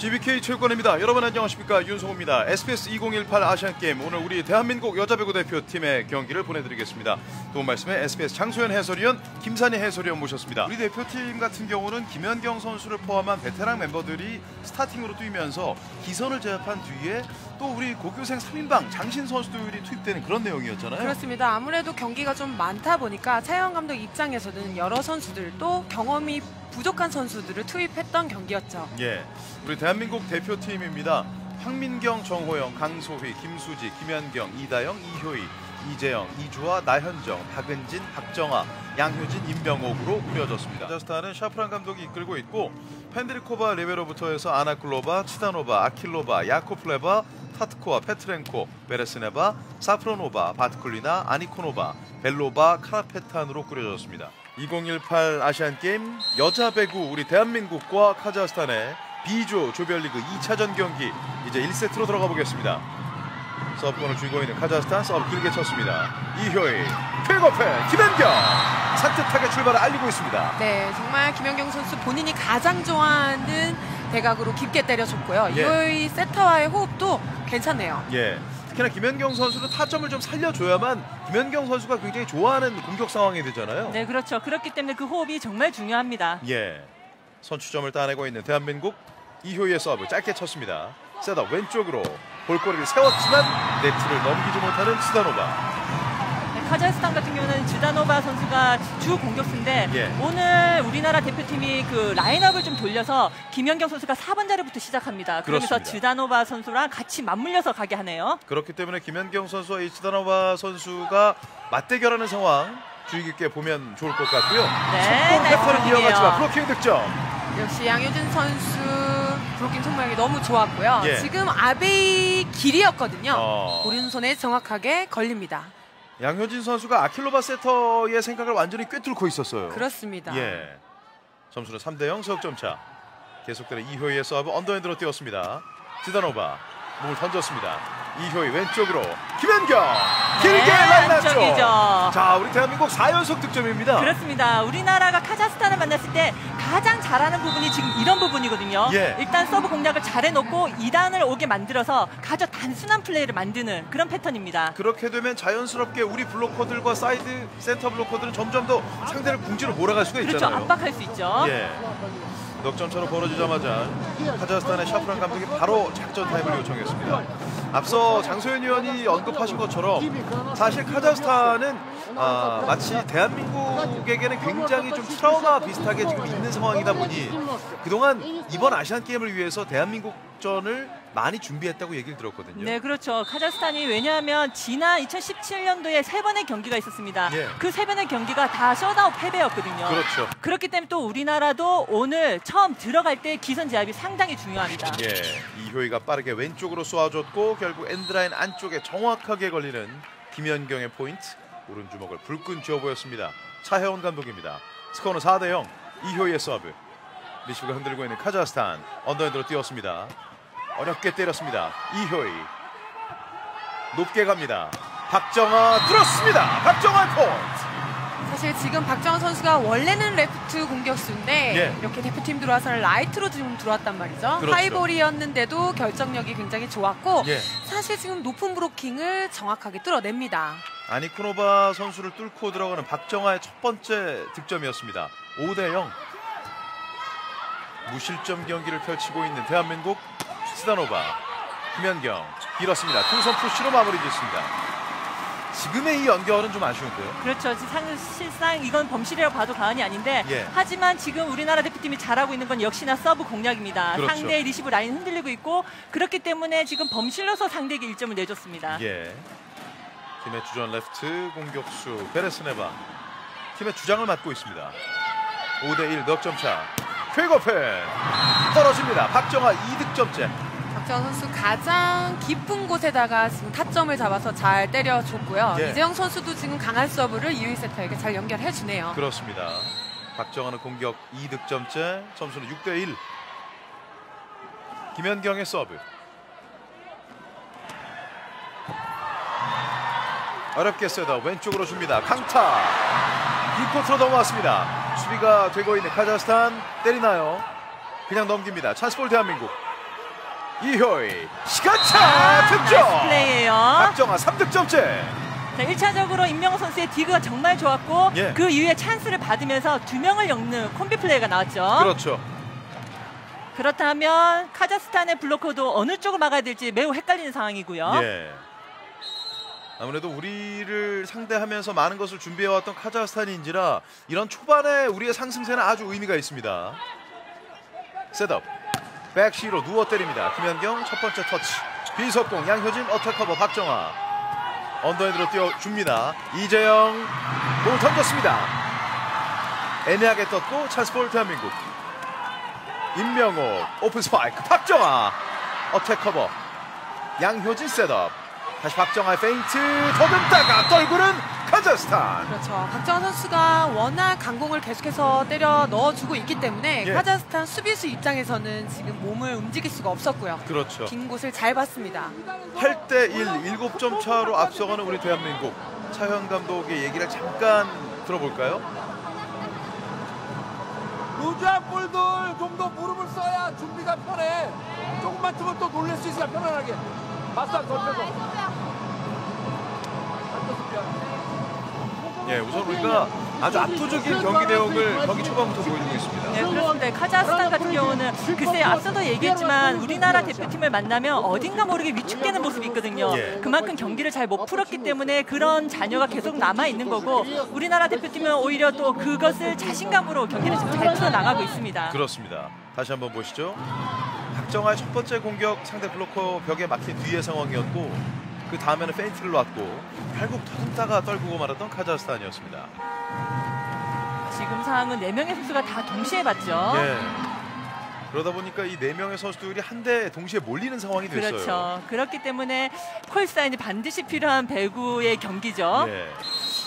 GBK 체육관입니다. 여러분 안녕하십니까, 윤성호입니다. SBS 2018 아시안게임, 오늘 우리 대한민국 여자배구 대표팀의 경기를 보내드리겠습니다. 도움 말씀에 SBS 장소연 해설위원, 김산희 해설위원 모셨습니다. 우리 대표팀 같은 경우는 김연경 선수를 포함한 베테랑 멤버들이 스타팅으로 뛰면서 기선을 제압한 뒤에 또 우리 고교생 3인방 장신 선수들이 투입되는 그런 내용이었잖아요. 그렇습니다. 아무래도 경기가 좀 많다 보니까 차혜원 감독 입장에서는 여러 선수들, 또 경험이 부족한 선수들을 투입했던 경기였죠. 예, 우리 대한민국 대표팀입니다. 황민경, 정호영, 강소희, 김수지, 김연경, 이다영, 이효희, 이재영, 이주아, 나현정, 박은진, 박정아, 양효진, 임병옥으로 꾸려졌습니다. 카자흐스탄은 샤프란 감독이 이끌고 있고, 펜드리코바 리베로부터 해서 아나클로바, 치다노바, 아킬로바, 야코플레바, 타트코와, 페트렌코, 베레스네바, 사프로노바, 바트쿨리나, 아니코노바, 벨로바, 카라페탄으로 꾸려졌습니다. 2018 아시안게임 여자배구, 우리 대한민국과 카자흐스탄의 B조 조별리그 2차전 경기 이제 1세트로 들어가 보겠습니다. 서브권을 쥐고 있는 카자흐스탄, 서브 길게 쳤습니다. 이효희, 퀵오펜, 김연경 산뜻하게 출발을 알리고 있습니다. 네, 정말 김연경 선수 본인이 가장 좋아하는 대각으로 깊게 때려줬고요. 예. 이효희 세터와의 호흡도 괜찮네요. 예, 특히나 김연경 선수는 타점을 좀 살려줘야만 김연경 선수가 굉장히 좋아하는 공격 상황이 되잖아요. 네, 그렇죠. 그렇기 때문에 그 호흡이 정말 중요합니다. 예, 선취점을 따내고 있는 대한민국, 이효희의 서브 짧게 쳤습니다. 셋업 왼쪽으로 볼거리를 세웠지만 네트를 넘기지 못하는 치다노바. 네, 카자흐스탄 같은 경우는 주다노바 선수가 주 공격수인데 예. 오늘 우리나라 대표팀이 그 라인업을 좀 돌려서 김연경 선수가 4번 자리부터 시작합니다. 그러면서 그렇습니다. 주다노바 선수랑 같이 맞물려서 가게 하네요. 그렇기 때문에 김연경 선수와 이 치다노바 선수가 맞대결하는 상황 주의 깊게 보면 좋을 것 같고요. 네, 속공 패턴을 나이스 이어갔지만 브로킹 득점. 역시 양효진 선수 브로킹 손모양이 너무 좋았고요. 예. 지금 아베이 길이었거든요. 어. 오른손에 정확하게 걸립니다. 양효진 선수가 아킬로바 세터의 생각을 완전히 꿰뚫고 있었어요. 그렇습니다. 예, 점수는 3대0 석점 차. 계속되는 이효희의 서브 언더핸드로 뛰었습니다. 지다노바 몸을 던졌습니다. 이효희 왼쪽으로 김연경 길게 네, 라인 안쪽. 안쪽이죠. 자, 우리 대한민국 4연속 득점입니다. 그렇습니다. 우리나라가 카자흐스탄을 만났을 때 가장 잘하는 부분이 지금 이런 부분이거든요. 예. 일단 서브 공략을 잘해놓고 2단을 오게 만들어서 가장 단순한 플레이를 만드는 그런 패턴입니다. 그렇게 되면 자연스럽게 우리 블로커들과 사이드 센터 블로커들은 점점 더 상대를 궁지로 몰아갈 수가 그렇죠. 있잖아요. 압박할 수 있죠. 예. 넉점차로 벌어지자마자 카자흐스탄의 샤프란 감독이 바로 작전 타임을 요청했습니다. 앞서 장소연 의원이 언급하신 것처럼 사실 카자흐스탄은 마치 대한민국에게는 굉장히 좀 트라우마 비슷하게 지금 있는 상황이다 보니 그동안 이번 아시안게임을 위해서 대한민국전을 많이 준비했다고 얘기를 들었거든요. 네, 그렇죠. 카자흐스탄이 왜냐하면 지난 2017년도에 3번의 경기가 있었습니다. 예. 그 3번의 경기가 다 셧아웃 패배였거든요. 그렇죠. 그렇기 때문에 또 우리나라도 오늘 처음 들어갈 때 기선 제압이 상당히 중요합니다. 예, 이효희가 빠르게 왼쪽으로 쏘아줬고 결국 엔드라인 안쪽에 정확하게 걸리는 김연경의 포인트. 오른주먹을 불끈 쥐어 보였습니다. 차혜원 감독입니다. 스코어는 4대0. 이효희의 서브. 리시브가 흔들고 있는 카자흐스탄. 언더핸드로 뛰었습니다. 어렵게 때렸습니다. 이효희 높게 갑니다. 박정아 뚫었습니다. 박정아 포인트. 사실 지금 박정원 선수가 원래는 레프트 공격수인데 예. 이렇게 대표팀 들어와서는 라이트로 지금 들어왔단 말이죠. 그렇죠. 하이볼이었는데도 결정력이 굉장히 좋았고 예. 사실 지금 높은 브로킹을 정확하게 뚫어냅니다. 아니코노바 선수를 뚫고 들어가는 박정아의 첫 번째 득점이었습니다. 5대0. 무실점 경기를 펼치고 있는 대한민국, 시다노바, 김연경 길었습니다. 투선 푸시로 마무리 짓습니다. 지금의 이 연결은 좀 아쉬운데요. 그렇죠. 사실상 이건 범실이라고 봐도 과언이 아닌데 예. 하지만 지금 우리나라 대표팀이 잘하고 있는 건 역시나 서브 공략입니다. 그렇죠. 상대의 리시브 라인 흔들리고 있고 그렇기 때문에 지금 범실로서 상대에게 1점을 내줬습니다. 예. 팀의 주전 레프트 공격수 베레스네바 팀의 주장을 맡고 있습니다. 5대1 넉점 차. 퀵오펜 떨어집니다. 박정아 2득점째. 박정원 선수 가장 깊은 곳에다가 지금 타점을 잡아서 잘 때려줬고요. 예. 이재영 선수도 지금 강한 서브를 이효희 세터에게 잘 연결해주네요. 그렇습니다. 박정아는 공격 2득점째. 점수는 6대1. 김연경의 서브. 어렵게 셋업 왼쪽으로 줍니다. 강타. 빅코트로 넘어왔습니다. 수비가 되고 있는 카자흐스탄 때리나요? 그냥 넘깁니다. 찬스볼 대한민국. 이효희 시간차 나이스 득점. 플레이예요. 박정아 3득점째. 자, 1차적으로 임명호 선수의 디그가 정말 좋았고 예. 그 이후에 찬스를 받으면서 2명을 엮는 콤비 플레이가 나왔죠. 그렇죠. 그렇다면 카자흐스탄의 블로커도 어느 쪽을 막아야 될지 매우 헷갈리는 상황이고요. 예. 아무래도 우리를 상대하면서 많은 것을 준비해왔던 카자흐스탄인지라 이런 초반에 우리의 상승세는 아주 의미가 있습니다. 셋업 백시로 누워 때립니다. 김현경 첫 번째 터치 비석공 양효진 어택 커버 박정아 언더핸드로 띄워줍니다. 이재영 공 던졌습니다. 애매하게 떴고 찬스볼 대한민국. 임명호 오픈 스파이크 박정아 어택 커버 양효진 셋업 다시 박정아의 페인트 더듬다가 떨구는 카자흐스탄. 그렇죠. 박정아 선수가 워낙 강공을 계속해서 때려 넣어주고 있기 때문에 예. 카자흐스탄 수비수 입장에서는 지금 몸을 움직일 수가 없었고요. 그렇죠. 빈 곳을 잘 봤습니다. 8대1 7점 차로 앞서가는 우리 대한민국. 차현 감독의 얘기를 잠깐 들어볼까요? 루즈한 볼들 좀 더 무릎을 써야 준비가 편해. 조금만 뜨면 또 놀랄 수 있으니까 편안하게. 맞상 던져서. 예, 우선 우리가 아주 압도적인 경기 내용을 경기 초반부터 보여주고 있습니다. 네, 그렇습니다. 카자흐스탄 같은 경우는 글쎄 앞서도 얘기했지만 우리나라 대표팀을 만나면 어딘가 모르게 위축되는 모습이 있거든요. 예. 그만큼 경기를 잘 못 풀었기 때문에 그런 잔여가 계속 남아 있는 거고 우리나라 대표팀은 오히려 또 그것을 자신감으로 경기를 지금 잘 풀어 나가고 있습니다. 그렇습니다. 다시 한번 보시죠. 박정아의 첫 번째 공격 상대 블로커 벽에 막힌 뒤의 상황이었고 그 다음에는 페인트를 놨고 결국 더듬다가 떨구고 말았던 카자흐스탄이었습니다. 지금 상황은 4명의 선수가 다 동시에 봤죠. 예. 그러다 보니까 이 4명의 선수들이 한데 동시에 몰리는 상황이 됐어요. 그렇죠. 그렇기 때문에 콜사인이 반드시 필요한 배구의 경기죠. 예.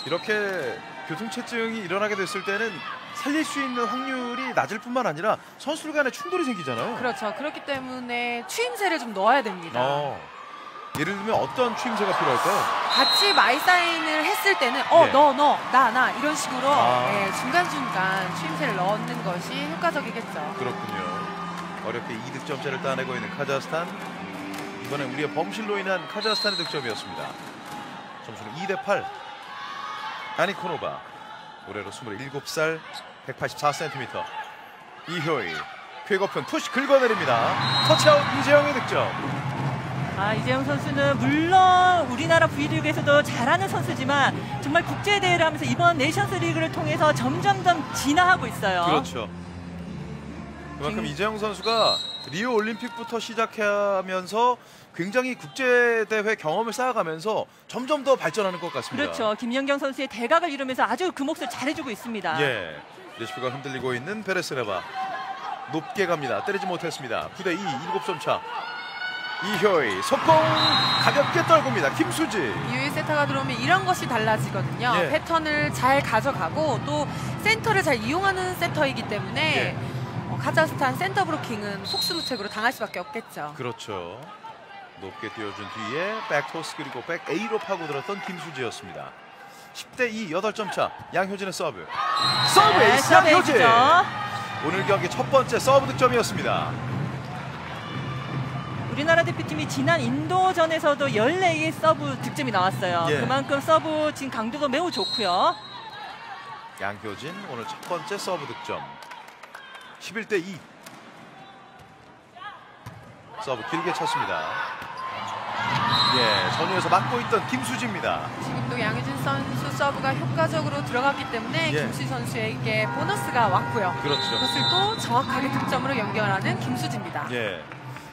이렇게 교통체증이 일어나게 됐을 때는 살릴 수 있는 확률이 낮을 뿐만 아니라 선수들 간에 충돌이 생기잖아요. 그렇죠. 그렇기 때문에 추임새를 좀 넣어야 됩니다. 예를 들면 어떤 추임새가 필요할까요? 같이 마이사인을 했을 때는 예. 너, 나 이런 식으로 아. 예, 중간중간 추임새를 넣는 것이 효과적이겠죠. 그렇군요. 어렵게 2득점째를 따내고 있는 카자흐스탄. 이번에 우리의 범실로 인한 카자흐스탄의 득점이었습니다. 점수는 2대8. 아니코노바 올해로 27살 184cm. 이효희 쾌거픈 푸시 긁어내립니다. 터치아웃 이재영의 득점. 이재영 선수는 물론 우리나라 V리그에서도 잘하는 선수지만 정말 국제대회를 하면서 이번 네이션스 리그를 통해서 점점 진화하고 있어요. 그렇죠. 그만큼 이재영 선수가 리오 올림픽부터 시작하면서 굉장히 국제대회 경험을 쌓아가면서 점점 더 발전하는 것 같습니다. 그렇죠. 김연경 선수의 대각을 이루면서 아주 그 몫을 잘해주고 있습니다. 예, 레시피가 흔들리고 있는 베레스레바 높게 갑니다. 때리지 못했습니다. 9대2 7점 차. 이효희 속공 가볍게 떨굽니다. 김수지. 이후에 세터가 들어오면 이런 것이 달라지거든요. 예. 패턴을 잘 가져가고 또 센터를 잘 이용하는 세터이기 때문에 예. 카자흐스탄 센터 브로킹은 속수무책으로 당할 수밖에 없겠죠. 그렇죠. 높게 띄워준 뒤에 백토스 그리고 백 A로 파고들었던 김수지였습니다. 10대2 8점 차. 양효진의 서브. 서브 네, 에이스 서브 양효진. 에이스죠. 오늘 경기 첫 번째 서브 득점이었습니다. 우리나라 대표팀이 지난 인도전에서도 14개의 서브 득점이 나왔어요. 예. 그만큼 서브 지금 강도도 매우 좋고요. 양효진 오늘 첫 번째 서브 득점. 11대2. 서브 길게 쳤습니다. 예, 전후에서 막고 있던 김수지입니다. 지금도 양효진 선수 서브가 효과적으로 들어갔기 때문에 예. 김수지 선수에게 보너스가 왔고요. 그렇죠. 그것을 또 정확하게 득점으로 연결하는 김수지입니다. 예,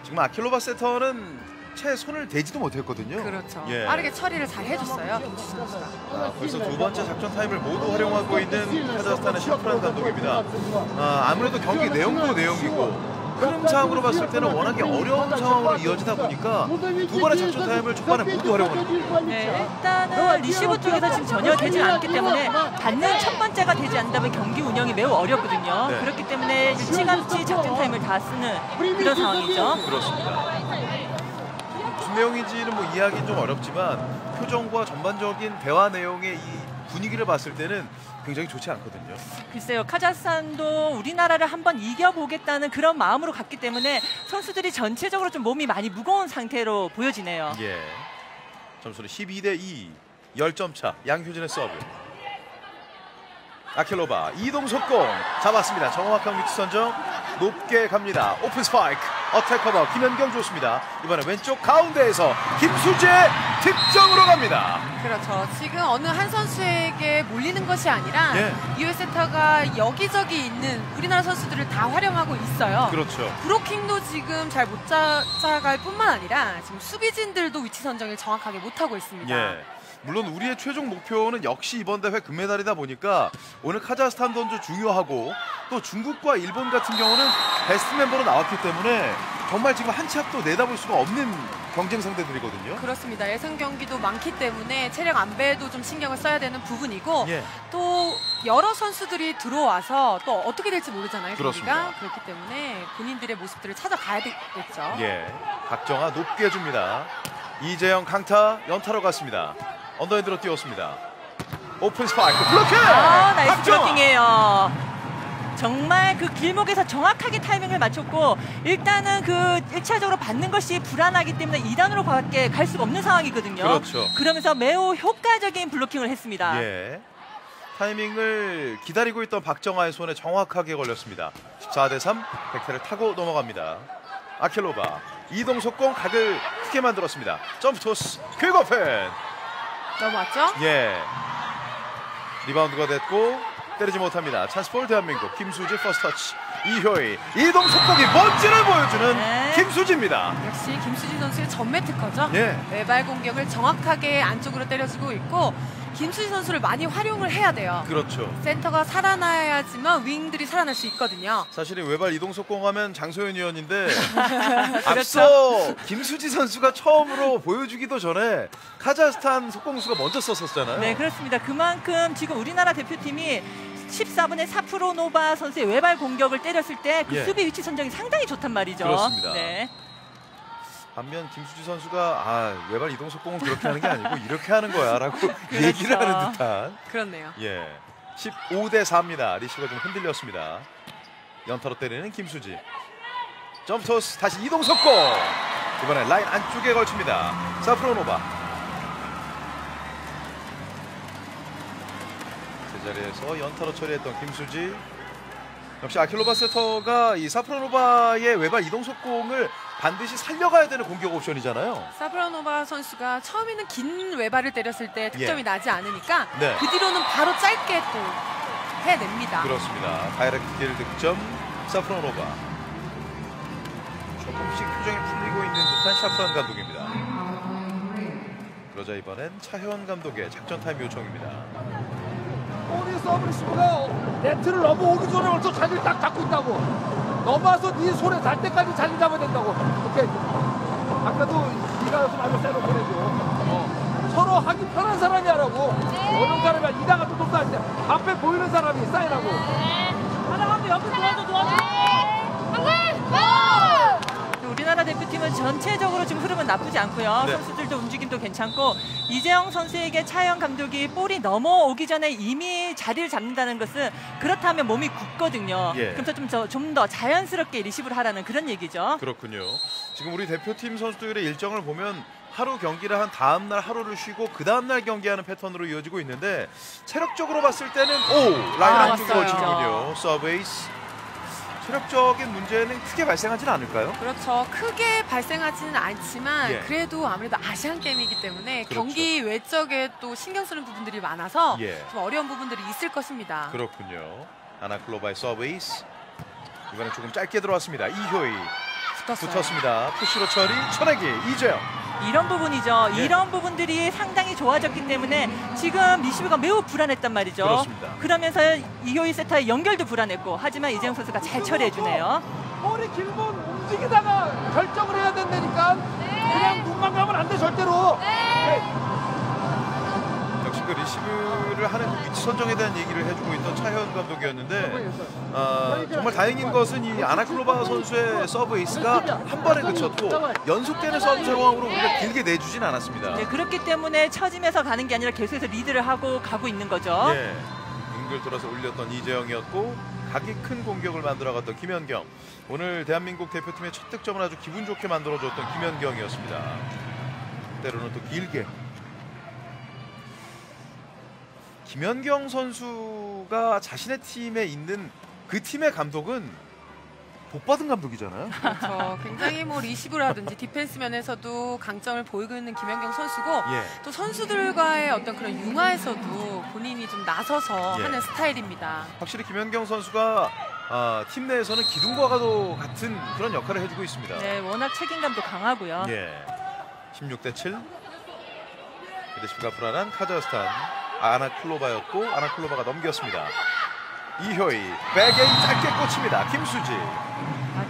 지금 아킬로바 세터는 채 손을 대지도 못했거든요. 그렇죠. 예. 빠르게 처리를 잘 해줬어요. 김수지 선수가. 벌써 두 번째 작전 타임을 모두 활용하고 있는 카자흐스탄의 셰프란 감독입니다. 아무래도 경기 내용도 내용이고 흐름상으로 봤을 때는 워낙에 어려운 상황으로 이어지다 보니까 두 번의 작전 타임을 초반에 모두 활용하는 거예요. 네, 일단은 리시브 쪽에서 지금 전혀 되지 않기 때문에 받는 첫 번째가 되지 않는다면 경기 운영이 매우 어렵거든요. 네. 그렇기 때문에 일찌감치 작전 타임을 다 쓰는 그런 상황이죠. 그렇습니다. 무슨 내용인지는 뭐 이해하기는 좀 어렵지만 표정과 전반적인 대화 내용의 이 분위기를 봤을 때는 굉장히 좋지 않거든요. 글쎄요, 카자흐스탄도 우리나라를 한번 이겨보겠다는 그런 마음으로 갔기 때문에 선수들이 전체적으로 좀 몸이 많이 무거운 상태로 보여지네요. 예. 점수는 12대2, 10점 차. 양효진의 서브. 아킬로바 이동 속공 잡았습니다. 정확한 위치 선정 높게 갑니다. 오픈 스파이크 어택 커버 김연경 좋습니다. 이번에 왼쪽 가운데에서 김수재 득점으로 갑니다. 그렇죠. 지금 어느 한 선수에게 몰리는 것이 아니라 예. 이효희 센터가 여기저기 있는 우리나라 선수들을 다 활용하고 있어요. 그렇죠. 브로킹도 지금 잘 못 잡아갈 뿐만 아니라 지금 수비진들도 위치 선정을 정확하게 못하고 있습니다. 예. 물론 우리의 최종 목표는 역시 이번 대회 금메달이다 보니까 오늘 카자흐스탄 선수 중요하고 또 중국과 일본 같은 경우는 베스트 멤버로 나왔기 때문에 정말 지금 한 치 앞도 내다볼 수가 없는 경쟁 상대들이거든요. 그렇습니다. 예선 경기도 많기 때문에 체력 안배도 좀 신경을 써야 되는 부분이고 예. 또 여러 선수들이 들어와서 또 어떻게 될지 모르잖아요. 그렇습니다. 경기가. 그렇기 때문에 본인들의 모습들을 찾아가야 되겠죠. 예. 박정아 높게 줍니다. 이재영 강타 연타로 갔습니다. 언더핸드로 띄웠습니다. 오픈 스파이크 블로킹! 나이스 박정아! 블로킹이에요. 정말 그 길목에서 정확하게 타이밍을 맞췄고 일단은 그 1차적으로 받는 것이 불안하기 때문에 2단으로 밖에 갈 수가 없는 상황이거든요. 그렇죠. 그러면서 매우 효과적인 블로킹을 했습니다. 예. 타이밍을 기다리고 있던 박정아의 손에 정확하게 걸렸습니다. 14대3 백태를 타고 넘어갑니다. 아킬로바 이동 속공 각을 크게 만들었습니다. 점프 토스 퀵오펜. 넘어왔죠? 예. 리바운드가 됐고 때리지 못합니다. 찬스볼 대한민국 김수지 퍼스트 터치. 이효희 이동 속공이 뭔지를 보여주는 네. 김수지입니다. 역시 김수지 선수의 전매 특허죠. 예. 외발 공격을 정확하게 안쪽으로 때려주고 있고 김수지 선수를 많이 활용을 해야 돼요. 그렇죠. 센터가 살아나야지만 윙들이 살아날 수 있거든요. 사실 외발 이동 속공하면 장소연 위원인데 앞서 김수지 선수가 처음으로 보여주기도 전에 카자흐스탄 속공수가 먼저 썼었잖아요. 네, 그렇습니다. 그만큼 지금 우리나라 대표팀이 14분의 사프로노바 선수의 외발 공격을 때렸을 때 그 예. 수비 위치 선정이 상당히 좋단 말이죠. 그렇습니다. 네. 반면 김수지 선수가 외발 이동 속공은 그렇게 하는 게 아니고 이렇게 하는 거야라고 얘기를 그렇죠. 하는 듯한. 그렇네요. 예. 15대4입니다. 리시가 좀 흔들렸습니다. 연타로 때리는 김수지. 점프토스 다시 이동 속공. 이번엔 라인 안쪽에 걸칩니다. 사프로노바. 제자리에서 연타로 처리했던 김수지. 역시 아킬로바 세터가 이 사프로노바의 외발 이동 속공을 반드시 살려가야 되는 공격 옵션이잖아요. 사프라노바 선수가 처음에는 긴 외발을 때렸을 때 득점이 예. 나지 않으니까 네. 그 뒤로는 바로 짧게 또 해냅니다. 그렇습니다. 다이렉트 길 득점 사프로노바. 조금씩 표정이 풀리고 있는 듯한 샤프란 감독입니다. 그러자 이번엔 차혜원 감독의 작전 타임 요청입니다. 우리 서브리시브가 네트를 넘어오기 전에 벌써 자리를 딱 잡고 있다고. 넘어와서 네 손에 닿을 때까지 자리 잡아야 된다고. 오케이. 아까도 네가 여기서 말로 세로 보내줘. 서로 하기 편한 사람이 하라고. 어려운 사람이 이다가 또 독사할 때 앞에 보이는 사람이 사인하고. 하나 옆에 도와줘. 우리나라 대표팀은 전체적으로 지금 흐름은 나쁘지 않고요. 네. 선수들도 움직임도 괜찮고 이재영 선수에게 차영 감독이 볼이 넘어오기 전에 이미 자리를 잡는다는 것은 그렇다면 몸이 굳거든요. 예. 그래서 좀 더 자연스럽게 리시브를 하라는 그런 얘기죠. 그렇군요. 지금 우리 대표팀 선수들의 일정을 보면 하루 경기를 한 다음 날 하루를 쉬고 그 다음 날 경기하는 패턴으로 이어지고 있는데 체력적으로 봤을 때는 라인 안쪽에 왔어요. 걸치는군요. 서브에이스. 체력적인 문제는 크게 발생하지는 않을까요? 그렇죠. 크게 발생하지는 않지만 예. 그래도 아무래도 아시안 게임이기 때문에 그렇죠. 경기 외적에 또 신경 쓰는 부분들이 많아서 예. 좀 어려운 부분들이 있을 것입니다. 그렇군요. 아나클로바의 서브에이스. 이번엔 조금 짧게 들어왔습니다. 이효희 붙었습니다. 푸시로 처리 쳐내기 이재영. 이런 부분이죠. 예. 이런 부분들이 상당히 좋아졌기 때문에 지금 리시브가 매우 불안했단 말이죠. 그렇습니다. 그러면서 이효희 세터의 연결도 불안했고 하지만 이재영 선수가 잘 처리해주네요. 볼이 길면 움직이다가 결정을 해야 된다니까. 그냥 눈만 가면 안 돼 절대로. 역시 그 리시브를 하는 그 위치 선정에 대한 얘기를 해주고 있던 차혜원 감독이었는데 정말 다행인 것은 이 아나클로바 선수의 서브 에이스가 한 번에 그쳤고 연속되는 서브 상황으로 우리가 길게 내주진 않았습니다. 네, 그렇기 때문에 처짐에서 가는 게 아니라 계속해서 리드를 하고 가고 있는 거죠. 예, 연결 돌아서 올렸던 이재영이었고 각이 큰 공격을 만들어갔던 김연경. 오늘 대한민국 대표팀의 첫 득점을 아주 기분 좋게 만들어줬던 김연경이었습니다. 때로는 또 길게. 김연경 선수가 자신의 팀에 있는 그 팀의 감독은 복받은 감독이잖아요. 그렇죠. 굉장히 뭐 리시브라든지 디펜스 면에서도 강점을 보이고 있는 김연경 선수고 예. 또 선수들과의 어떤 그런 융화에서도 본인이 좀 나서서 예. 하는 스타일입니다. 확실히 김연경 선수가 팀 내에서는 기둥과도 같은 그런 역할을 해주고 있습니다. 네, 워낙 책임감도 강하고요. 예. 16대 7. 레시브가 불안한 카자흐스탄. 아나클로바였고 아나클로바가 넘겼습니다. 이효희 백에임 짧게 꽂힙니다. 김수지.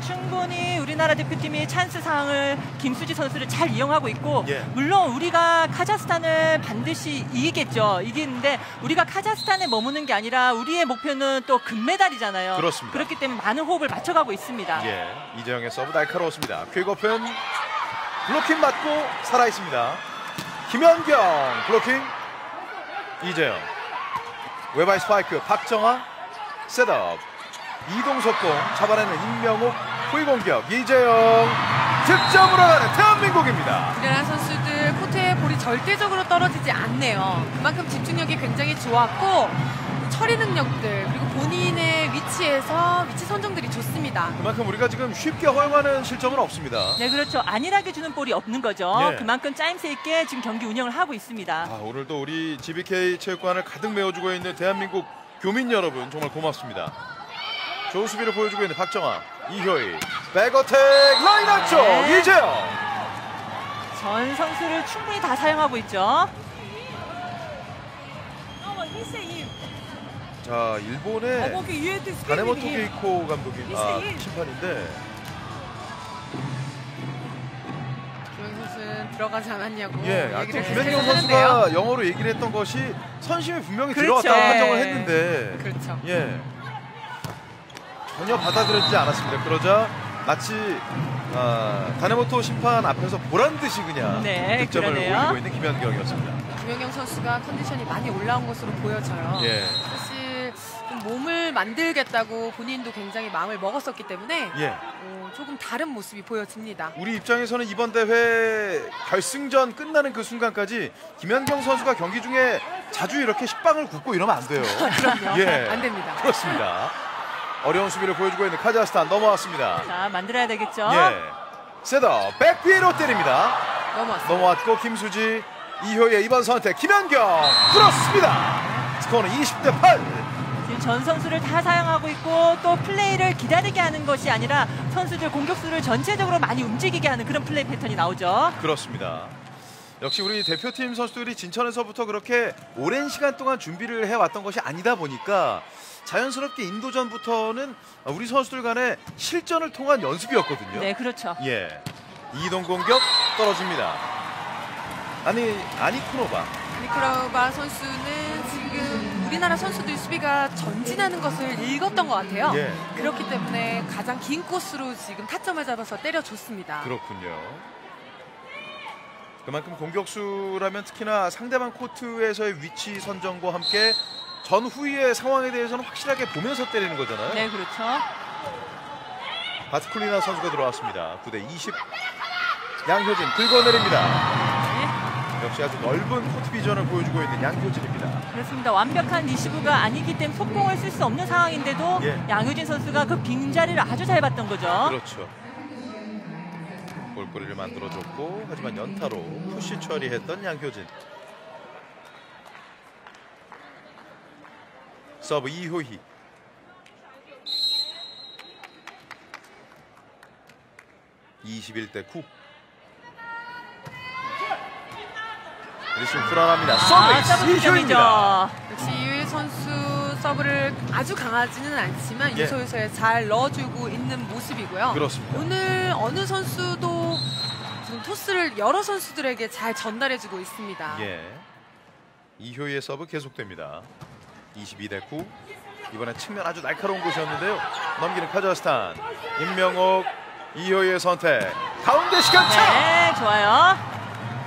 충분히 우리나라 대표팀이 찬스 상황을 김수지 선수를 잘 이용하고 있고 예. 물론 우리가 카자흐스탄을 반드시 이기겠죠. 이기는데 우리가 카자흐스탄에 머무는 게 아니라 우리의 목표는 또 금메달이잖아요. 그렇습니다. 그렇기 때문에 많은 호흡을 맞춰가고 있습니다. 예. 이재영의 서브 날카로웠습니다. 퀵오픈 블로킹 맞고 살아있습니다. 김연경 블로킹. 이재영 외바이 스파이크 박정아 셋업 이동석공 잡아내는 임명옥 후위 공격 이재영 득점으로 가는 대한민국입니다. 우리나라 선수들 코트에 볼이 절대적으로 떨어지지 않네요. 그만큼 집중력이 굉장히 좋았고 처리 능력들 그리고 본인의 위치에서 위치 선정들이 좋습니다. 그만큼 우리가 지금 쉽게 허용하는 실점은 없습니다. 네, 그렇죠. 안일하게 주는 볼이 없는 거죠. 예. 그만큼 짜임새 있게 지금 경기 운영을 하고 있습니다. 오늘도 우리 GBK 체육관을 가득 메워주고 있는 대한민국 교민 여러분 정말 고맙습니다. 좋은 수비를 보여주고 있는 박정아 이효희 백어택 라인 안쪽 네. 이재영. 전 선수를 충분히 다 사용하고 있죠. 자 일본의 가네모토 게이코 감독이 심판인데 김연경 선수는 들어가지 않았냐고 예, 얘기를 김연경 하는데요. 선수가 영어로 얘기를 했던 것이 선심이 분명히 그렇죠. 들어갔다고 판정을 했는데 그렇죠. 예 전혀 받아들여지지 않았습니다. 그러자 마치 가네모토 심판 앞에서 보란 듯이 그냥 네, 득점을 그러네요. 올리고 있는 김연경이었습니다. 김연경 선수가 컨디션이 많이 올라온 것으로 보여져요. 예. 사실 좀 몸을 만들겠다고 본인도 굉장히 마음을 먹었었기 때문에 예. 조금 다른 모습이 보여집니다. 우리 입장에서는 이번 대회 결승전 끝나는 그 순간까지 김연경 선수가 경기 중에 자주 이렇게 식빵을 굽고 이러면 안 돼요. 그럼요. 예. 안 됩니다. 그렇습니다. 어려운 수비를 보여주고 있는 카자흐스탄 넘어왔습니다. 자, 만들어야 되겠죠. 예. 셋업 백비로 때립니다. 넘어왔어요. 넘어왔고 김수지 이효의 이번 선택 김연경 그렇습니다. 스코어는 20대 8. 지금 전 선수를 다 사용하고 있고 또 플레이를 기다리게 하는 것이 아니라 선수들 공격수를 전체적으로 많이 움직이게 하는 그런 플레이 패턴이 나오죠. 그렇습니다. 역시 우리 대표팀 선수들이 진천에서부터 그렇게 오랜 시간 동안 준비를 해왔던 것이 아니다 보니까 자연스럽게 인도전부터는 우리 선수들 간의 실전을 통한 연습이었거든요. 네, 그렇죠. 예, 이동 공격 떨어집니다. 아니쿠노바. 니크라우바 선수는 지금 우리나라 선수들 수비가 전진하는 것을 읽었던 것 같아요. 예. 그렇기 때문에 가장 긴 코스로 지금 타점을 잡아서 때려줬습니다. 그렇군요. 그만큼 공격수라면 특히나 상대방 코트에서의 위치 선정과 함께 전후의 상황에 대해서는 확실하게 보면서 때리는 거잖아요. 네, 그렇죠. 바트쿨리나 선수가 들어왔습니다. 9대 20. 양효진 긁어내립니다. 역시 아주 넓은 코트 비전을 보여주고 있는 양효진입니다. 그렇습니다. 완벽한 리시브가 아니기 때문에 속공을 쓸 수 없는 상황인데도 예. 양효진 선수가 그 빈자리를 아주 잘 봤던 거죠. 그렇죠. 볼거리를 만들어줬고 하지만 연타로 푸시 처리했던 양효진. 서브 이효희. (21대 9) 리시브 불안합니다. 서브 서브 이효희입니다. 득점이죠. 역시 이효희 선수 서브를 아주 강하지는 않지만 예. 유소유소에 잘 넣어주고 있는 모습이고요. 그렇습니다. 오늘 어느 선수도 지금 토스를 여러 선수들에게 잘 전달해주고 있습니다. 예. 이효희의 서브 계속됩니다. 22대 9. 이번엔 측면 아주 날카로운 곳이었는데요. 넘기는 카자흐스탄. 임명옥, 이효희의 선택. 가운데 시간차. 네, 좋아요.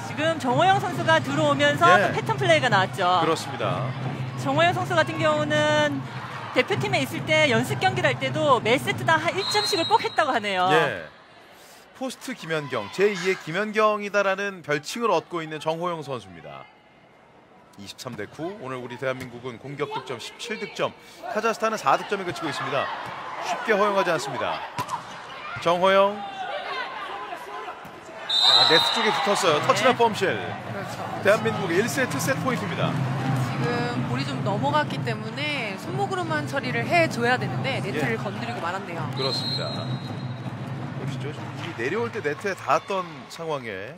지금 정호영 선수가 들어오면서 예. 또 패턴 플레이가 나왔죠. 그렇습니다. 정호영 선수 같은 경우는 대표팀에 있을 때 연습 경기를 할 때도 매 세트당 한 1점씩을 꼭 했다고 하네요. 예. 포스트 김연경, 제2의 김연경이다라는 별칭을 얻고 있는 정호영 선수입니다. 23대 9. 오늘 우리 대한민국은 공격 득점 17득점, 카자흐스탄은 4득점에 그치고 있습니다. 쉽게 허용하지 않습니다. 정호영. 네트 쪽에 붙었어요. 터치나 펌실. 그렇죠. 대한민국의 1세트 세트 포인트입니다. 지금 볼이 좀 넘어갔기 때문에 손목으로만 처리를 해줘야 되는데 네트를 건드리고 말았네요. 그렇습니다. 보시죠. 지금 이 내려올 때 네트에 닿았던 상황에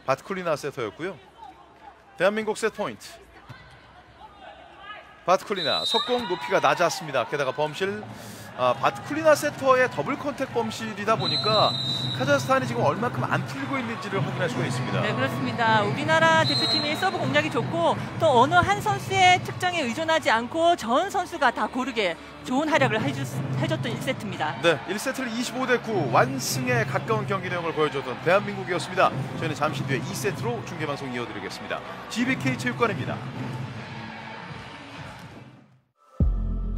바트쿨리나 세터였고요. 대한민국 세트 포인트. 바트쿨리나 속공 높이가 낮았습니다. 게다가 범실. 바트쿨리나 세터의 더블 컨택 범실이다 보니까 카자흐스탄이 지금 얼마큼 안 풀리고 있는지를 확인할 수가 있습니다. 네, 그렇습니다. 우리나라 대표팀이 서브 공략이 좋고 또 어느 한 선수의 특정에 의존하지 않고 전 선수가 다 고르게 좋은 활약을 해줬던 1세트입니다. 네, 1세트를 25대 9 완승에 가까운 경기 내용을 보여줬던 대한민국이었습니다. 저희는 잠시 뒤에 2세트로 중계방송 이어드리겠습니다. GBK 체육관입니다.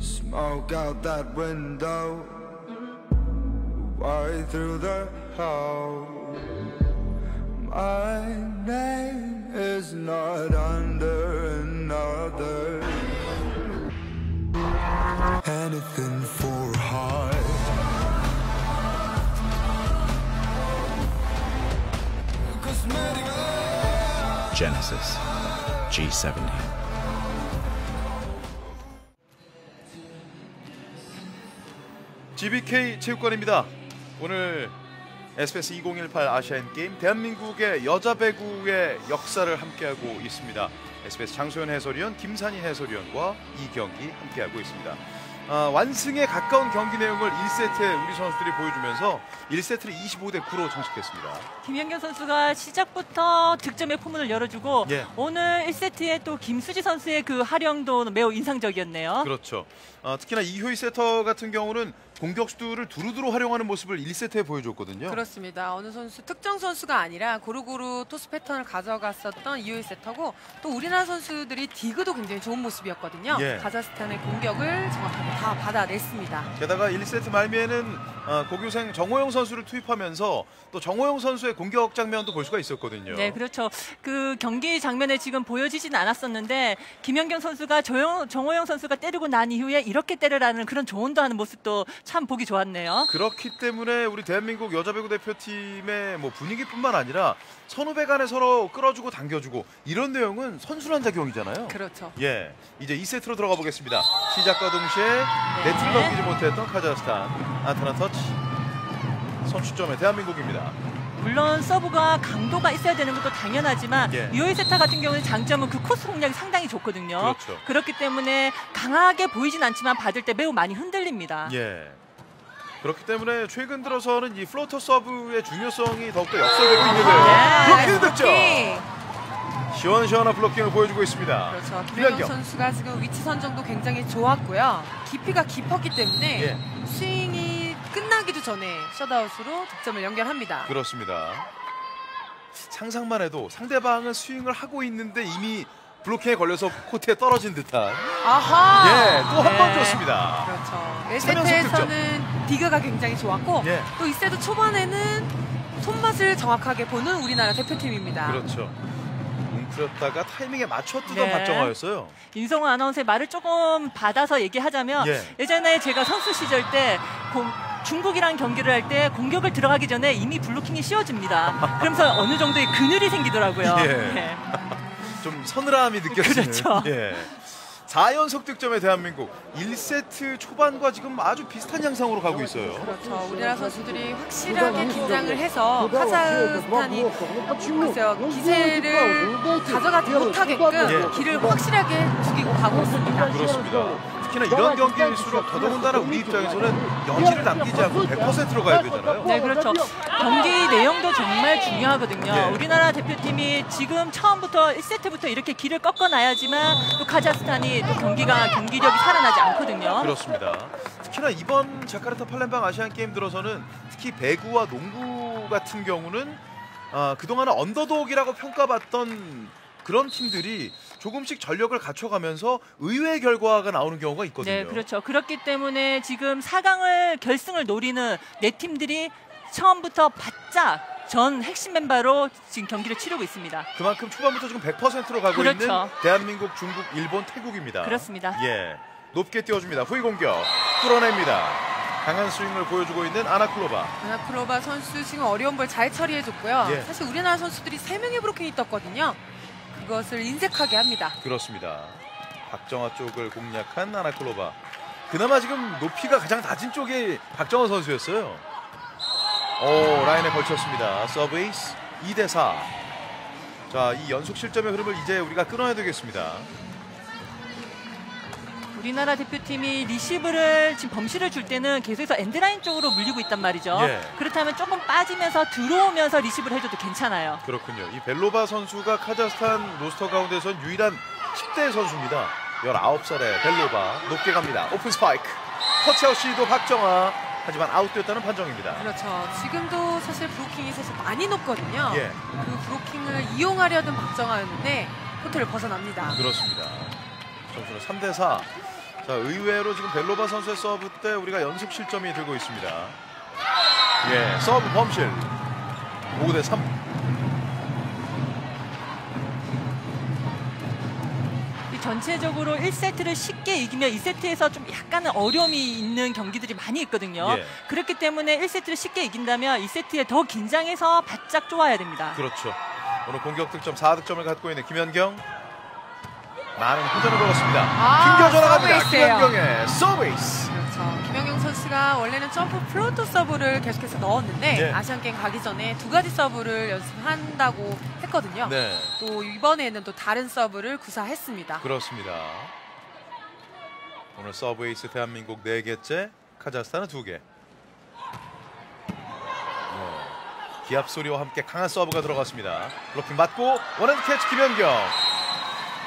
Smoke out that window, right through the hole. My name is not under another. Anything for high. Genesis G70. GBK 체육관입니다. 오늘 SBS 2018 아시안게임 대한민국의 여자 배구의 역사를 함께하고 있습니다. SBS 장소연 해설위원, 김산희 해설위원과 이 경기 함께하고 있습니다. 완승에 가까운 경기 내용을 1세트에 우리 선수들이 보여주면서 1세트를 25대 9로 장식했습니다. 김연경 선수가 시작부터 득점의 포문을 열어주고 오늘 1세트에 또 김수지 선수의 그 활용도 매우 인상적이었네요. 그렇죠. 특히나 이효희 세터 같은 경우는 공격수들을 두루두루 활용하는 모습을 1세트에 보여줬거든요. 그렇습니다. 어느 선수 특정 선수가 아니라 고루고루 토스 패턴을 가져갔었던 이효희 세터고 또 우리나라 선수들이 디그도 굉장히 좋은 모습이었거든요. 카자흐스탄의 공격을 정확하게 다 받아냈습니다. 게다가 1세트 말미에는 고교생 정호영 선수를 투입하면서 또 정호영 선수의 공격 장면도 볼 수가 있었거든요. 네, 그렇죠. 그 경기 장면에 지금 보여지진 않았었는데 김연경 선수가 정호영 선수가 때리고 난 이후에 이렇게 때리라는 그런 조언도 하는 모습도 참 보기 좋았네요. 그렇기 때문에 우리 대한민국 여자배구 대표팀의 뭐 분위기뿐만 아니라 선후배 간에 서로 끌어주고 당겨주고 이런 내용은 선순환 작용이잖아요. 그렇죠. 예, 이제 2세트로 들어가 보겠습니다. 시작과 동시에 네트를 넘기지 못했던 카자흐스탄. 안타나 터치. 선취점의 대한민국입니다. 물론 서브가 강도가 있어야 되는 것도 당연하지만 이효희 세터 같은 경우는 장점은 그 코스 공략이 상당히 좋거든요. 그렇죠. 그렇기 때문에 강하게 보이진 않지만 받을 때 매우 많이 흔들립니다. 예. 그렇기 때문에 최근 들어서는 이 플로터 서브의 중요성이 더욱더 역설되고 있는데요. 블로킹 득점! 시원시원한 블로킹을 보여주고 있습니다. 그렇죠. 김연경 선수가 지금 위치 선정도 굉장히 좋았고요. 깊이가 깊었기 때문에 스윙이 끝나기도 전에 셧아웃으로 득점을 연결합니다. 그렇습니다. 상상만 해도 상대방은 스윙을 하고 있는데 이미 블로킹에 걸려서 코트에 떨어진 듯한. 아하! 또 한 번 줬습니다. 그렇죠. 1세트에서는 디그가 굉장히 좋았고 또 2세트 초반에는 손맛을 정확하게 보는 우리나라 대표팀입니다. 그렇죠. 뭉클었다가 타이밍에 맞춰 뛰던 박정화였어요. 인성우 아나운서의 말을 조금 받아서 얘기하자면 예전에 제가 선수 시절 때 중국이랑 경기를 할 때 공격을 들어가기 전에 이미 블로킹이 씌워집니다. 그러면서 어느 정도의 그늘이 생기더라고요. 좀 서늘함이 느껴지는. 그렇죠. 4연속 득점의 대한민국 1세트 초반과 지금 아주 비슷한 양상으로 가고 있어요. 그렇죠. 우리나라 선수들이 확실하게 긴장을 해서 카자흐스탄이 글쎄요, 기세를 가져가지 못하게끔 길을 확실하게 죽이고 가고 있습니다. 그렇습니다. 특히나 이런 경기일수록 더더군다나 우리 입장에서는 여지를 남기지 않고 100%로 가야 되잖아요. 네, 그렇죠. 경기 내용도 정말 중요하거든요. 우리나라 대표팀이 지금 처음부터 1세트부터 이렇게 길을 꺾어놔야지만 또 카자흐스탄이 또 경기력이 살아나지 않거든요. 그렇습니다. 특히나 이번 자카르타 팔렘방 아시안게임 들어서는 특히 배구와 농구 같은 경우는 그동안은 언더독이라고 평가받던 그런 팀들이 조금씩 전력을 갖춰가면서 의외의 결과가 나오는 경우가 있거든요. 네, 그렇죠. 그렇기 때문에 지금 4강을 결승을 노리는 네 팀들이 처음부터 바짝 전 핵심 멤버로 지금 경기를 치르고 있습니다. 그만큼 초반부터 지금 100%로 가고 그렇죠. 있는 대한민국, 중국, 일본, 태국입니다. 그렇습니다. 예, 높게 띄워줍니다. 후위 공격 뚫어냅니다. 강한 스윙을 보여주고 있는 아나클로바. 아나클로바 선수 지금 어려운 볼 잘 처리해줬고요. 예. 사실 우리나라 선수들이 3명의 브로킹이 떴거든요. 그것을 인색하게 합니다. 그렇습니다. 박정아 쪽을 공략한 아나클로바. 그나마 지금 높이가 가장 낮은 쪽이 박정아 선수였어요. 오, 라인에 걸쳤습니다. 서브 에이스 2대4. 자, 이 연속 실점의 흐름을 이제 우리가 끊어야 되겠습니다. 우리나라 대표팀이 리시브를 지금 범실을 줄 때는 계속해서 엔드라인 쪽으로 물리고 있단 말이죠. 예. 그렇다면 조금 빠지면서 들어오면서 리시브를 해줘도 괜찮아요. 그렇군요. 이 벨로바 선수가 카자흐스탄 로스터 가운데선 유일한 10대 선수입니다. 19살의 벨로바 높게 갑니다. 오픈 스파이크. 터치아웃 시도 박정아. 하지만 아웃됐다는 판정입니다. 그렇죠. 지금도 사실 브로킹이 사실 많이 높거든요. 예. 그 브로킹을 이용하려던 박정아였는데 코트를 벗어납니다. 그렇습니다. 점수는 3대4. 자, 의외로 지금 벨로바 선수의 서브 때 우리가 연속 실점이 들고 있습니다. 예, 서브 범실 5대3. 전체적으로 1세트를 쉽게 이기면 2세트에서 좀 약간은 어려움이 있는 경기들이 많이 있거든요. 예. 그렇기 때문에 1세트를 쉽게 이긴다면 2세트에 더 긴장해서 바짝 좋아야 됩니다. 그렇죠. 오늘 공격 득점 4득점을 갖고 있는 김연경. 많은 회전을 걸었습니다. 튕겨져 나갑니다. 김연경의 서비스. 그렇죠. 김연경 선수가 원래는 점프 플로터 서브를 계속해서 넣었는데 네. 아시안게임 가기 전에 2가지 서브를 연습한다고 했거든요. 네. 또 이번에는 또 다른 서브를 구사했습니다. 그렇습니다. 오늘 서브 에이스 대한민국 4개째, 카자흐스탄은 2개. 네. 기합 소리와 함께 강한 서브가 들어갔습니다. 블로킹 맞고 원핸드 캐치 김연경.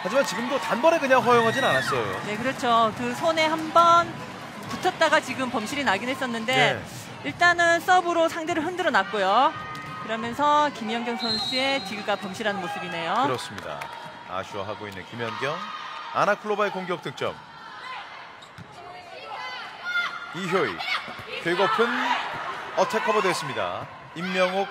하지만 지금도 단번에 그냥 허용하진 않았어요. 네, 그렇죠. 그 손에 한번 붙었다가 지금 범실이 나긴 했었는데 네. 일단은 서브로 상대를 흔들어 놨고요. 그러면서 김연경 선수의 디그가 범실하는 모습이네요. 그렇습니다. 아쉬워하고 있는 김연경. 아나클로바의 공격 득점. 이효희. 궤높은 어택 커버됐습니다. 임명옥,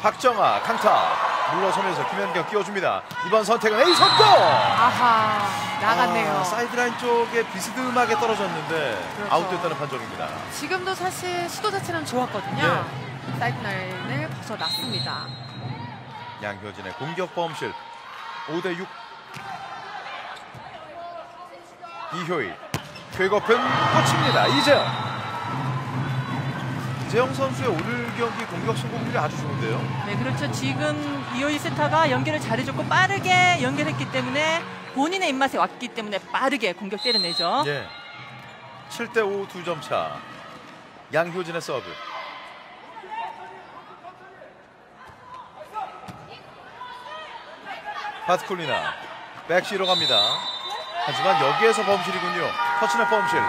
박정아, 강타. 물러서면서 김연경 끼워줍니다. 이번 선택은 A 선도! 아하, 나갔네요. 사이드라인 쪽에 비스듬하게 떨어졌는데 그렇죠. 아웃됐다는 판정입니다. 지금도 사실 시도 자체는 좋았거든요. 사이드라인을 벗어났습니다. 양효진의 공격 범실 5대6. 이효희 쾌거픈 꽂힙니다. 이재영 선수의 오늘 경기 공격 성공률이 아주 좋은데요. 네, 그렇죠. 지금 이호이 세타가 연결을 잘해줬고 빠르게 연결했기 때문에 본인의 입맛에 왔기 때문에 빠르게 공격 때려내죠. 예. 7대5 2점 차. 양효진의 서브. 바트콜리나 백시로 갑니다. 하지만 여기에서 범실이군요. 터치넷 범실.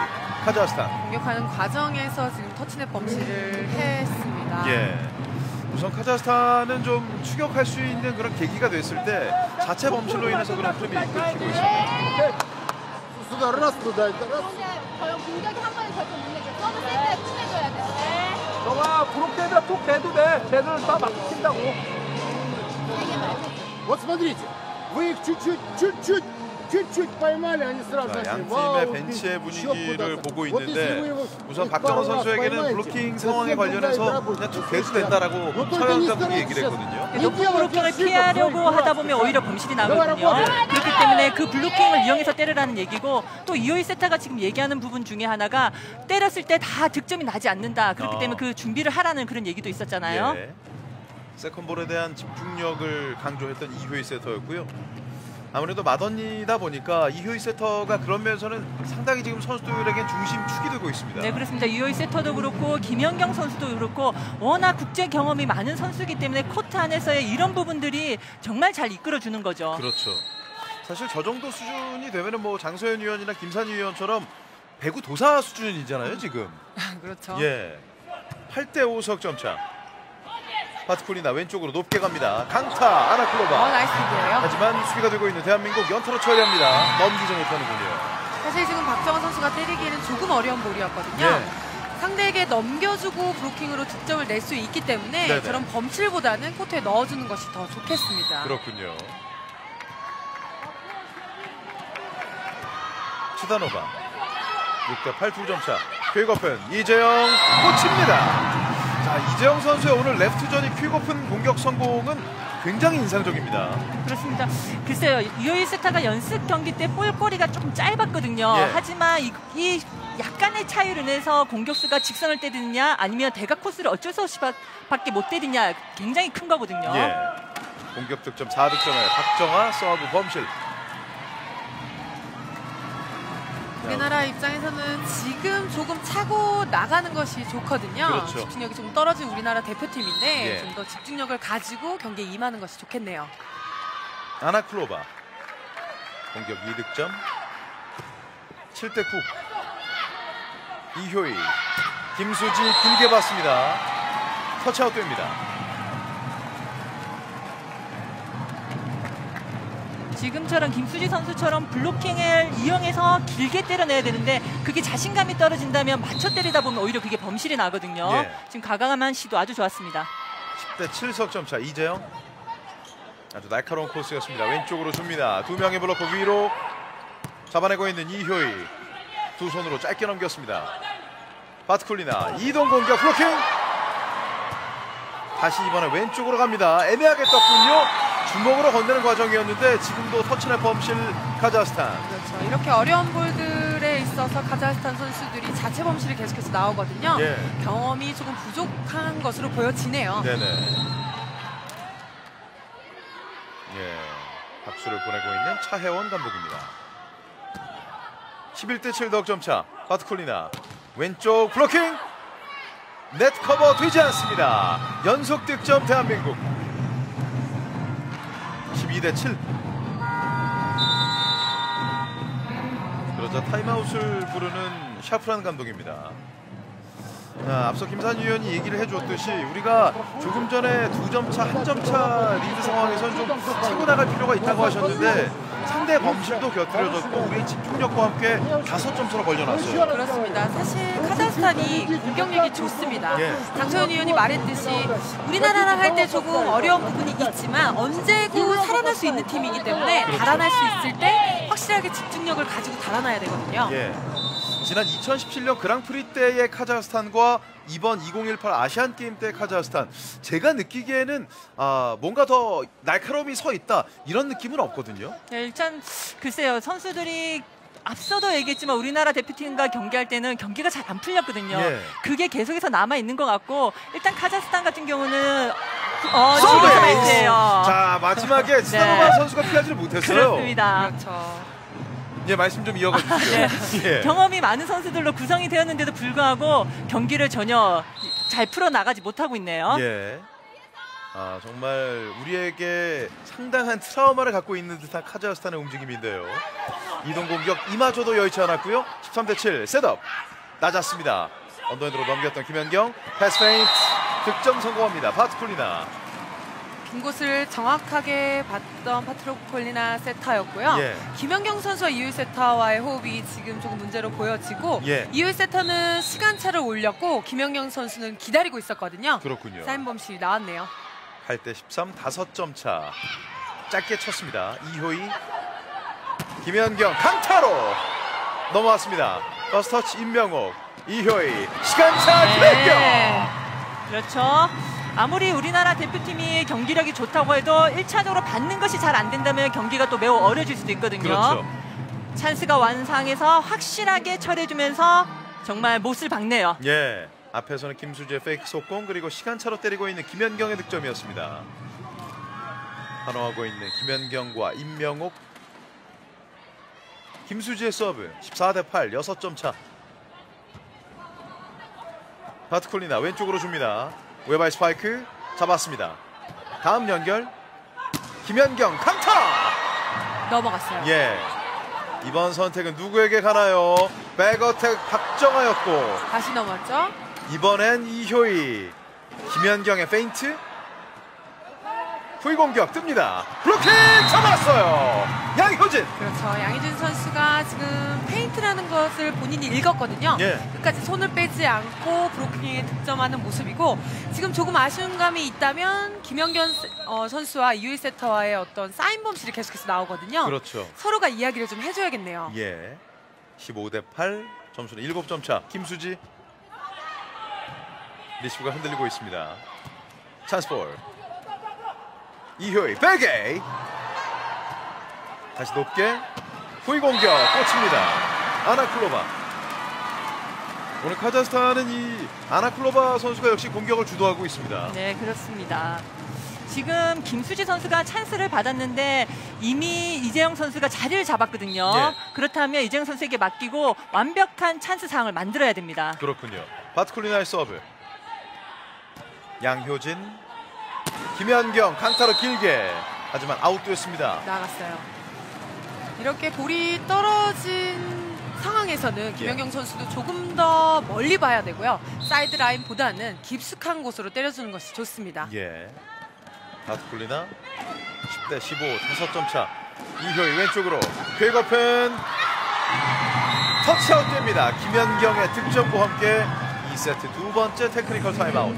카자흐스탄. 공격하는 과정에서 지금 터치넷 범실을 했습니다. 예. 우선 카자흐스탄은 좀 추격할 수 있는 그런 계기가 됐을 때 자체 범실로 인해서 그런 흐름이 끊기고 있습니다. 수다 알았어. 과연 공격이 한 번에 결정 못 내죠. 서브 세트에 끝내줘야 돼. 너가 브로케이드가 툭 대도 돼. 쟤들 다 막힌다고. Вот смотрите, вы их чуть-чуть поймали, они сразу 자, начали. 양팀의 벤치의 분위기를 보고 있는데 우선 박정호 선수에게는 블로킹 상황에 관련해서 그냥 툭 대도 된다라고 서현 감독이 얘기를 했거든요. 높은 블로킹을 피하려고 하다 보면 오히려 범실이 나거든요. 그렇기 때문에 그 블로킹을 이용해서 때리라는 얘기고 또 이호이 세타가 지금 얘기하는 부분 중에 하나가 때렸을 때 다 득점이 나지 않는다. 그렇기 때문에 그 준비를 하라는 그런 얘기도 있었잖아요. 예. 세컨볼에 대한 집중력을 강조했던 이효희 세터였고요. 아무래도 맏언니다 보니까 이효희 세터가 그런 면에서는 상당히 지금 선수들에게 중심축이 되고 있습니다. 네, 그렇습니다. 이호이 세터도 그렇고 김연경 선수도 그렇고 워낙 국제 경험이 많은 선수이기 때문에 코트 안에서의 이런 부분들이 정말 잘 이끌어주는 거죠. 그렇죠. 사실 저 정도 수준이 되면은 뭐 장소연 위원이나 김산희 위원처럼 배구 도사 수준이잖아요, 지금. 그렇죠. 예. 8대5 석점차. 파트쿨리나 왼쪽으로 높게 갑니다. 강타 아나클로바. 나이스 기회예요. 하지만 수비가 되고 있는 대한민국 연타로 처리합니다. 넘기지 못하는군요. 사실 지금 박정아 선수가 때리기에는 조금 어려운 볼이었거든요. 예. 상대에게 넘겨주고 브로킹으로 득점을 낼 수 있기 때문에 네네. 그런 범실보다는 코트에 넣어주는 것이 더 좋겠습니다. 그렇군요. 치다노바 6대8 2점 차. 퀵오픈 이재영 꽂힙니다. 자, 이재영 선수의 오늘 레프트전이 퀵오픈 공격 성공은 굉장히 인상적입니다. 그렇습니다. 글쎄요, 이호이 세타가 연습 경기 때 볼거리가 조금 짧았거든요. 예. 하지만 이 약간의 차이로 인해서 공격수가 직선을 때리느냐 아니면 대각 코스를 어쩔 수 없이 밖에 못 때리냐 굉장히 큰 거거든요. 예. 공격 득점 4득점에 박정아 서브 범실. 우리나라 입장에서는 지금 조금 차고 나가는 것이 좋거든요. 그렇죠. 집중력이 좀 떨어진 우리나라 대표팀인데 예. 좀 더 집중력을 가지고 경기에 임하는 것이 좋겠네요. 아나클로바 공격 2득점 7대9. 이효희 김수지 길게 봤습니다. 터치아웃 됩니다. 지금처럼 김수지 선수처럼 블로킹을 이용해서 길게 때려내야 되는데 그게 자신감이 떨어진다면 맞춰 때리다 보면 오히려 그게 범실이 나거든요. 예. 지금 과감한 시도 아주 좋았습니다. 10대7 석점차. 이재영 아주 날카로운 코스였습니다. 왼쪽으로 줍니다. 두 명의 블로커 위로 잡아내고 있는 이효희 두 손으로 짧게 넘겼습니다. 파트쿨리나 이동 공격 블로킹. 다시 이번에 왼쪽으로 갑니다. 애매하게 떴군요. 주먹으로 건네는 과정이었는데 지금도 터치넷 범실 카자흐스탄. 그렇죠. 이렇게 어려운 볼들에 있어서 카자흐스탄 선수들이 자체 범실이 계속해서 나오거든요. 예. 경험이 조금 부족한 것으로 보여지네요. 네네. 예, 박수를 보내고 있는 차혜원 감독입니다. 11대7 덕점차. 파트쿨리나 왼쪽 블로킹. 넷 커버 되지 않습니다. 연속 득점 대한민국. 12대7. 그러자 타임아웃을 부르는 샤프란 감독입니다. 자, 앞서 김산희 위원이 얘기를 해줬듯이 우리가 조금 전에 2점차, 1점차 리드 상황에서는 좀 치고 나갈 필요가 있다고 하셨는데 상대 범실도 곁들여졌고 우리의 집중력과 함께 5점 차로 벌려놨어요. 그렇습니다. 사실 카자흐스탄이 공격력이 좋습니다. 예. 장소연 위원이 말했듯이 우리나라랑 할 때 조금 어려운 부분이 있지만 언제고 살아날 수 있는 팀이기 때문에 그렇죠. 달아날 수 있을 때 확실하게 집중력을 가지고 달아나야 되거든요. 예. 지난 2017년 그랑프리 때의 카자흐스탄과 이번 2018 아시안 게임 때 카자흐스탄, 제가 느끼기에는 뭔가 더 날카로움이 서 있다 이런 느낌은 없거든요. 네, 일단 글쎄요, 선수들이 앞서도 얘기했지만 우리나라 대표팀과 경기할 때는 경기가 잘 안 풀렸거든요. 예. 그게 계속해서 남아 있는 것 같고 일단 카자흐스탄 같은 경우는 서브에이스. 자, 마지막에 치다노바 선수가 피하지를 못했어요. 그렇습니다. 그렇죠. 예, 말씀 좀 이어가 주시죠. 네. 예. 경험이 많은 선수들로 구성이 되었는데도 불구하고 경기를 전혀 잘 풀어나가지 못하고 있네요. 예. 정말 우리에게 상당한 트라우마를 갖고 있는 듯한 카자흐스탄의 움직임인데요. 이동 공격 이마저도 여의치 않았고요. 13대7 셋업 낮았습니다. 언더핸드로 넘겼던 김연경 패스 페인트 득점 성공합니다. 파트쿨리나 빈 곳을 정확하게 봤던 파트로폴리나 세타였고요. 예. 김연경 선수와 이효희 세타와의 호흡이 지금 조금 문제로 보여지고 예. 이효희 세타는 시간차를 올렸고 김연경 선수는 기다리고 있었거든요. 그렇군요. 사인 범실이 나왔네요. 8대13 5점 차. 짧게 쳤습니다. 이효희 김연경 강타로 넘어왔습니다. 퍼스터치 임명옥 이효희 시간차 김연경. 그렇죠. 아무리 우리나라 대표팀이 경기력이 좋다고 해도 1차적으로 받는 것이 잘 안 된다면 경기가 또 매우 어려질 수도 있거든요. 그렇죠. 찬스가 완상해서 확실하게 처리해주면서 정말 못을 박네요. 예, 앞에서는 김수지의 페이크 속공 그리고 시간차로 때리고 있는 김연경의 득점이었습니다. 환호하고 있는 김연경과 임명옥 김수지의 서브 14대8 6점 차. 파트콜리나 왼쪽으로 줍니다. 웨바이 스파이크 잡았습니다. 다음 연결 김연경 강타 넘어갔어요. 예, 이번 선택은 누구에게 가나요? 백어택 박정아였고 다시 넘었죠. 이번엔 이효희 김연경의 페인트 후위 공격 뜹니다. 블로킹 잡았어요. 양효진. 그렇죠. 양효진 선수가 지금 페인트라는 것을 본인이 읽었거든요. 예. 끝까지 손을 빼지 않고 브로킹에 득점하는 모습이고 지금 조금 아쉬운 감이 있다면 김연경 선수와 이효희 세터와의 어떤 사인 범실이 계속해서 나오거든요. 그렇죠. 서로가 이야기를 좀 해줘야겠네요. 예. 15대8 점수는 7점 차. 김수지. 리시브가 흔들리고 있습니다. 찬스볼. 이효희 백에이. 다시 높게 후위 공격 꽂힙니다. 아나클로바. 오늘 카자흐스탄은 이 아나클로바 선수가 역시 공격을 주도하고 있습니다. 네, 그렇습니다. 지금 김수지 선수가 찬스를 받았는데 이미 이재영 선수가 자리를 잡았거든요. 예. 그렇다면 이재영 선수에게 맡기고 완벽한 찬스 상황을 만들어야 됩니다. 그렇군요. 바트콜리나의 서브. 양효진, 김연경 강타로 길게 하지만 아웃됐습니다. 나갔어요. 이렇게 볼이 떨어진 상황에서는 김연경 선수도 조금 더 멀리 봐야 되고요. 사이드 라인보다는 깊숙한 곳으로 때려주는 것이 좋습니다. 예. 바트콜리나 10대15 5점 차. 이효희 왼쪽으로 쾌거펜 터치아웃 됩니다. 김연경의 득점과 함께 2세트 두 번째 테크니컬 타임아웃.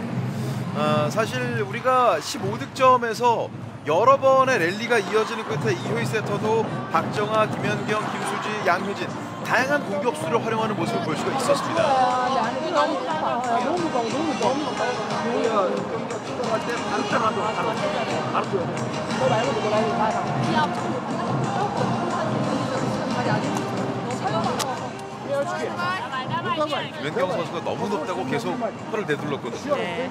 사실 우리가 15득점에서 여러 번의 랠리가 이어지는 끝에 이효희 세터도 박정아, 김연경, 김수지, 양효진 다양한 공격수를 활용하는 모습을 볼 수가 있었습니다. 김연경 선수가 너무 높다고 계속 혀를 내둘렀거든요. 네.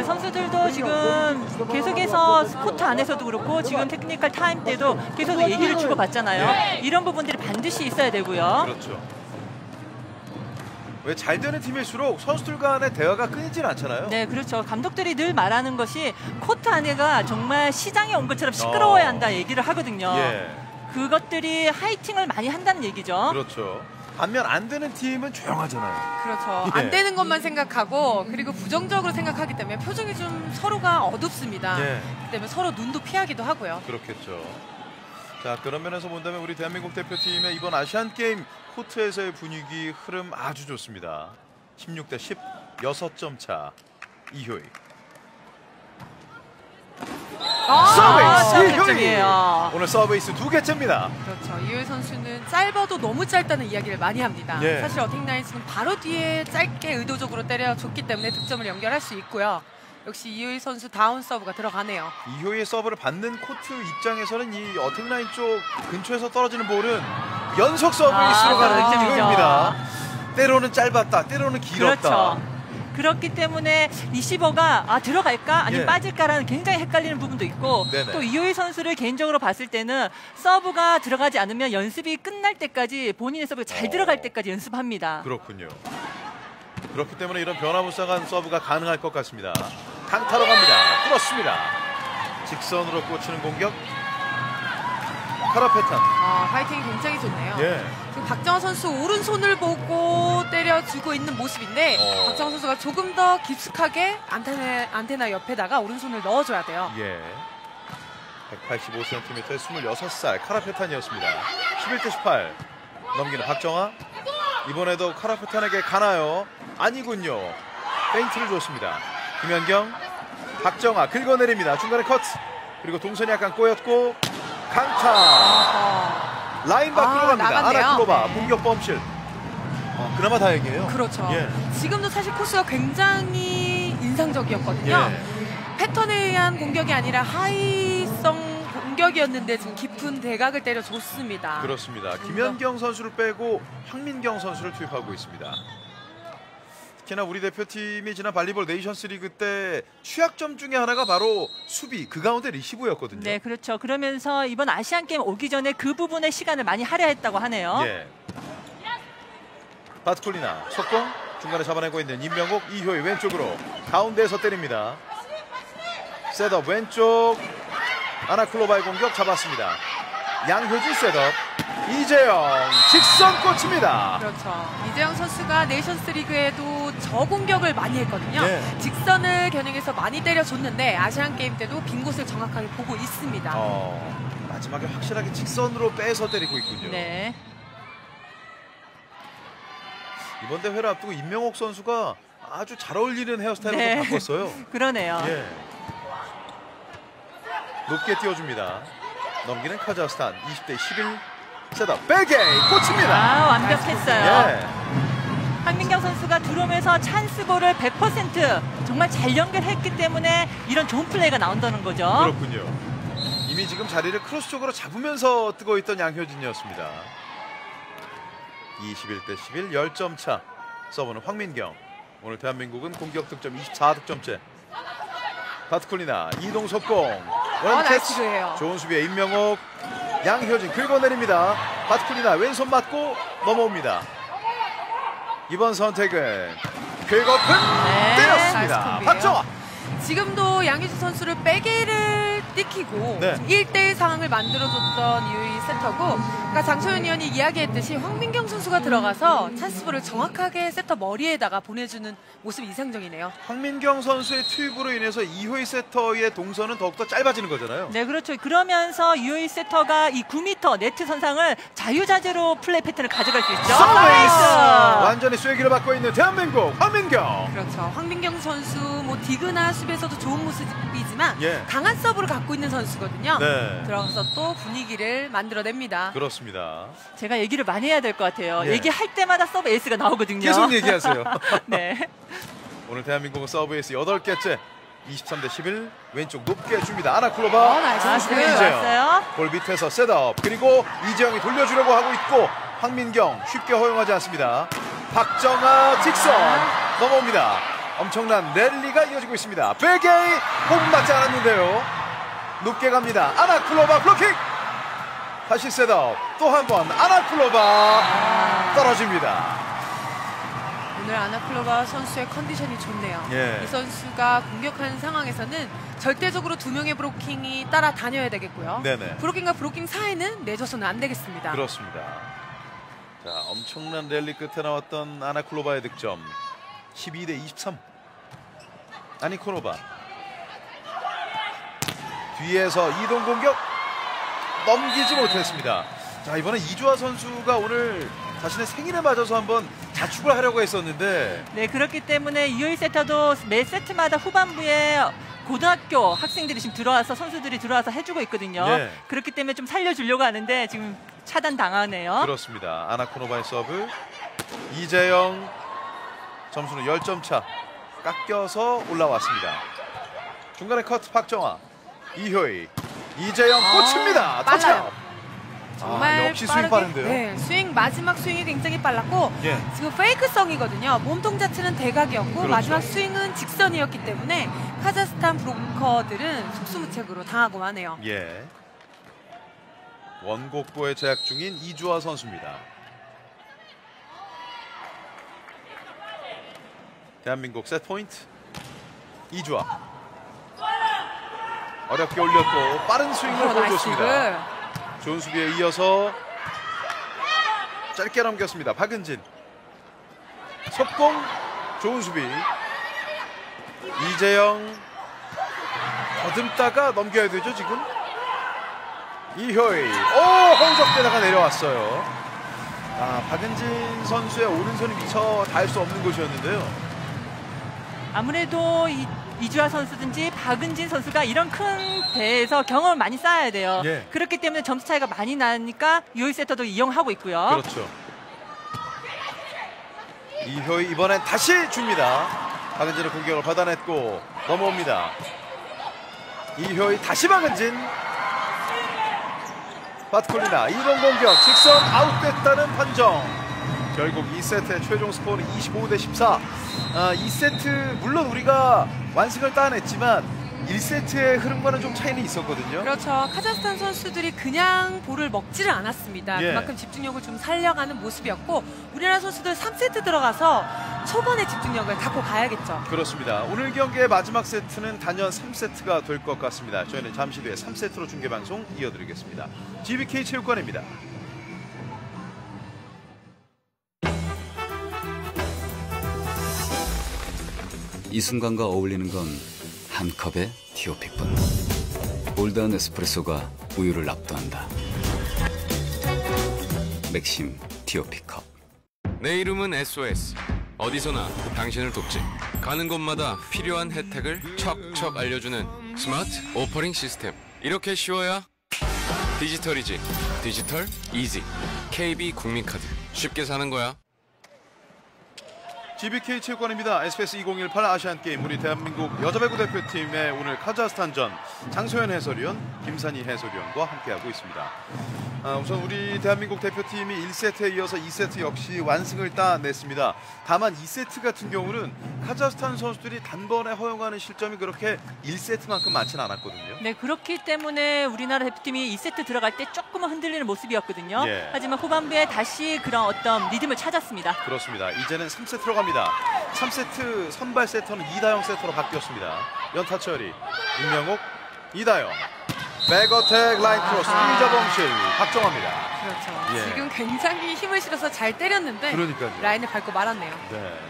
선수들도 지금 계속해서 스코트 안에서도 그렇고 지금 테크니컬 타임 때도 계속 얘기를 주고받잖아요. 네. 이런 부분들이 반드시 있어야 되고요. 그렇죠. 왜 잘 되는 팀일수록 선수들 간의 대화가 끊이질 않잖아요. 네, 그렇죠. 감독들이 늘 말하는 것이 코트 안에가 정말 시장에 온 것처럼 시끄러워야 한다 얘기를 하거든요. 예. 그것들이 하이팅을 많이 한다는 얘기죠. 그렇죠. 반면 안 되는 팀은 조용하잖아요. 그렇죠. 예. 안 되는 것만 생각하고 그리고 부정적으로 생각하기 때문에 표정이 좀 서로가 어둡습니다. 예. 그렇기 때문에 서로 눈도 피하기도 하고요. 그렇겠죠. 자, 그런 면에서 본다면 우리 대한민국 대표팀의 이번 아시안게임 코트에서의 분위기 흐름 아주 좋습니다. 16대10 6점 차. 이효희. 서브에이스 이효희. 오늘 서브에이스 2개째입니다. 그렇죠. 이효희 선수는 짧아도 너무 짧다는 이야기를 많이 합니다. 예. 사실 어택라인스는 바로 뒤에 짧게 의도적으로 때려줬기 때문에 득점을 연결할 수 있고요. 역시 이효희 선수 다운 서브가 들어가네요. 이효희의 서브를 받는 코트 입장에서는 이 어택라인 쪽 근처에서 떨어지는 볼은 연속 서브에이스로 가는 득점입니다. 때로는 짧았다, 때로는 길었다. 그렇죠. 그렇기 때문에 리시버가 들어갈까 아니면 예. 빠질까라는 굉장히 헷갈리는 부분도 있고 네네. 또 이효희 선수를 개인적으로 봤을 때는 서브가 들어가지 않으면 연습이 끝날 때까지 본인의 서브가 잘 들어갈 때까지 연습합니다. 그렇군요. 그렇기 때문에 이런 변화무쌍한 서브가 가능할 것 같습니다. 강타로 갑니다. 뚫었습니다. 직선으로 꽂히는 공격. 카라페탄. 파이팅이 굉장히 좋네요. 예. 지금 박정아 선수 오른손을 보고 때려주고 있는 모습인데 박정아 선수가 조금 더 깊숙하게 안테나 옆에다가 오른손을 넣어줘야 돼요. 예. 185cm의 26살 카라페탄이었습니다. 11대18 넘기는 박정아. 이번에도 카라페탄에게 가나요? 아니군요. 페인트를 줬습니다. 김연경, 박정아 긁어내립니다. 중간에 컷. 그리고 동선이 약간 꼬였고 강타. 라인 밖으로 갑니다. 나갔네요. 아나클로바 네. 공격 범실. 그나마 다행이에요. 그렇죠. 예. 지금도 사실 코스가 굉장히 인상적이었거든요. 예. 패턴에 의한 공격이 아니라 하이성 공격이었는데 지금 깊은 대각을 때려줬습니다. 그렇습니다. 김연경 선수를 빼고 황민경 선수를 투입하고 있습니다. 특히나 우리 대표팀이 지난 발리볼 네이션스 리그 때 취약점 중에 하나가 바로 수비, 그 가운데 리시브였거든요. 네, 그렇죠. 그러면서 이번 아시안게임 오기 전에 그 부분에 시간을 많이 할애했다고 하네요. 예. 바트콜리나 속공 중간에 잡아내고 있는 임명국. 이효희 왼쪽으로 가운데에서 때립니다. 셋업 왼쪽. 아나클로바의 공격 잡았습니다. 양효진 셋업. 이재영 직선 꽂힙니다. 그렇죠. 이재영 선수가 네이션스 리그에도 저공격을 많이 했거든요. 네. 직선을 겨냥해서 많이 때려줬는데 아시안 게임 때도 빈 곳을 정확하게 보고 있습니다. 마지막에 확실하게 직선으로 빼서 때리고 있군요. 네. 이번 대회를 앞두고 임명옥 선수가 아주 잘 어울리는 헤어스타일로 네. 바꿨어요. 그러네요. 예. 높게 띄워줍니다. 넘기는 카자흐스탄 20대 11 셋업 백에 꽂힙니다. 아, 완벽했어요. 예. 황민경 선수가 들어오면서 찬스볼을 100% 정말 잘 연결했기 때문에 이런 좋은 플레이가 나온다는 거죠. 그렇군요. 이미 지금 자리를 크로스 쪽으로 잡으면서 뜨고 있던 양효진이었습니다. 21대 11 10점 차. 서브는 황민경. 오늘 대한민국은 공격 득점 24득점째. 바트콜리나 이동 속공. 나이스 기회예요. 좋은 수비에 임명옥. 양효진 긁어내립니다. 바트콜리나 왼손 맞고 넘어옵니다. 이번 선택은 긁어픈 때렸습니다. 박정아. 지금도 양효진 선수를 백에를 띠키고 네. 1대1 상황을 만들어줬던 이유의 세터고, 그러니까 장소연 위원이 이야기했듯이 황민경 선수가 들어가서 찬스볼을 정확하게 세터 머리에다가 보내주는 모습이 이상적이네요. 황민경 선수의 투입으로 인해서 이효희 세터의 동선은 더욱더 짧아지는 거잖아요. 네, 그렇죠. 그러면서 유효희 세터가 이 9m 네트 선상을 자유자재로 플레이 패턴을 가져갈 수 있죠. 서브에이스! 완전히 쐐기를 받고 있는 대한민국 황민경. 그렇죠. 황민경 선수 뭐 디그나 수비에서도 좋은 모습이지만 예. 강한 서브를 갖고 있는 선수거든요. 네. 들어가서 또 분위기를 만들어냅니다. 그렇습니다. 제가 얘기를 많이 해야 될 것 같아요. 예. 얘기할 때마다 서브 에이스가 나오거든요. 계속 얘기하세요. 네. 오늘 대한민국은 서브 에이스 8개째. 23대 11 왼쪽 높게 줍니다. 아나클로바. 나이스. 왔어요. 볼 밑에서 셋업. 그리고 이재영이 돌려주려고 하고 있고 황민경 쉽게 허용하지 않습니다. 박정아 직선 넘어옵니다. 엄청난 랠리가 이어지고 있습니다. 베게이 홈 맞지 않았는데요. 높게 갑니다. 아나클로바 블로킹. 다시 셋업. 또 한 번 아나클로바 떨어집니다. 오늘 아나클로바 선수의 컨디션이 좋네요. 예. 이 선수가 공격하는 상황에서는 절대적으로 2명의 브로킹이 따라다녀야 되겠고요. 네네. 브로킹과 브로킹 사이는 내줘서는 안 되겠습니다. 그렇습니다. 자, 엄청난 랠리 끝에 나왔던 아나클로바의 득점 12대 23. 아니코노바 뒤에서 이동 공격 넘기지 못했습니다. 자, 이번에 이주아 선수가 오늘 자신의 생일에 맞아서 한번 자축을 하려고 했었는데, 네, 그렇기 때문에 유효희 세터도 매 세트마다 후반부에 고등학교 학생들이 지금 들어와서 선수들이 들어와서 해주고 있거든요. 네. 그렇기 때문에 좀 살려주려고 하는데 지금 차단 당하네요. 그렇습니다. 아나코노바의 서브. 이재영 점수는 10점 차. 깎여서 올라왔습니다. 중간에 커트 박정아. 이효희. 이재영 꽂힙니다. 빨라요. 터치아웃. 정말 역시 스윙 빠른데요. 네, 스윙 마지막 스윙이 굉장히 빨랐고 예. 지금 페이크성이거든요. 몸통 자체는 대각이었고 그렇죠. 마지막 스윙은 직선이었기 때문에 카자흐스탄 브로커들은 속수무책으로 당하고 하네요. 예. 원곡고에 재학 중인 이주아 선수입니다. 대한민국 세트 포인트. 이주아. 어렵게 올렸고 빠른 스윙을 보여줬습니다. 좋은 수비에 이어서 짧게 넘겼습니다. 박은진. 속공. 좋은 수비. 이재영. 더듬다가 넘겨야 되죠 지금. 이효희. 허우적대다가 내려왔어요. 박은진 선수의 오른손이 미처 닿을 수 없는 곳이었는데요. 아무래도 이주아 선수든지 박은진 선수가 이런 큰 대회에서 경험을 많이 쌓아야 돼요. 예. 그렇기 때문에 점수 차이가 많이 나니까 유효희 세터도 이용하고 있고요. 그렇죠. 이효희 이번엔 다시 줍니다. 박은진의 공격을 받아냈고 넘어옵니다. 이효희 다시 박은진. 바트콜리나 이동 공격 직선 아웃됐다는 판정. 결국 2세트의 최종 스코어는 25대 14. 2세트 물론 우리가 완승을 따냈지만 1세트의 흐름과는 좀 차이는 있었거든요. 그렇죠. 카자흐스탄 선수들이 그냥 볼을 먹지를 않았습니다. 예. 그만큼 집중력을 좀 살려가는 모습이었고 우리나라 선수들 3세트 들어가서 초반에 집중력을 갖고 가야겠죠. 그렇습니다. 오늘 경기의 마지막 세트는 단연 3세트가 될 것 같습니다. 저희는 잠시 후에 3세트로 중계방송 이어드리겠습니다. GBK 체육관입니다. 이 순간과 어울리는 건 한 컵의 티오픽뿐. 올드한 에스프레소가 우유를 압도한다. 맥심 티오픽컵. 내 이름은 SOS. 어디서나 당신을 돕지. 가는 곳마다 필요한 혜택을 척척 알려주는 스마트 오퍼링 시스템. 이렇게 쉬워야 디지털이지. 디지털 이지. KB 국민카드. 쉽게 사는 거야. GBK 체육관입니다. SBS 2018 아시안게임 우리 대한민국 여자배구 대표팀의 오늘 카자흐스탄전 장소연 해설위원, 김산희 해설위원과 함께하고 있습니다. 우선 우리 대한민국 대표팀이 1세트에 이어서 2세트 역시 완승을 따냈습니다. 다만 2세트 같은 경우는 카자흐스탄 선수들이 단번에 허용하는 실점이 그렇게 1세트만큼 많지는 않았거든요. 네, 그렇기 때문에 우리나라 대표팀이 2세트 들어갈 때 조금은 흔들리는 모습이었거든요. 예. 하지만 후반부에 다시 그런 어떤 리듬을 찾았습니다. 그렇습니다. 이제는 3세트로 갑니다. 3세트 선발 세터는 이다영 세터로 바뀌었습니다. 연타 처리, 임명옥, 이다영. 백어택 라인 크로스, 이자 범실, 박정화입니다. 그렇죠. 예. 지금 굉장히 힘을 실어서 잘 때렸는데 그러니까요. 라인을 밟고 말았네요. 네.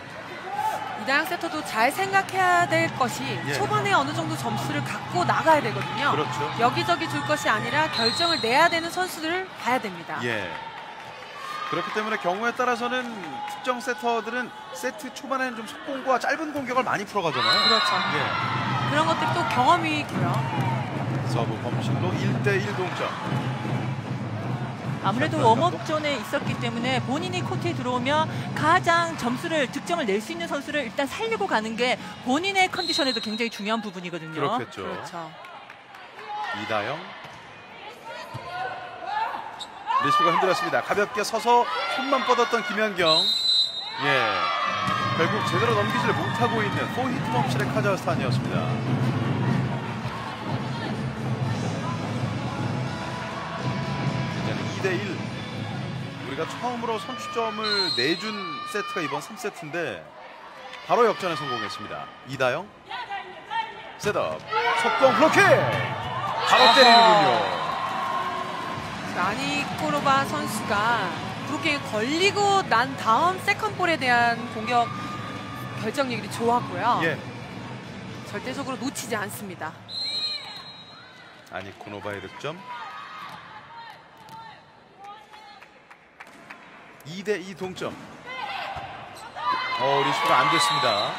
이다영 세터도 잘 생각해야 될 것이 예. 초반에 어느 정도 점수를 갖고 나가야 되거든요. 그렇죠. 여기저기 줄 것이 아니라 결정을 내야 되는 선수들을 봐야 됩니다. 예. 그렇기 때문에 경우에 따라서는 특정 세터들은 세트 초반에는 좀 속공과 짧은 공격을 많이 풀어가잖아요. 그렇죠. 예. 그런 것들이 또 경험이 있고요. 서브 범실로 1대1 동점. 아무래도 웜업존에 있었기 때문에 본인이 코트에 들어오면 가장 점수를 득점을 낼 수 있는 선수를 일단 살리고 가는 게 본인의 컨디션에도 굉장히 중요한 부분이거든요. 그렇겠죠. 그렇죠. 이다영. 리시브가 흔들렸습니다. 가볍게 서서 손만 뻗었던 김연경. 예. 결국 제대로 넘기지를 못하고 있는 포히트 범실의 카자흐스탄이었습니다. 이제는 2대1. 우리가 처음으로 선취점을 내준 세트가 이번 3세트인데 바로 역전에 성공했습니다. 이다영. 셋업. 속공 블로킹. 바로 때리는군요. 아니코로바 선수가 브로킹에 걸리고 난 다음 세컨볼에 대한 공격 결정력이 좋았고요. 예. 절대적으로 놓치지 않습니다. 아니코노바의 득점. 2대2 동점. 리시브가 안 됐습니다.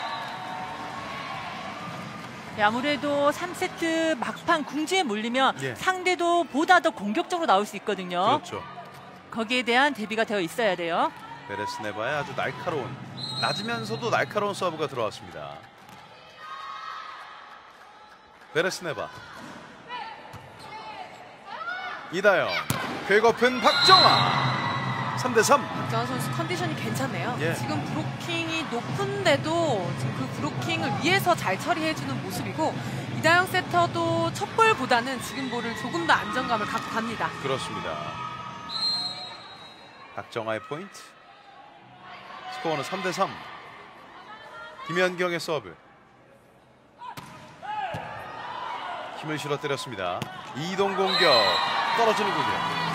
네, 아무래도 3세트 막판 궁지에 몰리면 예. 상대도 보다 더 공격적으로 나올 수 있거든요. 그렇죠. 거기에 대한 대비가 되어 있어야 돼요. 베레스네바의 아주 날카로운, 낮으면서도 날카로운 서브가 들어왔습니다. 베레스네바. 이다영. 궤거픈 박정아. 3대3. 박정아 선수 컨디션이 괜찮네요. 예. 지금 브로킹이 높은데도 지금 그 브로킹을 위에서 잘 처리해주는 모습이고 이다영 세터도 첫 볼보다는 지금 볼을 조금 더 안정감을 갖고 갑니다. 그렇습니다. 박정아의 포인트. 스코어는 3대3. 김연경의 서브. 힘을 실어 때렸습니다. 이동 공격. 떨어지는군요.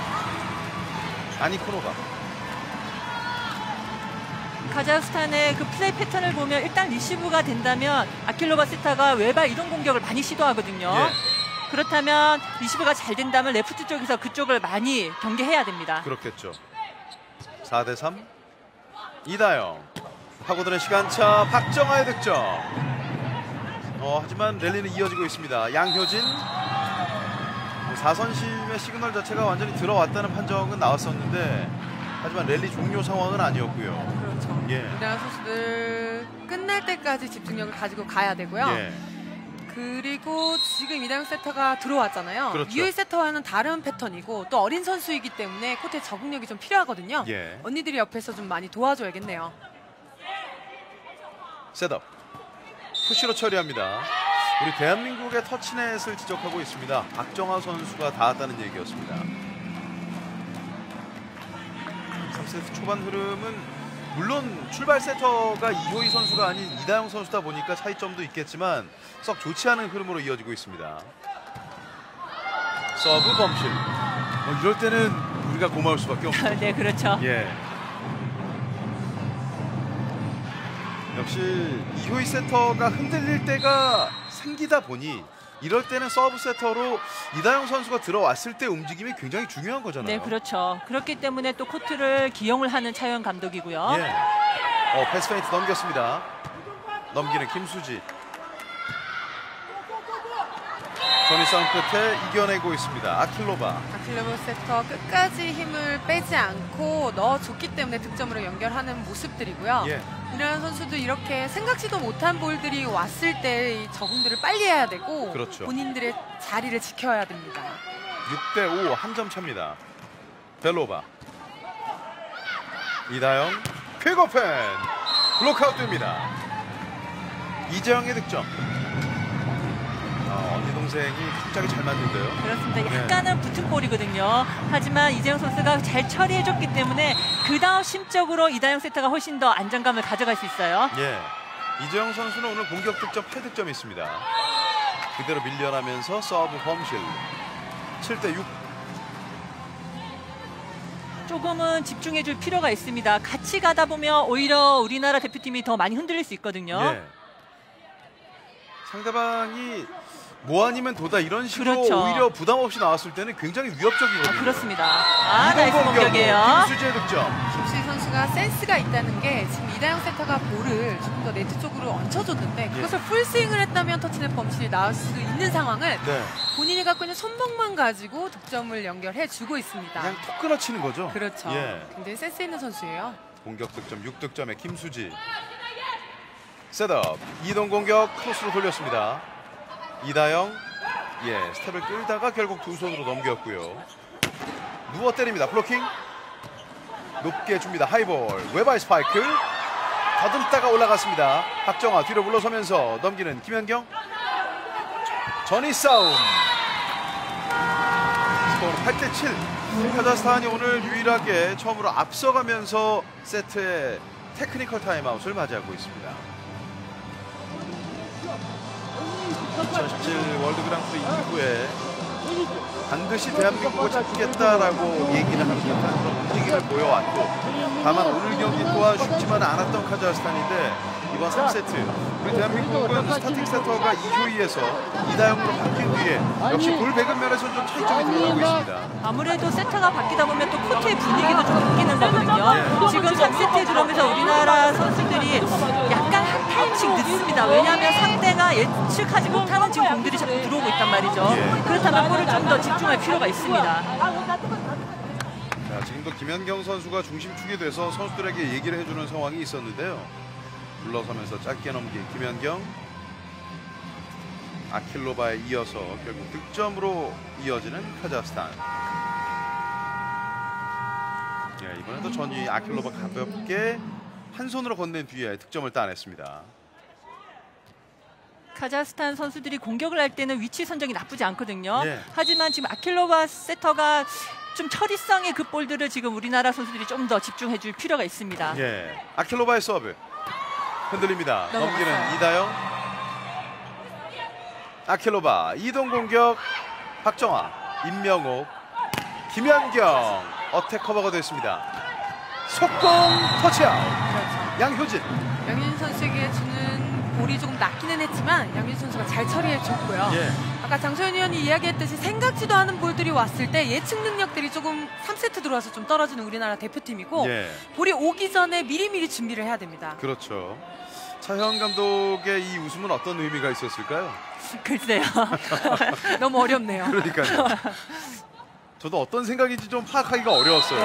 아니코노바. 카자흐스탄의 그 플레이 패턴을 보면 일단 리시브가 된다면 아킬로바 세타가 외발 이동 공격을 많이 시도하거든요. 예. 그렇다면 리시브가 잘 된다면 레프트 쪽에서 그쪽을 많이 경계해야 됩니다. 그렇겠죠. 4대3. 이다영. 파고드는 시간차. 박정아의 득점. 하지만 랠리는 이어지고 있습니다. 양효진. 4선심의 시그널 자체가 완전히 들어왔다는 판정은 나왔었는데 하지만 랠리 종료 상황은 아니었고요. 그렇죠. 예. 이다영 선수들 끝날 때까지 집중력을 가지고 가야 되고요. 예. 그리고 지금 이다영 세터가 들어왔잖아요. 그렇죠. 유일 세터와는 다른 패턴이고 또 어린 선수이기 때문에 코트에 적응력이 좀 필요하거든요. 예. 언니들이 옆에서 좀 많이 도와줘야겠네요. 셋업. 푸시로 처리합니다. 우리 대한민국의 터치넷을 지적하고 있습니다. 박정아 선수가 닿았다는 얘기였습니다. 3세트 초반 흐름은 물론 출발 세터가 이효희 선수가 아닌 이다영 선수다 보니까 차이점도 있겠지만 썩 좋지 않은 흐름으로 이어지고 있습니다. 서브 범실. 이럴 때는 우리가 고마울 수밖에 없죠. 네, 그렇죠. 예. 역시 이효희 세터가 흔들릴 때가 생기다 보니 이럴 때는 서브 세터로 이다영 선수가 들어왔을 때 움직임이 굉장히 중요한 거잖아요. 네, 그렇죠. 그렇기 때문에 또 코트를 기용을 하는 차유현 감독이고요. 예. 패스 페인트 넘겼습니다. 넘기는 김수지. 전위 싸움 끝에 이겨내고 있습니다. 아킬로바 세터 끝까지 힘을 빼지 않고 넣어줬기 때문에 득점으로 연결하는 모습들이고요. 예. 우리나라 선수도 이렇게 생각지도 못한 볼들이 왔을 때 이 적응들을 빨리 해야 되고 그렇죠. 본인들의 자리를 지켜야 됩니다. 6대5 한 점 차입니다. 벨로바 이다영 퀵오펜 블록아웃됩니다. 이재영의 득점. 언니 동생이 갑자기 잘 맞는데요. 그렇습니다. 약간은 붙은 볼이거든요. 하지만 이재영 선수가 잘 처리해줬기 때문에 그 다음 심적으로 이다영 세터가 훨씬 더 안정감을 가져갈 수 있어요. 예, 이재영 선수는 오늘 공격 득점 8득점이 있습니다. 그대로 밀려나면서 서브 범실. 7대6. 조금은 집중해줄 필요가 있습니다. 같이 가다 보면 오히려 우리나라 대표팀이 더 많이 흔들릴 수 있거든요. 예. 상대방이 뭐 아니면 도다 이런 식으로 그렇죠. 오히려 부담 없이 나왔을 때는 굉장히 위협적이거든요. 그렇습니다. 나이스 공격이에요. 김수지의 득점. 김수지 선수가 센스가 있다는 게 지금 이다영 세터가 볼을 조금 더 네트 쪽으로 얹혀줬는데 그것을 풀스윙을 했다면 터치넷 범실이 나올 수 있는 상황을 본인이 갖고 있는 손목만 가지고 득점을 연결해주고 있습니다. 그냥 톡 끊어치는 거죠. 그렇죠. 예. 굉장히 센스 있는 선수예요. 공격 득점 6득점의 김수지. 셋업 이동 공격 크로스로 돌렸습니다. 이다영 스텝을 끌다가 결국 두 손으로 넘겼고요. 누워 때립니다. 블로킹 높게 줍니다. 하이볼 웨바이 스파이크 더듬다가 올라갔습니다. 박정아 뒤로 물러서면서 넘기는 김현경. 전위 싸움. 스코어는 8대7. 카자흐스탄이 오늘 유일하게 처음으로 앞서가면서 세트의 테크니컬 타임아웃을 맞이하고 있습니다. 2017 월드 그랑프리 이후에 반드시 대한민국을 잡겠다라고 얘기를 하는 듯한 그런 움직임을 보여왔고, 다만 오늘 경기 또한 쉽지만 않았던 카자흐스탄인데 이번 3세트 우리 대한민국은 스타팅 세터가 이효희에서 이다영으로 바뀐 뒤에 역시 볼 배급 면에서 좀 차이점이 드러나고 있습니다. 아무래도 세터가 바뀌다 보면 또 코트의 분위기도 좀 바뀌는 거거든요. 지금 3세트에 들어오면서 우리나라 선수들이 약간 한 타임씩 늦습니다. 왜냐하면 상대가 예측하지 못하는 지금 공들이 자꾸 들어오고 있단 말이죠. 그렇다면 볼을 좀 더 집중할 필요가 있습니다. 자, 지금도 김현경 선수가 중심축이 돼서 선수들에게 얘기를 해주는 상황이 있었는데요. 물러서면서 짧게 넘긴 김현경. 아킬로바에 이어서 결국 득점으로 이어지는 카자흐스탄. 이번에도 전위 아킬로바 가볍게 한 손으로 건넨 뒤에 득점을 따냈습니다. 카자흐스탄 선수들이 공격을 할 때는 위치 선정이 나쁘지 않거든요. 하지만 지금 아킬로바 세터가 좀 처리성의 그 볼들을 지금 우리나라 선수들이 좀 더 집중해 줄 필요가 있습니다. 아킬로바의 서브 흔들립니다. 넘기는 이다영. 아킬로바 이동 공격. 박정아, 임명옥, 김현경 어택 커버가 됐습니다. 속공 터치아웃. 양효진. 양효진 선수에게 주는 볼이 조금 낮기는 했지만 양효진 선수가 잘 처리해줬고요. 아까 장소연 의원이 이야기했듯이 생각지도 않은 볼들이 왔을 때 예측 능력들이 조금 3세트 들어와서 좀 떨어지는 우리나라 대표팀이고 볼이 오기 전에 미리미리 준비를 해야 됩니다. 그렇죠. 차현 감독의 이 웃음은 어떤 의미가 있었을까요? 글쎄요. 너무 어렵네요. 그러니까요. 저도 어떤 생각인지 좀 파악하기가 어려웠어요.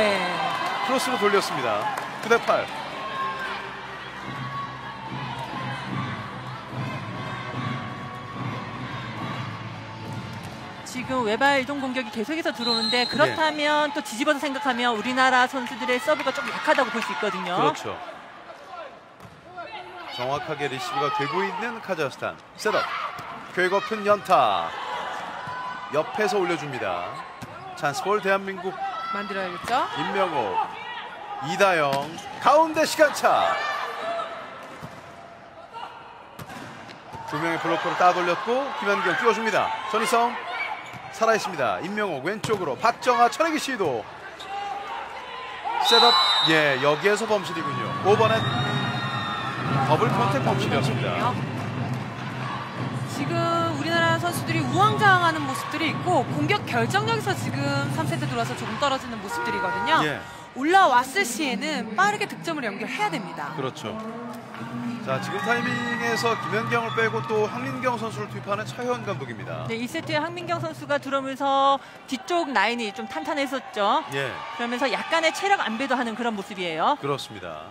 크로스로 돌렸습니다. 9대8. 지금 외발 이동 공격이 계속해서 들어오는데 그렇다면 또 뒤집어서 생각하면 우리나라 선수들의 서브가 좀 약하다고 볼 수 있거든요. 그렇죠. 정확하게 리시브가 되고 있는 카자흐스탄. 셋업. 쾌거픈 연타. 옆에서 올려줍니다. 찬스볼 대한민국. 만들어야겠죠. 임명옥. 이다영. 가운데 시간차. 두 명의 블로커를 따돌렸고 김현경 띄워줍니다. 전위 싸움 살아있습니다. 임명옥 왼쪽으로 박정아 쳐내기 시도. 셋업. 여기에서 범실이군요. 5번엔 더블 컨택 범실이었습니다. 지금 우리나라 선수들이 우왕좌왕하는 모습들이 있고 공격 결정력에서 지금 3세트 들어와서 조금 떨어지는 모습들이거든요. 예. 올라왔을 시에는 빠르게 득점을 연결해야 됩니다. 그렇죠. 자, 지금 타이밍에서 김연경을 빼고 또 황민경 선수를 투입하는 차효원 감독입니다. 네, 2세트에 황민경 선수가 들어오면서 뒤쪽 라인이 좀 탄탄했었죠. 예. 그러면서 약간의 체력 안배도 하는 그런 모습이에요. 그렇습니다.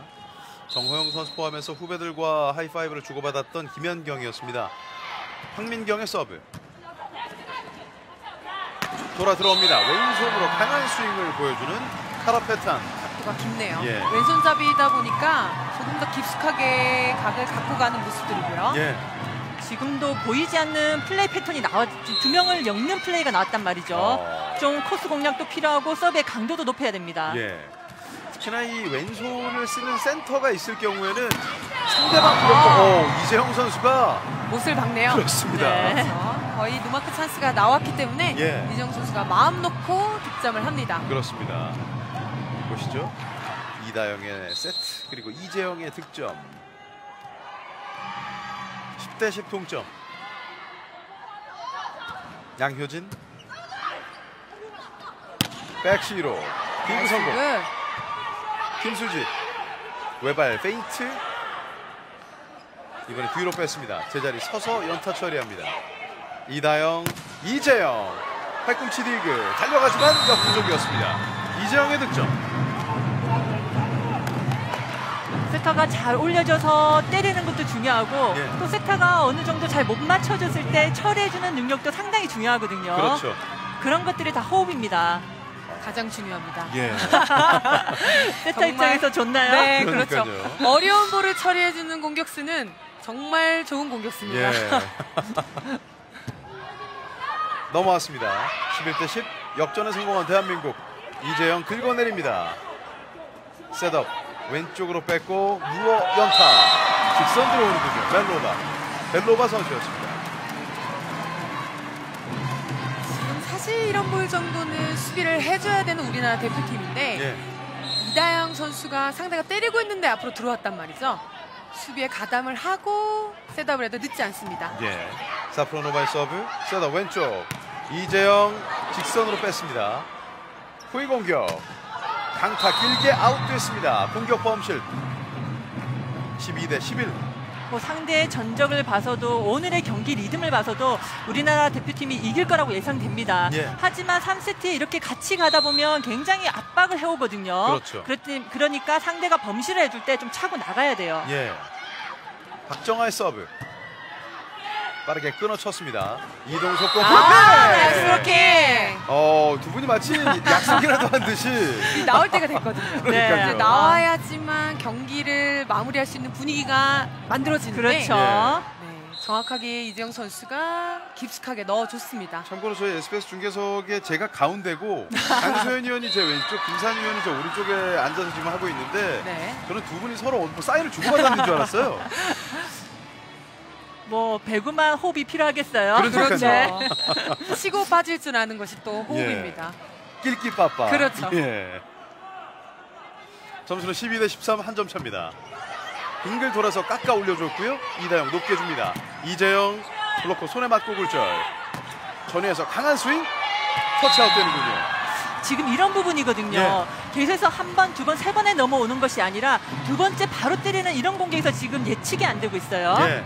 정호영 선수 포함해서 후배들과 하이파이브를 주고받았던 김연경이었습니다. 황민경의 서브. 돌아 들어옵니다. 왼손으로 강한 스윙을 보여주는 카라페탄. 각도가 깊네요. 예. 왼손잡이다 보니까 조금 더 깊숙하게 각을 갖고 가는 모습들이고요. 예. 지금도 보이지 않는 플레이 패턴이 두 명을 엮는 플레이가 나왔단 말이죠. 좀 코스 공략도 필요하고 서브의 강도도 높여야 됩니다. 예. 특히나 이 왼손을 쓰는 센터가 있을 경우에는 상대방 그렇고 이재영 선수가 못을 박네요. 그렇습니다. 네. 그렇죠. 거의 노마크 찬스가 나왔기 때문에 예. 이재영 선수가 마음 놓고 득점을 합니다. 그렇습니다. 보시죠. 이다영의 세트 그리고 이재영의 득점. 10대 10 동점. 양효진 백시로 디그 성공. 김수지 외발 페인트. 이번에 뒤로 뺐습니다. 제자리 서서 연타 처리합니다. 이다영, 이재영 팔꿈치 디그 달려가지만 역부족이었습니다. 이재영의 득점. 세타가 잘 올려져서 때리는 것도 중요하고 예. 또 세타가 어느 정도 잘 못 맞춰줬을 때 처리해주는 능력도 상당히 중요하거든요. 그렇죠. 그런 것들이 다 호흡입니다. 가장 중요합니다. 예. 세타 입장에서 좋나요? 네, 그렇죠. 그러니까요. 어려운 볼을 처리해주는 공격수는 정말 좋은 공격수입니다. 예. 넘어왔습니다. 11대 10 역전에 성공한 대한민국. 이재영 긁어내립니다. 셋업 왼쪽으로 뺐고 누워 연타. 직선 들어오는군요. 벨로바 선수였습니다. 사실 이런 볼 정도는 수비를 해줘야 되는 우리나라 대표팀인데 예. 이다영 선수가 상대가 때리고 있는데 앞으로 들어왔단 말이죠. 수비에 가담을 하고 셋업을 해도 늦지 않습니다. 예. 사프로노바의 서브 셋업 왼쪽. 이재영 직선으로 뺐습니다. 후위 공격. 강타 길게 아웃됐습니다. 공격 범실. 12대 11. 뭐 상대의 전적을 봐서도 오늘의 경기 리듬을 봐서도 우리나라 대표팀이 이길 거라고 예상됩니다. 예. 하지만 3세트에 이렇게 같이 가다 보면 굉장히 압박을 해오거든요. 그렇죠. 그러니까 상대가 범실을 해줄 때 좀 차고 나가야 돼요. 예. 박정아의 서브. 빠르게 끊어쳤습니다. 이동석 공. 나이스 블로킹. 두 분이 마치 약속이라도 한 듯이 나올 때가 됐거든요. 그러니까요. 이제 나와야지만 경기를 마무리할 수 있는 분위기가 만들어지는데 그렇죠. 네, 정확하게 이재영 선수가 깊숙하게 넣어줬습니다. 참고로 저희 SBS 중계석에 제가 가운데고 강소연 의원이 제 왼쪽, 김산 의원이 제 오른쪽에 앉아서 지금 하고 있는데 네. 저는 두 분이 서로 사인을 주고받았는 줄 알았어요. 뭐 배구만 호흡이 필요하겠어요. 그렇죠. 치고 빠질 줄 아는 것이 또 호흡입니다. 낄끼빠빠. 그렇죠. 예. 점수는 12대 13 한 점 차입니다. 빙글 돌아서 깎아 올려줬고요. 이다영 높게 줍니다. 이재영 블로커 손에 맞고 굴절. 전위에서 강한 스윙. 터치아웃 되는군요. 지금 이런 부분이거든요. 예. 계속해서 한 번, 두 번, 세 번에 넘어오는 것이 아니라 두 번째 바로 때리는 이런 공격에서 지금 예측이 안 되고 있어요. 예.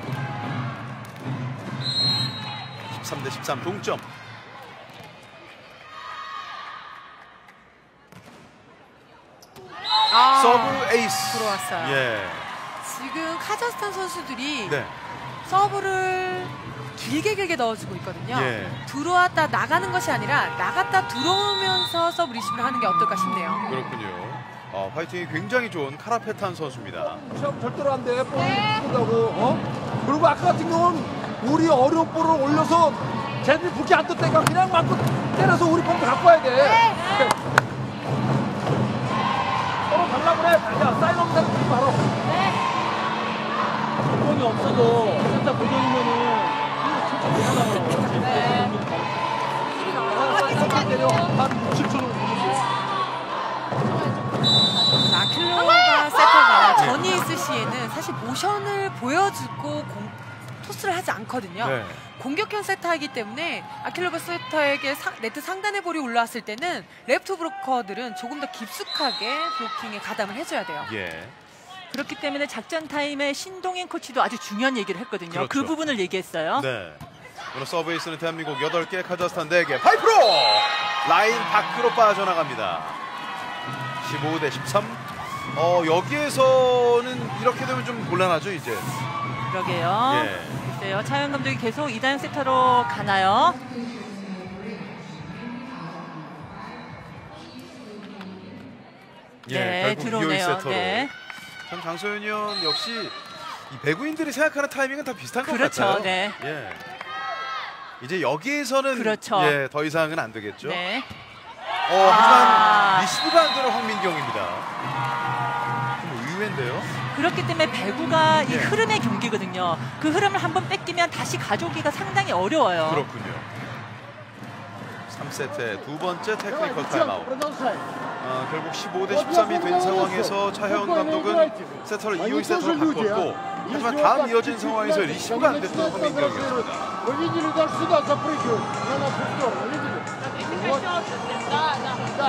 13대 13 동점. 서브 에이스 들어왔어요. 예. 지금 카자흐스탄 선수들이 네. 서브를 길게 넣어주고 있거든요. 예. 들어왔다 나가는 것이 아니라 나갔다 들어오면서 서브 리시브를 하는 게 어떨까 싶네요. 그렇군요. 파이팅이 굉장히 좋은 카라페탄 선수입니다. 시합 절대로 안 돼. 볼이 죽는다고. 그리고 아까 같은 경우는 우리 어려운 볼을 올려서 쟤들이 불기 안 떴다니까 그냥 맞고 때려서 우리 볼도 갖고 와야 돼. 서로 달라고 그래. 야, 사인 없는 데는 바로. 볼이 없어도 진짜 볼이면은 진짜 대단하고. 한 60초는 자, 클로바 세터가 전이 있을 시에는 사실 모션을 토스를 하지 않거든요. 네. 공격형 세터이기 때문에 아킬레바 세터에게 네트 상단에 볼이 올라왔을 때는 레프트 브로커들은 조금 더 깊숙하게 블로킹에 가담을 해줘야 돼요. 예. 그렇기 때문에 작전 타임에 신동인 코치도 아주 중요한 얘기를 했거든요. 그렇죠. 그 부분을 얘기했어요. 네. 오늘 서브에 쓰는 대한민국 8개, 카자흐스탄 4개. 파이프로! 라인 밖으로 빠져나갑니다. 15대 13. 여기에서는 이렇게 되면 좀 곤란하죠, 이제. 그러게요. 예. 글쎄요. 차영 감독이 계속 이다영 세터로 가나요? 예, 네, 결국 들어오네요. 세터로. 네. 참 장소연 의원 역시 이 배구인들이 생각하는 타이밍은 다 비슷한 것 그렇죠, 같아요. 네. 예. 이제 여기에서는 그렇죠. 예, 더 이상은 안 되겠죠. 네. 하지만 리시브가 안 되는 황민경입니다. 좀 의외인데요. 그렇기 때문에 배구가 이 예. 흐름의 경기거든요. 그 흐름을 한번 뺏기면 다시 가져오기가 상당히 어려워요. 그렇군요. 3세트의 두 번째 테크니컬 타임아웃. 결국 15대 13이 된 상황에서 차혜원 감독은 세터를 이호이 세터로 바꿨고, 하지만 다음 이어진 상황에서 리시브가 안 됐던 황민경이었습니다.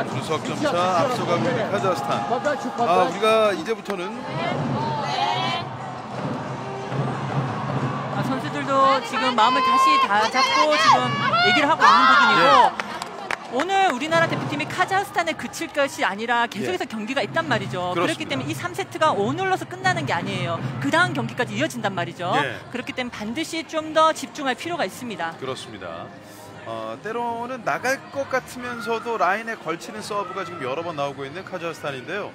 분석 점차 앞서가고 있는 카자흐스탄. 우리가 이제부터는 선수들도 지금 마음을 다시 다 잡고 지금 얘기를 하고 있는 부분이고, 오늘 우리나라 대표팀이 카자흐스탄에 그칠 것이 아니라 계속해서 경기가 있단 말이죠. 그렇습니다. 그렇기 때문에 이 3세트가 오늘로서 끝나는 게 아니에요. 그 다음 경기까지 이어진단 말이죠. 그렇기 때문에 반드시 좀 더 집중할 필요가 있습니다. 그렇습니다. 때로는 나갈 것 같으면서도 라인에 걸치는 서브가 지금 여러 번 나오고 있는 카자흐스탄인데요.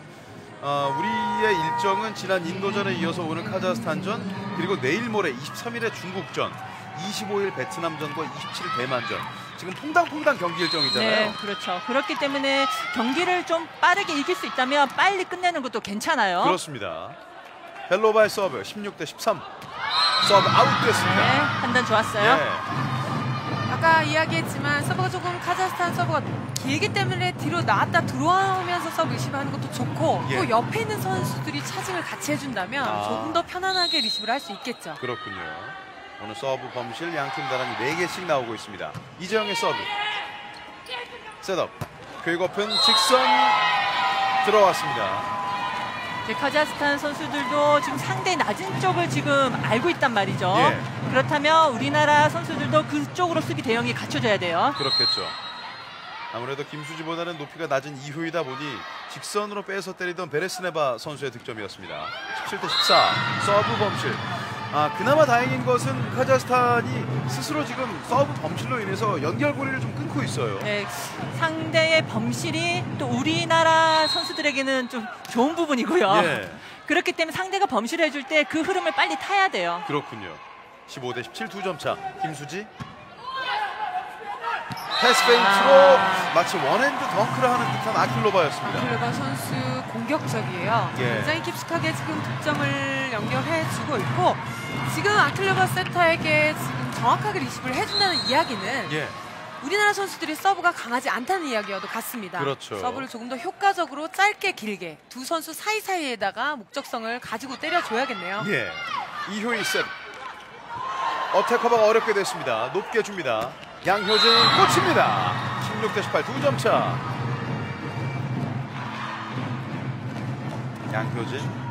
우리의 일정은 지난 인도전에 이어서 오는 카자흐스탄전, 그리고 내일 모레 23일에 중국전, 25일 베트남전과 27일 대만전, 지금 퐁당퐁당 경기 일정이잖아요. 네, 그렇죠. 그렇기 때문에 경기를 좀 빠르게 이길 수 있다면 빨리 끝내는 것도 괜찮아요. 그렇습니다. 벨로바의 서브 16대 13. 서브 아웃됐습니다. 네, 판단 좋았어요. 네. 아까 이야기했지만 서브가 조금 카자흐스탄 서브가 길기 때문에 뒤로 나왔다 들어오면서 서브 리시브하는 것도 좋고, 또 옆에 있는 선수들이 차징을 같이 해준다면 조금 더 편안하게 리시브를 할 수 있겠죠. 그렇군요. 오늘 서브 범실 양팀 다람이 4개씩 나오고 있습니다. 이재영의 서브. 셋업. 궤거픈 직선 들어왔습니다. 카자흐스탄 선수들도 지금 상대 낮은 쪽을 지금 알고 있단 말이죠. 예. 그렇다면 우리나라 선수들도 그쪽으로 수비 대응이 갖춰져야 돼요. 그렇겠죠. 아무래도 김수지보다는 높이가 낮은 이효이다 보니 직선으로 빼서 때리던 베레스네바 선수의 득점이었습니다. 17대 14. 서브 범실. 그나마 다행인 것은 카자흐스탄이 스스로 지금 서브 범실로 인해서 연결고리를 좀 끊고 있어요. 네, 상대의 범실이 또 우리나라 선수들에게는 좀 좋은 부분이고요. 예. 그렇기 때문에 상대가 범실을 해줄 때 그 흐름을 빨리 타야 돼요. 그렇군요. 15대 17 2점 차. 김수지. 패스 페인트로 마치 원핸드 덩크를 하는 듯한 아킬로바였습니다. 아킬로바 선수 공격적이에요. 예. 굉장히 깊숙하게 지금 득점을 연결해주고 있고, 지금 아킬로바 세터에게 지금 정확하게 리시브를 해준다는 이야기는 우리나라 선수들이 서브가 강하지 않다는 이야기와도 같습니다. 그렇죠. 서브를 조금 더 효과적으로 짧게 길게 두 선수 사이사이에다가 목적성을 가지고 때려줘야겠네요. 예. 이효이 셋. 어택 커버가 어렵게 됐습니다. 높게 줍니다. 양효진 꽂힙니다. 16대 18 2점 차. 양효진.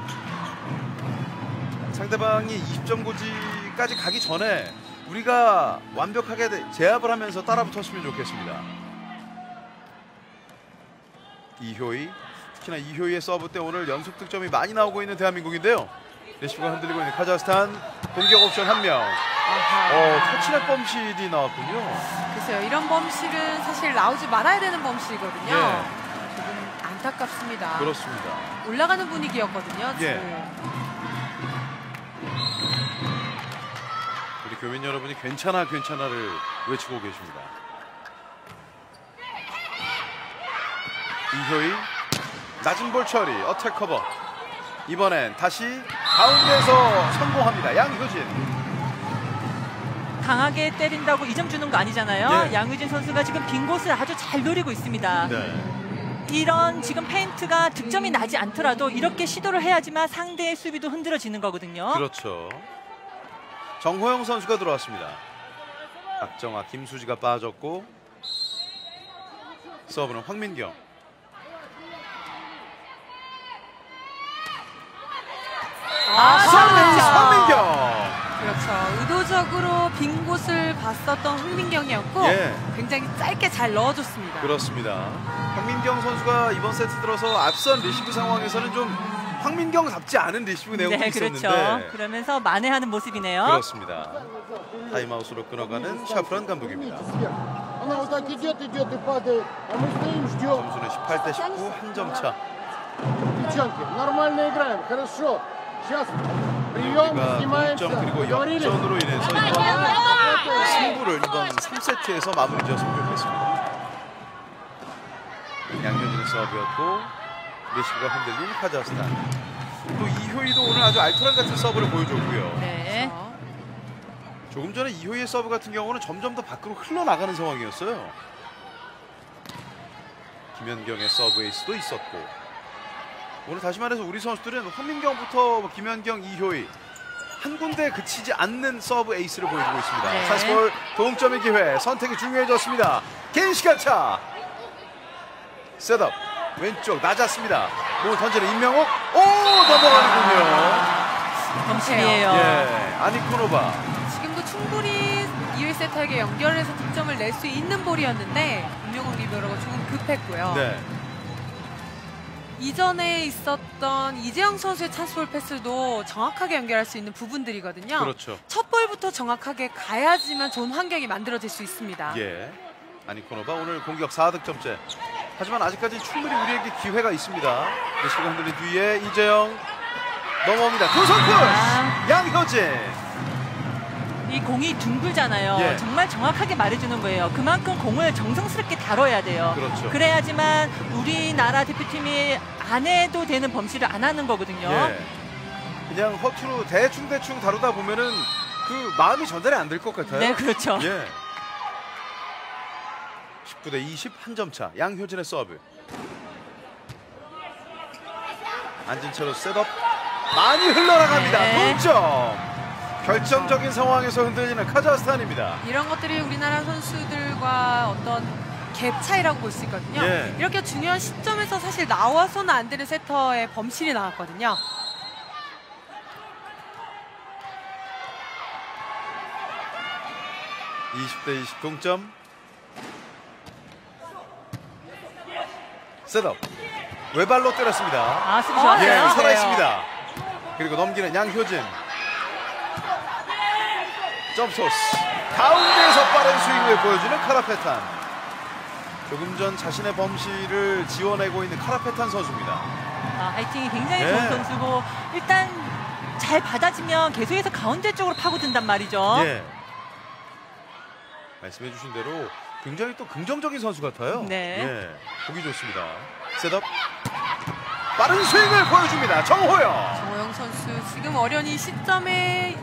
상대방이 20점 고지까지 가기 전에 우리가 완벽하게 제압을 하면서 따라붙었으면 좋겠습니다. 이효이. 특히나 이효이의 서브 때 오늘 연속 득점이 많이 나오고 있는 대한민국인데요. 레시브가 흔들리고 있는 카자흐스탄. 공격 옵션 1명. 터치넷 범실이 나왔군요. 글쎄요, 이런 범실은 사실 나오지 말아야 되는 범실이거든요. 조금 안타깝습니다. 그렇습니다. 올라가는 분위기였거든요. 예. 지금. 우리 교민 여러분이 괜찮아 괜찮아를 외치고 계십니다. 이효이 낮은 볼 처리. 어택 커버. 이번엔 다시 가운데에서 성공합니다. 양효진. 강하게 때린다고 2점 주는 거 아니잖아요. 예. 양효진 선수가 지금 빈 곳을 아주 잘 노리고 있습니다. 네. 이런 지금 페인트가 득점이 나지 않더라도 이렇게 시도를 해야지만 상대의 수비도 흔들어지는 거거든요. 그렇죠. 정호영 선수가 들어왔습니다. 박정아, 김수지가 빠졌고 서브는 황민경. 황민경. 그렇죠. 의도적으로 빈 곳을 봤었던 황민경이었고 굉장히 짧게 잘 넣어줬습니다. 그렇습니다. 황민경 선수가 이번 세트 들어서 앞선 리시브 상황에서는 좀 황민경답지 않은 리시브 내용이 있었는데 그렇죠. 그러면서 만회하는 모습이네요. 그렇습니다. 타임아웃으로 끊어가는 샤프란 감독입니다. 점수는 18대 19, 한 점 차. 우리가 동점 그리고 역전으로 인해서 이번 승부를 이번 3세트에서 마무리 지었으면 좋겠습니다. 양현진의 서브였고 리시브가 흔들린 카자흐스탄. 또 이효희도 오늘 아주 알토란 같은 서브를 보여줬고요. 네. 조금 전에 이효희의 서브 같은 경우는 점점 더 밖으로 흘러나가는 상황이었어요. 김연경의 서브 에이스도 있었고 오늘 다시 말해서 우리 선수들은 황민경부터 김연경, 이효희 한 군데에 그치지 않는 서브 에이스를 보여주고 있습니다. 네. 사스볼 동점의 기회, 선택이 중요해졌습니다. 개인 시간차. 셋업 왼쪽 낮았습니다. 몸을 던지는 임명옥. 오, 넘어가는군요. 범실이에요. 예, 아니코노바. 지금도 충분히 2회 세트에게 연결해서 득점을 낼 수 있는 볼이었는데 임명옥 리베로가 조금 급했고요. 네. 이전에 있었던 이재영 선수의 찬스볼 패스도 정확하게 연결할 수 있는 부분들이거든요. 그렇죠. 첫 볼부터 정확하게 가야지만 좋은 환경이 만들어질 수 있습니다. 예. 아니코노바 오늘 공격 4득점째. 하지만 아직까지 충분히 우리에게 기회가 있습니다. 리시브가 흔들린 뒤에 이재영 넘어옵니다. 두 손 푸시! 양효진. 이 공이 둥글잖아요. 예. 정말 정확하게 말해주는 거예요. 그만큼 공을 정성스럽게 다뤄야 돼요. 그렇죠. 그래야지만 우리나라 대표팀이 안 해도 되는 범실을 안 하는 거거든요. 예. 그냥 허투루 대충 다루다 보면은 그 마음이 전달이 안 될 것 같아요. 네, 그렇죠. 예. 19대 20, 한 점 차. 양효진의 서브. 앉은 채로 셋업. 많이 흘러나갑니다. 네. 동점. 결정적인 상황에서 흔들리는 카자흐스탄입니다. 이런 것들이 우리나라 선수들과 어떤 갭 차이라고 볼 수 있거든요. 예. 이렇게 중요한 시점에서 사실 나와서는 안 되는 세터의 범실이 나왔거든요. (20대 20) 동점. 셋업 외발로 때렸습니다. 아, 수비 좋았어요. 예, 살아있습니다. 그리고 넘기는 양효진. 점토스 가운데에서 빠른 스윙을 보여주는 카라페탄. 조금 전 자신의 범실을 지원하고 있는 카라페탄 선수입니다. 하이팅이 굉장히 좋은 선수고 일단 잘 받아지면 계속해서 가운데 쪽으로 파고든단 말이죠. 예. 말씀해 주신 대로 굉장히 또 긍정적인 선수 같아요. 네. 예. 보기 좋습니다. 셋업 빠른 스윙을 보여줍니다. 정호영. 정호영 선수 지금 어련히 시점에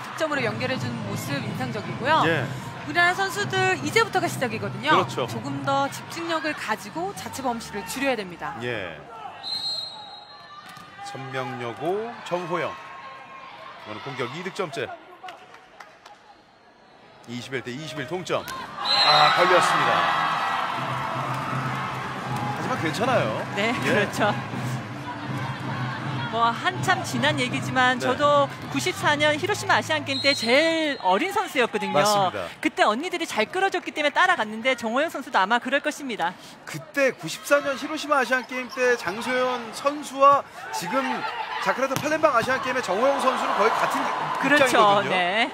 득점으로 연결해주는 모습 인상적이고요. 예. 우리나라 선수들 이제부터가 시작이거든요. 그렇죠. 조금 더 집중력을 가지고 자체 범실을 줄여야 됩니다. 예. 선명여고 정호영. 오늘 공격 2득점째. 21대 21 동점. 걸렸습니다. 하지만 괜찮아요. 네, 예. 그렇죠. 뭐 한참 지난 얘기지만 네. 저도 94년 히로시마 아시안게임 때 제일 어린 선수였거든요. 맞습니다. 그때 언니들이 잘 끌어줬기 때문에 따라갔는데 정호영 선수도 아마 그럴 것입니다. 그때 94년 히로시마 아시안게임 때 장소연 선수와 지금 자카르타 팔렘방 아시안게임의 정호영 선수는 거의 같은 그렇죠. 입장이거든요. 네.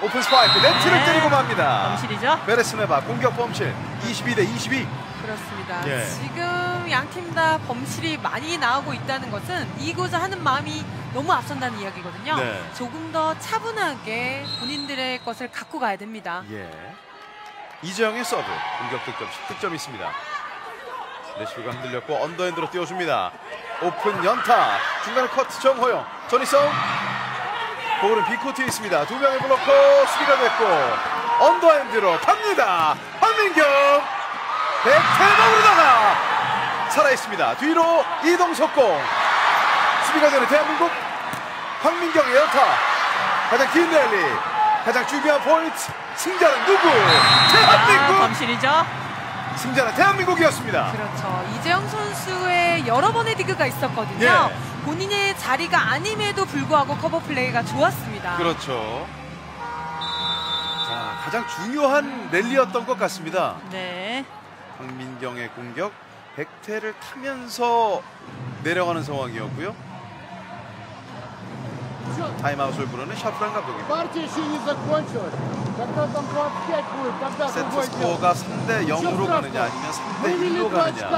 오픈 스파이크 네트를 네. 때리고 맙니다. 범실이죠. 베레스메바 공격 범실 22대 22. 그렇습니다. 예. 지금 양팀 다 범실이 많이 나오고 있다는 것은 이고자 하는 마음이 너무 앞선다는 이야기거든요. 네. 조금 더 차분하게 본인들의 것을 갖고 가야 됩니다. 예. 이재영의 서브 공격 득점 10득점 있습니다. 레시브가 흔들렸고 언더핸드로 띄워줍니다. 오픈 연타 중간에 커트 정호영 전이성 볼은 B코트에 있습니다. 두 명의 블로커 수비가 됐고 언더핸드로 갑니다. 황민경 백태동으로다가 살아있습니다. 뒤로 이동 속공 수비가 되는 대한민국 황민경의 연타 가장 긴 랠리, 가장 중요한 포인트. 승자는 누구? 대한민국. 범실이죠. 승자는 대한민국이었습니다. 그렇죠. 이재영 선수의 여러 번의 디그가 있었거든요. 예. 본인의 자리가 아님에도 불구하고 커버 플레이가 좋았습니다. 그렇죠. 자, 가장 중요한 랠리였던 것 같습니다. 네. 황민경의 공격, 백태를 타면서 내려가는 상황이었고요. 타임아웃을 부르는 샤프란 감독입니다. 세트스코어가 3대 0으로 가느냐 아니면 3대 1로 가느냐.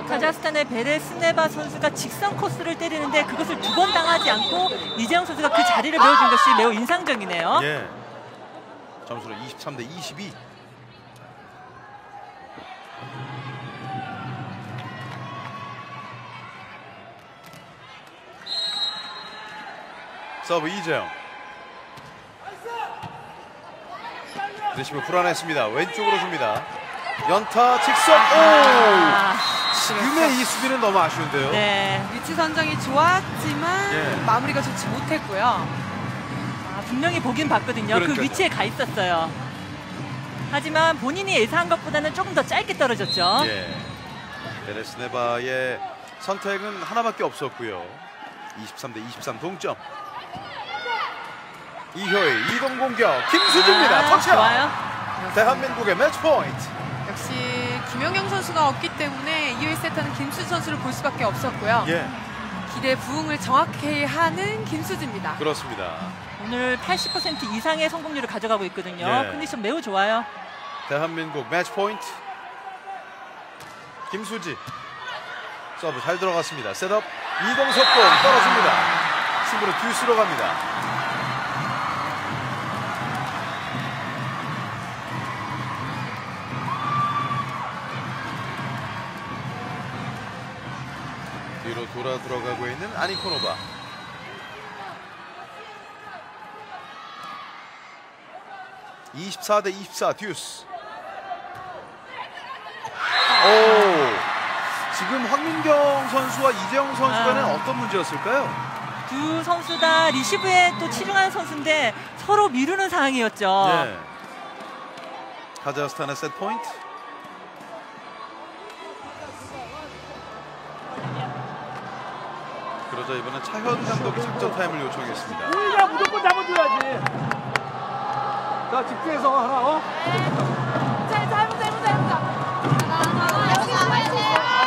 카자흐스탄의 베레스네바 선수가 직선 코스를 때리는데 그것을 2번 당하지 않고 이재영 선수가 그 자리를 메워준 것이 매우 인상적이네요. 예. 점수는 23대 22. 서브 이재영. 리시브 불안했습니다. 왼쪽으로 줍니다. 연타 직선. 오! 지금의 이 수비는 너무 아쉬운데요. 네, 위치 선정이 좋았지만 예. 마무리가 좋지 못했고요. 분명히 보긴 봤거든요. 그러니까요. 그 위치에 가 있었어요. 하지만 본인이 예상한 것보다는 조금 더 짧게 떨어졌죠. 예. 베레스네바의 선택은 하나밖에 없었고요. 23대 23 동점. 이효의 이동 공격 김수지입니다. 터치아웃. 좋아요. 대한민국의 매치 포인트. 역시 김연경 선수가 없기 때문에 이효의 세터는 김수지 선수를 볼 수밖에 없었고요. 예. 기대 부응을 정확히 하는 김수지입니다. 그렇습니다. 오늘 80% 이상의 성공률을 가져가고 있거든요. 예. 컨디션 매우 좋아요. 대한민국 매치 포인트. 김수지. 서브 잘 들어갔습니다. 셋업. 이동석공 떨어집니다. 승부는 듀스로 갑니다. 뒤로 돌아 들어가고 있는 아니코노바. (24대 24) 듀스. 오, 지금 황민경 선수와 이재영 선수 간에 어떤 문제였을까요? 두 선수 다 리시브에 또 치중하는 선수인데 서로 미루는 상황이었죠. 네. 카자흐스탄의 세트 포인트. 그러자 이번엔 차현 감독이 작전 타임을 요청했습니다. 우리가 무조건 잡아줘야지. 자, 집중해서 하나.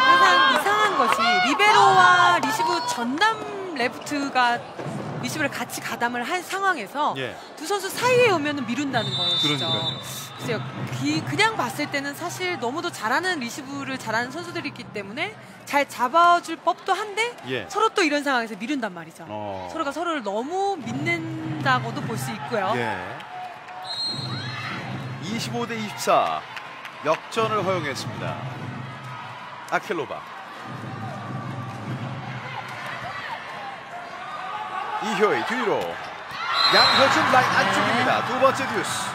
항상 이상한 것이 리베로와 리시브 전담 레프트가 리시브를 같이 가담을 한 상황에서 예. 두 선수 사이에 오면 미룬다는 거였죠. 그러니까요. 글쎄요, 그냥 봤을 때는 사실 너무도 잘하는 리시브를 잘하는 선수들이 있기 때문에 잘 잡아줄 법도 한데 예. 서로 또 이런 상황에서 미룬단 말이죠. 서로가 서로를 너무 믿는다고도 볼 수 있고요. 예. 25대 24 역전을 허용했습니다. 아킬로바. 이효의 뒤로 양효진 라인 안쪽입니다. 두 번째 듀스.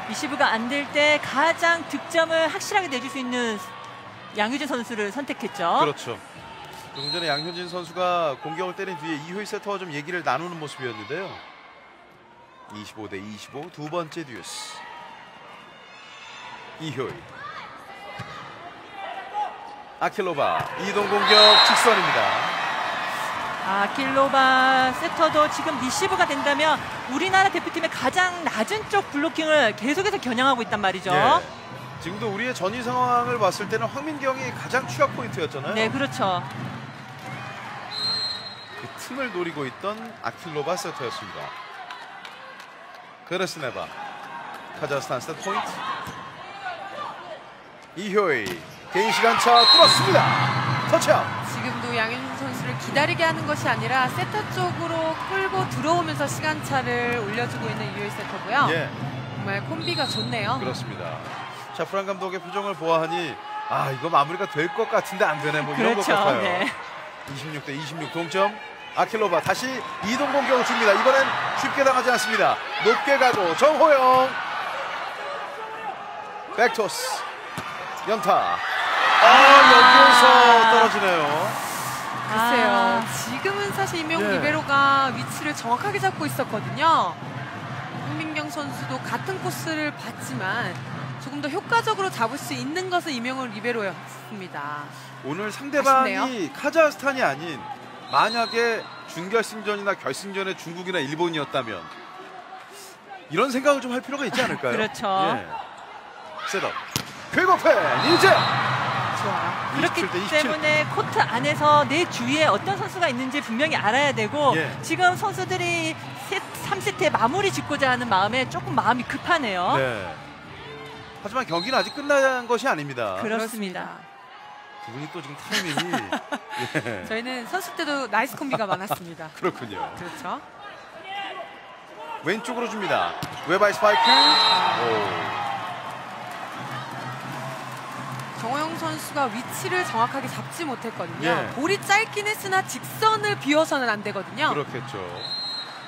리시브가 안 될 때 가장 득점을 확실하게 내줄 수 있는 양효진 선수를 선택했죠. 그렇죠. 조금 전에 양효진 선수가 공격을 때린 뒤에 이효의 세터와 좀 얘기를 나누는 모습이었는데요. 25대 25 두 번째 듀스. 이효의. 아킬로바 이동 공격 직선입니다. 아킬로바 세터도 지금 리시브가 된다면 우리나라 대표팀의 가장 낮은 쪽 블로킹을 계속해서 겨냥하고 있단 말이죠. 예. 지금도 우리의 전위 상황을 봤을 때는 황민경이 가장 취약 포인트였잖아요. 네, 그렇죠. 그 틈을 노리고 있던 아킬로바 세터였습니다. 베레스네바. 카자흐스탄 세트 포인트. 이효의 개인 시간차 뚫었습니다. 터치아웃. 지금도 양효진 선수를 기다리게 하는 것이 아니라 세터 쪽으로 끌고 들어오면서 시간차를 올려주고 있는 이효의 세터고요. 예. 정말 콤비가 좋네요. 그렇습니다. 샤프란 감독의 표정을 보아하니 아, 이거 마무리가 될 것 같은데 안 되네, 뭐 이런 그렇죠. 것 같아요. 네. 26대 26 동점. 아킬로바 다시 이동 공격을 줍니다. 이번엔 쉽게 당하지 않습니다. 높게 가고 정호영 백토스. 연타. 여기에서 떨어지네요. 글쎄요. 지금은 사실 임영웅 예. 리베로가 위치를 정확하게 잡고 있었거든요. 황민경 선수도 같은 코스를 봤지만 조금 더 효과적으로 잡을 수 있는 것은 임영웅 리베로였습니다. 오늘 상대방이 아쉽네요. 카자흐스탄이 아닌 만약에 준결승전이나 결승전에 중국이나 일본이었다면 이런 생각을 좀 할 필요가 있지 않을까요? 그렇죠. 예. 셋업. 퀵오펜 이제. 좋아요. 그렇기 27대 27. 때문에 코트 안에서 내 주위에 어떤 선수가 있는지 분명히 알아야 되고 예. 지금 선수들이 3세트에 마무리 짓고자 하는 마음에 조금 마음이 급하네요. 네. 하지만 경기는 아직 끝난 것이 아닙니다. 그렇습니다. 두 분이 또 지금 타이밍이 예. 저희는 선수 때도 나이스 콤비가 많았습니다. 그렇군요. 그렇죠. 왼쪽으로 줍니다. 웨바이 스파이크. 정호영 선수가 위치를 정확하게 잡지 못했거든요. 예. 볼이 짧긴 했으나 직선을 비워서는 안 되거든요. 그렇겠죠.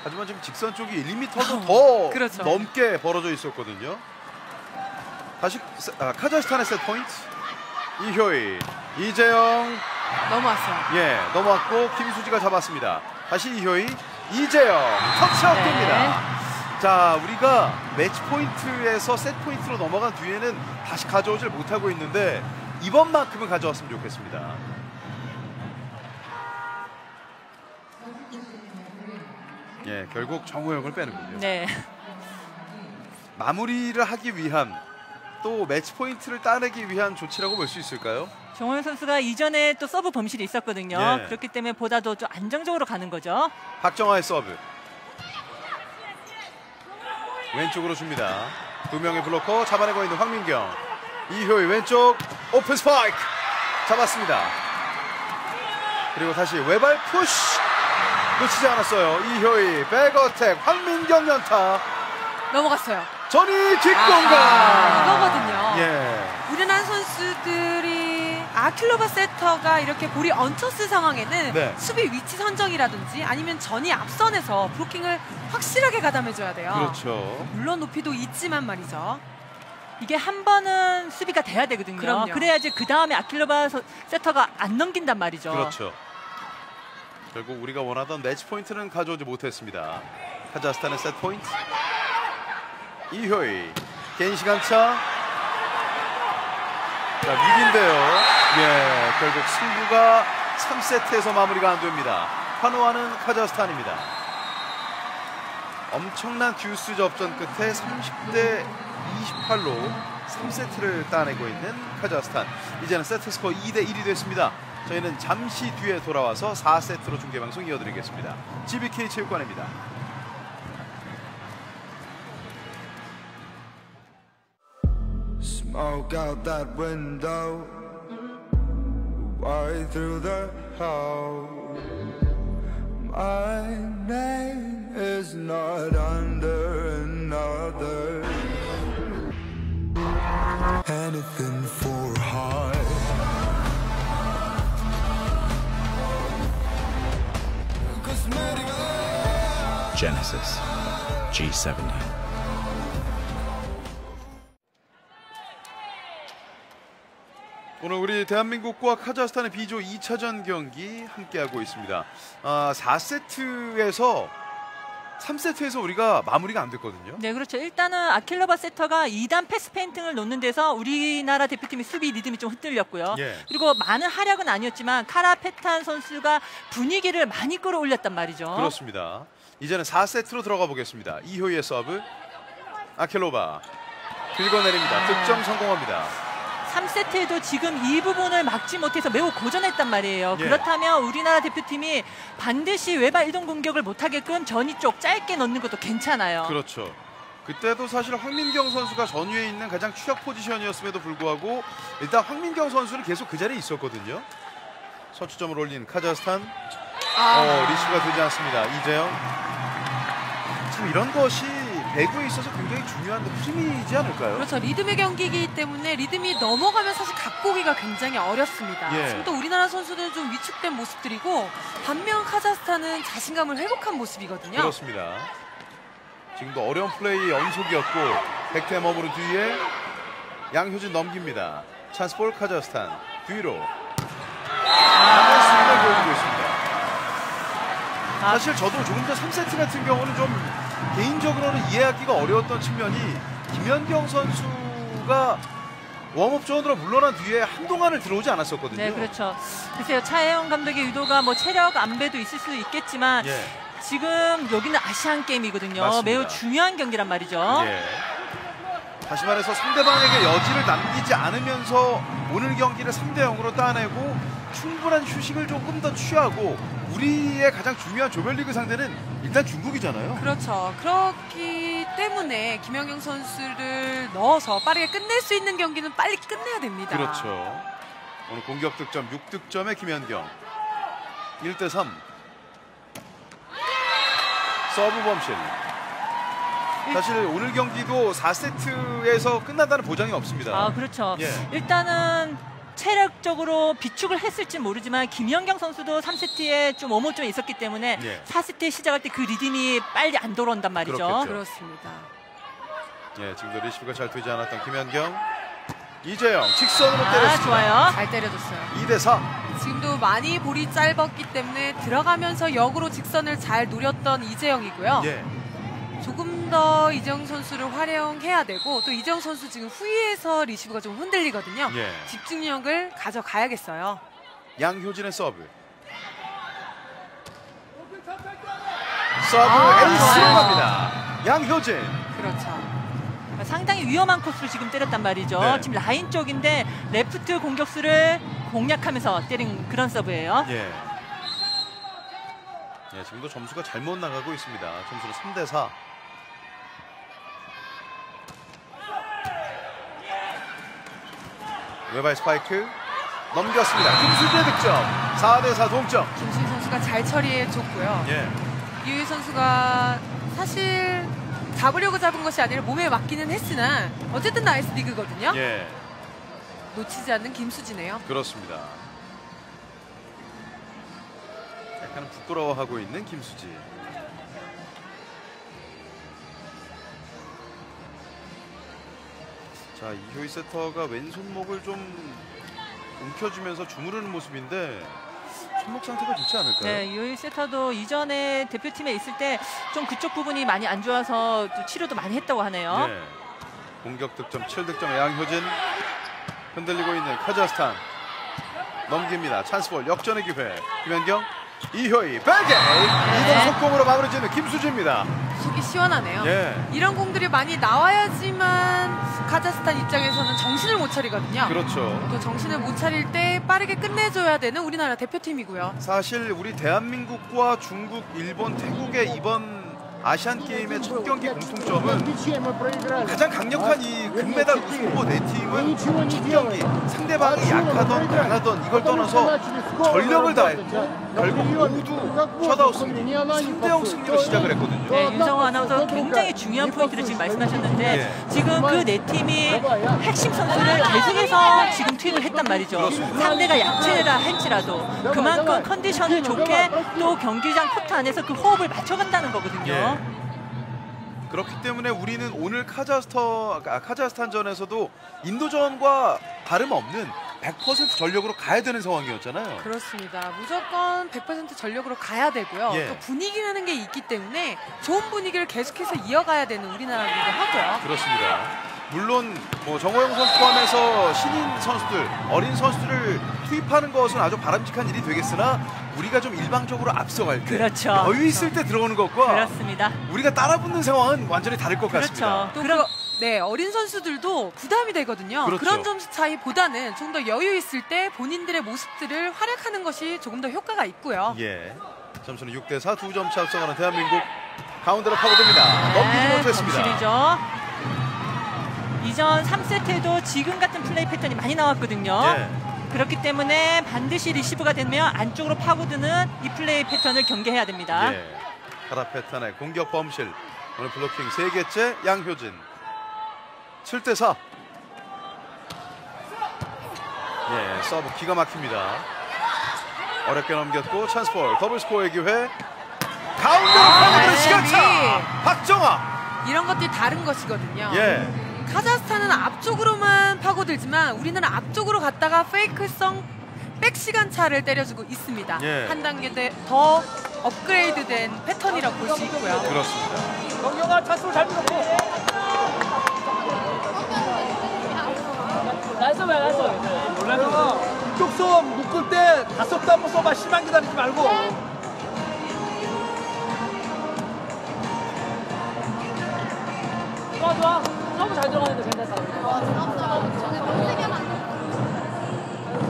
하지만 지금 직선 쪽이 1m도 더 그렇죠. 넘게 벌어져 있었거든요. 다시 카자흐스탄의 세트 포인트. 이효희, 이재영. 넘어왔어요. 예, 넘어왔고 김수지가 잡았습니다. 다시 이효희, 이재영 터치아웃됩니다. 네. 자, 우리가 매치 포인트에서 세트 포인트로 넘어간 뒤에는 다시 가져오질 못하고 있는데 이번만큼은 가져왔으면 좋겠습니다. 예, 결국 정호영을 빼는군요. 네. 마무리를 하기 위한 또 매치 포인트를 따내기 위한 조치라고 볼 수 있을까요? 정호영 선수가 이전에 또 서브 범실이 있었거든요. 예. 그렇기 때문에 보다 더 좀 안정적으로 가는 거죠. 박정아의 서브. 왼쪽으로 줍니다. 두 명의 블로커 잡아내고 있는 황민경. 이효희 왼쪽 오픈 스파이크 잡았습니다. 그리고 다시 외발 푸시 놓치지 않았어요. 이효희 백어택 황민경 연타. 넘어갔어요. 전이 뒷공간. 이거거든요. 예. 우리나라 선수들이 아킬로바 세터가 이렇게 볼이 얹혔을 상황에는 네. 수비 위치 선정이라든지 아니면 전이 앞선에서 브로킹을 확실하게 가담해줘야 돼요. 그렇죠. 물론 높이도 있지만 말이죠. 이게 한 번은 수비가 돼야 되거든요. 그럼요. 그래야지 그 다음에 아킬로바 세터가 안 넘긴단 말이죠. 그렇죠. 결국 우리가 원하던 매치 포인트는 가져오지 못했습니다. 카자흐스탄의 세트 포인트. 이효희 개인 시간차. 자, 위기인데요. 예, 결국 승부가 3세트에서 마무리가 안 됩니다. 환호하는 카자흐스탄입니다. 엄청난 듀스 접전 끝에 30대 28로 3세트를 따내고 있는 카자흐스탄. 이제는 세트 스코어 2대 1이 됐습니다. 저희는 잠시 뒤에 돌아와서 4세트로 중계방송 이어드리겠습니다. GBK 체육관입니다. Smoke out that window, right through the house. My name is not under another. Anything for high. Genesis G70. 오늘 우리 대한민국과 카자흐스탄의 B조 2차전 경기 함께하고 있습니다. 4세트에서 3세트에서 우리가 마무리가 안 됐거든요. 네, 그렇죠. 일단은 아킬로바 세터가 2단 패스 페인팅을 놓는 데서 우리나라 대표팀의 수비 리듬이 좀 흔들렸고요. 예. 그리고 많은 활약은 아니었지만 카라페탄 선수가 분위기를 많이 끌어올렸단 말이죠. 그렇습니다. 이제는 4세트로 들어가 보겠습니다. 이효희의 서브. 아킬로바 긁어내립니다. 득점 성공합니다. 3세트에도 지금 이 부분을 막지 못해서 매우 고전했단 말이에요. 예. 그렇다면 우리나라 대표팀이 반드시 외발 이동 공격을 못하게끔 전위 쪽 짧게 넣는 것도 괜찮아요. 그렇죠. 그때도 사실 황민경 선수가 전위에 있는 가장 취약 포지션이었음에도 불구하고 일단 황민경 선수는 계속 그 자리에 있었거든요. 선취점을 올린 카자흐스탄. 리시가 되지 않습니다. 이재영. 참 이런 것이 배구에 있어서 굉장히 중요한 힘이지 않을까요? 그렇죠. 리듬의 경기이기 때문에 리듬이 넘어가면 사실 갖고기가 굉장히 어렵습니다. 예. 지금 또 우리나라 선수들은 좀 위축된 모습들이고 반면 카자흐스탄은 자신감을 회복한 모습이거든요. 그렇습니다. 지금도 어려운 플레이 연속이었고 백태 머무른 뒤에 양효진 넘깁니다. 찬스볼 카자흐스탄 뒤로 강한 스윙을 보여주고 있습니다. 사실 저도 조금 더 3세트 같은 경우는 좀 개인적으로는 이해하기가 어려웠던 측면이 김연경 선수가 웜업 조언으로 물러난 뒤에 한동안을 들어오지 않았었거든요. 네, 그렇죠. 글쎄요, 차혜영 감독의 의도가 뭐 체력 안배도 있을 수도 있겠지만 지금 여기는 아시안 게임이거든요. 맞습니다. 매우 중요한 경기란 말이죠. 다시 말해서 상대방에게 여지를 남기지 않으면서 오늘 경기를 3대0으로 따내고 충분한 휴식을 조금 더 취하고 우리의 가장 중요한 조별리그 상대는 일단 중국이잖아요. 그렇죠. 그렇기 때문에 김연경 선수를 넣어서 빠르게 끝낼 수 있는 경기는 빨리 끝내야 됩니다. 그렇죠. 오늘 공격 득점 6득점의 김연경 1대3 서브 범실. 사실 오늘 경기도 4세트에서 끝난다는 보장이 없습니다. 아, 그렇죠. 일단은 체력적으로 비축을 했을지 모르지만 김연경 선수도 3세트에 좀 웜업점이 있었기 때문에 4세트에 시작할 때 그 리듬이 빨리 안 돌아온단 말이죠. 그렇겠죠. 그렇습니다. 지금도 리시브가 잘 되지 않았던 김연경. 이재영 직선으로 때렸습니다. 좋아요. 잘 때려줬어요. 2대4. 지금도 많이 볼이 짧았기 때문에 들어가면서 역으로 직선을 잘 노렸던 이재영이고요. 조금 더 이재영 선수를 활용해야 되고 또 이재영 선수 지금 후위에서 리시브가 좀 흔들리거든요. 집중력을 가져가야겠어요. 양효진의 서브. 서브 에이스로 갑니다. 양효진. 그렇죠. 상당히 위험한 코스로 지금 때렸단 말이죠. 지금 라인 쪽인데 레프트 공격수를 공략하면서 때린 그런 서브예요. 지금도 점수가 잘못 나가고 있습니다. 점수는 3대4. 외발 스파이크 넘겼습니다. 김수지의 득점. 4대4 동점. 김수지 선수가 잘 처리해줬고요. 이효희 선수가 사실 잡으려고 잡은 것이 아니라 몸에 맞기는 했으나 어쨌든 나이스 디그거든요. 놓치지 않는 김수지네요. 그렇습니다. 약간은 부끄러워하고 있는 김수지. 자, 이효희 세터가 왼손목을 좀 움켜쥐면서 주무르는 모습인데 손목 상태가 좋지 않을까요? 네, 이효희 세터도 이전에 대표팀에 있을 때 좀 그쪽 부분이 많이 안 좋아서 치료도 많이 했다고 하네요. 공격 득점 7득점의 양효진. 흔들리고 있는 카자흐스탄. 넘깁니다. 찬스볼 역전의 기회. 김연경, 이효희, 백에 이동 속공으로 마무리 짓는 김수지입니다. 속이 시원하네요. 이런 공들이 많이 나와야지만 카자흐스탄 입장에서는 정신을 못 차리거든요. 그렇죠. 또 정신을 못 차릴 때 빠르게 끝내줘야 되는 우리나라 대표팀이고요. 사실 우리 대한민국과 중국, 일본, 태국의 이번 아시안 게임의 첫 경기 공통점은 가장 강력한 이 금메달 우승 후보 네 팀은 첫 경기 상대방이 약하던 강하던 이걸 떠나서 전력을 다했고 결국 모두 셧아웃 승리 3대0 승리로 시작을 했거든요. 네, 윤성호 아나운서 굉장히 중요한 포인트를 지금 말씀하셨는데 지금 그 네 팀이 핵심 선수를 계속해서 지금 투입을 했단 말이죠. 그렇습니다. 상대가 약체라 할지라도 그만큼 컨디션을 좋게 또 경기장 코트 안에서 그 호흡을 맞춰간다는 거거든요. 그렇기 때문에 우리는 오늘 카자흐스탄전에서도 인도전과 다름없는 100% 전력으로 가야 되는 상황이었잖아요. 그렇습니다. 무조건 100% 전력으로 가야 되고요. 또 분위기라는 게 있기 때문에 좋은 분위기를 계속해서 이어가야 되는 우리나라이기도 하고요. 그렇습니다. 물론 뭐 정호영 선수 포함해서 신인 선수들, 어린 선수들을 투입하는 것은 아주 바람직한 일이 되겠으나 우리가 좀 일방적으로 앞서갈 때 여유 있을 때 들어오는 것과 그렇습니다. 우리가 따라붙는 상황은 완전히 다를 것 같습니다. 또 어린 선수들도 부담이 되거든요. 그런 점수 차이보다는 좀 더 여유 있을 때 본인들의 모습들을 활약하는 것이 조금 더 효과가 있고요. 점수는 6대4 2점 차 앞서가는 대한민국. 가운데로 파고듭니다. 넘기지 못했습니다. 정실이죠. 이전 3세트에도 지금 같은 플레이 패턴이 많이 나왔거든요. 그렇기 때문에 반드시 리시브가 되면 안쪽으로 파고드는 이 플레이 패턴을 경계해야 됩니다. 카라 패턴의 공격 범실. 오늘 블로킹 3개째 양효진. 7대4. 서브 기가 막힙니다. 어렵게 넘겼고 찬스볼 더블 스코어의 기회. 가운데로 파고드는 시간차. 박정아. 이런 것들이 다른 것이거든요. 카자흐스탄은 앞쪽으로만 파고들지만 우리는 앞쪽으로 갔다가 페이크성 백시간 차를 때려주고 있습니다. 예. 한 단계 더 업그레이드된 패턴이라고 볼 수 있고요. 그렇습니다. 정경아 찬스를 잘 밀었고. 원래는 이쪽 섬 묶을 때 다섯도 한번 써봐. 심한 기다리지 말고. 좋아. 너무 잘 들어가는데 괜찮다. 저기 빡세게 하면 안 돼.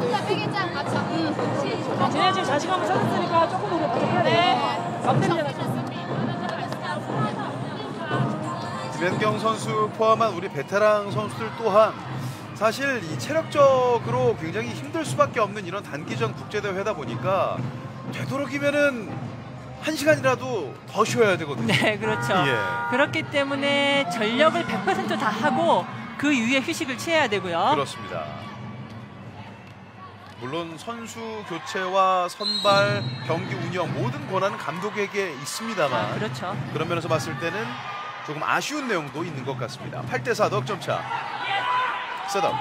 진짜 빼겠자 같이. 쟤네 지금 자신감을 찾았으니까 조금 우리 부족해야 돼. 맘 때리잖아. 김연경 선수 포함한 우리 베테랑 선수들 또한 사실 이 체력적으로 굉장히 힘들 수밖에 없는 이런 단기전 국제대회다 보니까 되도록이면은 1시간이라도 더 쉬어야 되거든요. 네, 그렇죠. 예. 그렇기 때문에 전력을 100% 다 하고 그 이후에 휴식을 취해야 되고요. 그렇습니다. 물론 선수 교체와 선발, 경기 운영 모든 권한은 감독에게 있습니다만 그렇죠. 그런 면에서 봤을 때는 조금 아쉬운 내용도 있는 것 같습니다. 8대4 넉점차. 셋업.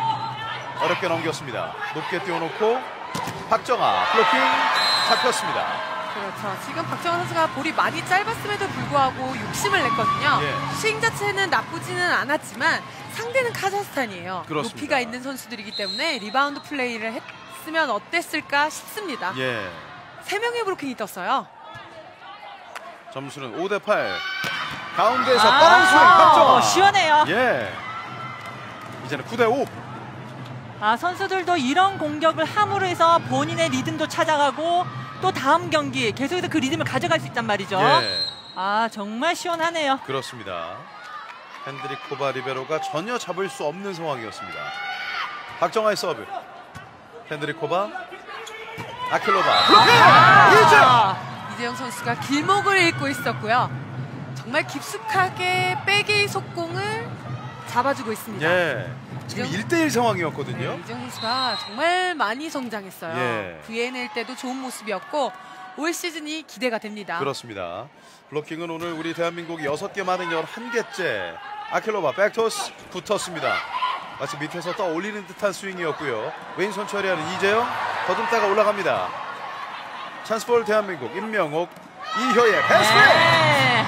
어렵게 넘겼습니다. 높게 띄워놓고 박정아 블로킹 잡혔습니다. 그렇죠. 지금 박정환 선수가 볼이 많이 짧았음에도 불구하고 욕심을 냈거든요. 예. 스윙 자체는 나쁘지는 않았지만 상대는 카자흐스탄이에요. 그렇습니다. 높이가 있는 선수들이기 때문에 리바운드 플레이를 했으면 어땠을까 싶습니다. 예. 3명의 블로킹이 떴어요. 점수는 5대8. 가운데에서 빠른 스윙 박정아. 시원해요. 예. 이제는 9대5. 선수들도 이런 공격을 함으로 해서 본인의 리듬도 찾아가고 또 다음 경기 계속해서 그 리듬을 가져갈 수 있단 말이죠. 예. 정말 시원하네요. 그렇습니다. 핸드리코바 리베로가 전혀 잡을 수 없는 상황이었습니다. 박정아의 서브. 핸드리코바, 아킬로바. 이재영 선수가 길목을 읽고 있었고요. 정말 깊숙하게 백의 속공을 잡아주고 있습니다. 예. 지금 1대1 상황이었거든요. 네, 이재영 선수가 정말 많이 성장했어요. 예. VNL 때도 좋은 모습이었고 올 시즌이 기대가 됩니다. 그렇습니다. 블로킹은 오늘 우리 대한민국이 6개 많은 11개째. 아킬로바 백토스 붙었습니다. 마치 밑에서 떠올리는 듯한 스윙이었고요. 왼손 처리하는 이재영 더듬다가 올라갑니다. 찬스볼 대한민국 임명옥 이효의 패스플레이. 네.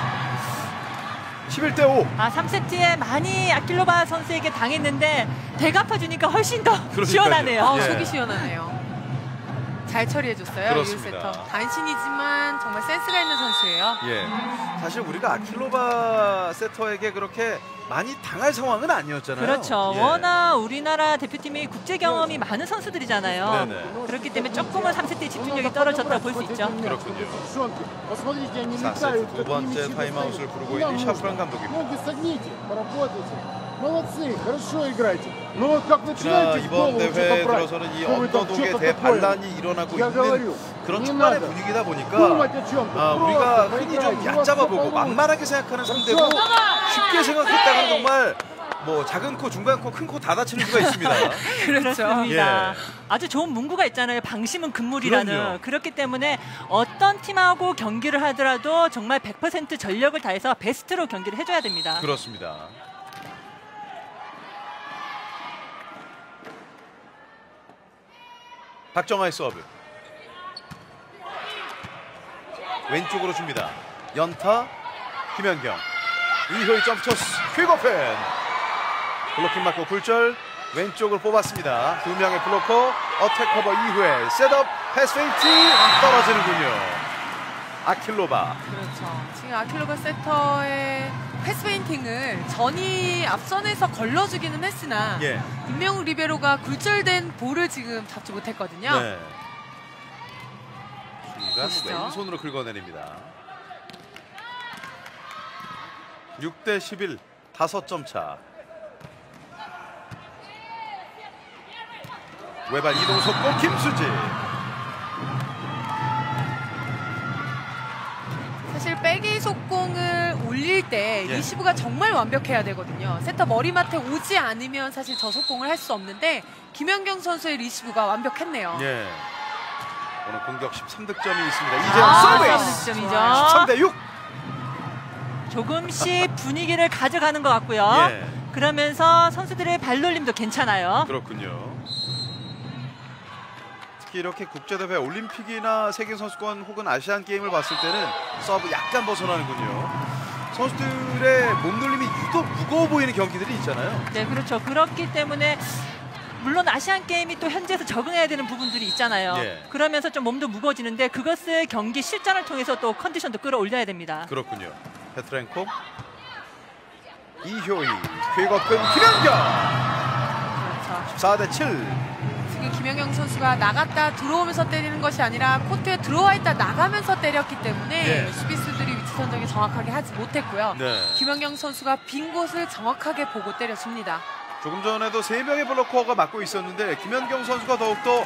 11대5. 3세트에 많이 아킬로바 선수에게 당했는데 대갚아주니까 훨씬 더 시원하네요. 예. 속이 시원하네요. 잘 처리해줬어요. 그렇습니다. 유세터. 단신이지만 정말 센스가 있는 선수예요. 예. 사실 우리가 아킬로바 세터에게 그렇게 많이 당할 상황은 아니었잖아요. 그렇죠. 예. 워낙 우리나라 대표팀이 국제 경험이 많은 선수들이잖아요. 네네. 그렇기 때문에 조금은 3세트의 집중력이 떨어졌다 볼 수 있죠. 그렇군요. 4세트 두 번째 타임아웃을 부르고 있는 샤프란 감독입니다. Молодцы, хорошо играете. Но вот как 그러나 начинаете 이번 голову 대회 что-то брать, 들어서는 이 что вы там 언더독의 что-то 대반란이 такое. 일어나고 Я 있는 говорю, 그런 не 초반의 надо 분위기다 보니까 думать о чем-то. 우리가 Просто 흔히 좀 поиграйте, у вас 얕잡아보고 всё 만만하게 생각하는 상대고 쉽게 생각했다가는 정말 뭐 작은 코, 중간 코, 큰 코 다 다치는 수가 있습니다. 그렇습니다. 예. 아주 좋은 문구가 있잖아요. 방심은 금물이라는. 그럼요. 그렇기 때문에 어떤 팀하고 경기를 하더라도 정말 100% 전력을 다해서 베스트로 경기를 해줘야 됩니다. 그렇습니다. 박정아의 서브. 왼쪽으로 줍니다. 연타, 김연경. 이효희 점프토스, 퀵오펜. 블로킹 맞고 굴절. 왼쪽을 뽑았습니다. 두 명의 블로커, 어택 커버 이후에 셋업, 패스 페인트 떨어지는군요. 아킬로바. 그렇죠. 지금 아킬로바 세터의 패스 페인팅을 전이 앞선에서 걸러주기는 했으나 예. 임명욱 리베로가 굴절된 볼을 지금 잡지 못했거든요. 네. 보시죠. 왼손으로 긁어내립니다. 6대11, 5점 차. 외발 이동 속공 김수지. 사실 백이 속공을 올릴 때 예. 리시브가 정말 완벽해야 되거든요. 세터 머리맡에 오지 않으면 사실 저 속공을 할 수 없는데 김연경 선수의 리시브가 완벽했네요. 예. 오늘 공격 13득점이 있습니다. 이재영 서비스. 13득점이죠. 13대6. 조금씩 분위기를 가져가는 것 같고요. 예. 그러면서 선수들의 발놀림도 괜찮아요. 그렇군요. 특히 이렇게 국제대회 올림픽이나 세계선수권 혹은 아시안 게임을 봤을 때는 서브 약간 벗어나는군요. 선수들의 몸놀림이 유독 무거워 보이는 경기들이 있잖아요. 네, 그렇죠. 그렇기 때문에 물론 아시안 게임이 또 현지에서 적응해야 되는 부분들이 있잖아요. 예. 그러면서 좀 몸도 무거워지는데 그것을 경기 실전을 통해서 또 컨디션도 끌어올려야 됩니다. 그렇군요. 페트랭코, 이효희, 쾌거끈 김연경. 그렇죠. 14대7. 지금 김연경 선수가 나갔다 들어오면서 때리는 것이 아니라 코트에 들어와 있다 나가면서 때렸기 때문에 예. 수비수들이 위치 선정이 정확하게 하지 못했고요. 네. 김연경 선수가 빈 곳을 정확하게 보고 때려줍니다. 조금 전에도 3명의 블로커가 맡고 있었는데 김연경 선수가 더욱더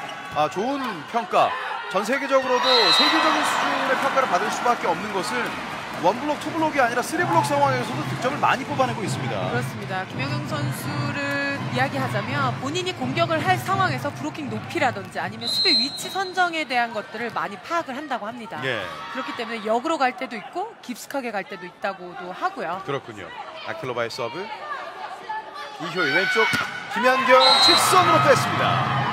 좋은 평가, 전 세계적으로도 세계적인 수준의 평가를 받을 수밖에 없는 것은 원블록, 투블록이 아니라 3블록 상황에서도 득점을 많이 뽑아내고 있습니다. 그렇습니다. 김연경 선수를 이야기하자면 본인이 공격을 할 상황에서 브로킹 높이라든지 아니면 수비 위치 선정에 대한 것들을 많이 파악을 한다고 합니다. 예. 그렇기 때문에 역으로 갈 때도 있고 깊숙하게 갈 때도 있다고도 하고요. 그렇군요. 아킬로바의 서브. 이효희 왼쪽, 김연경 직선으로 뺐습니다.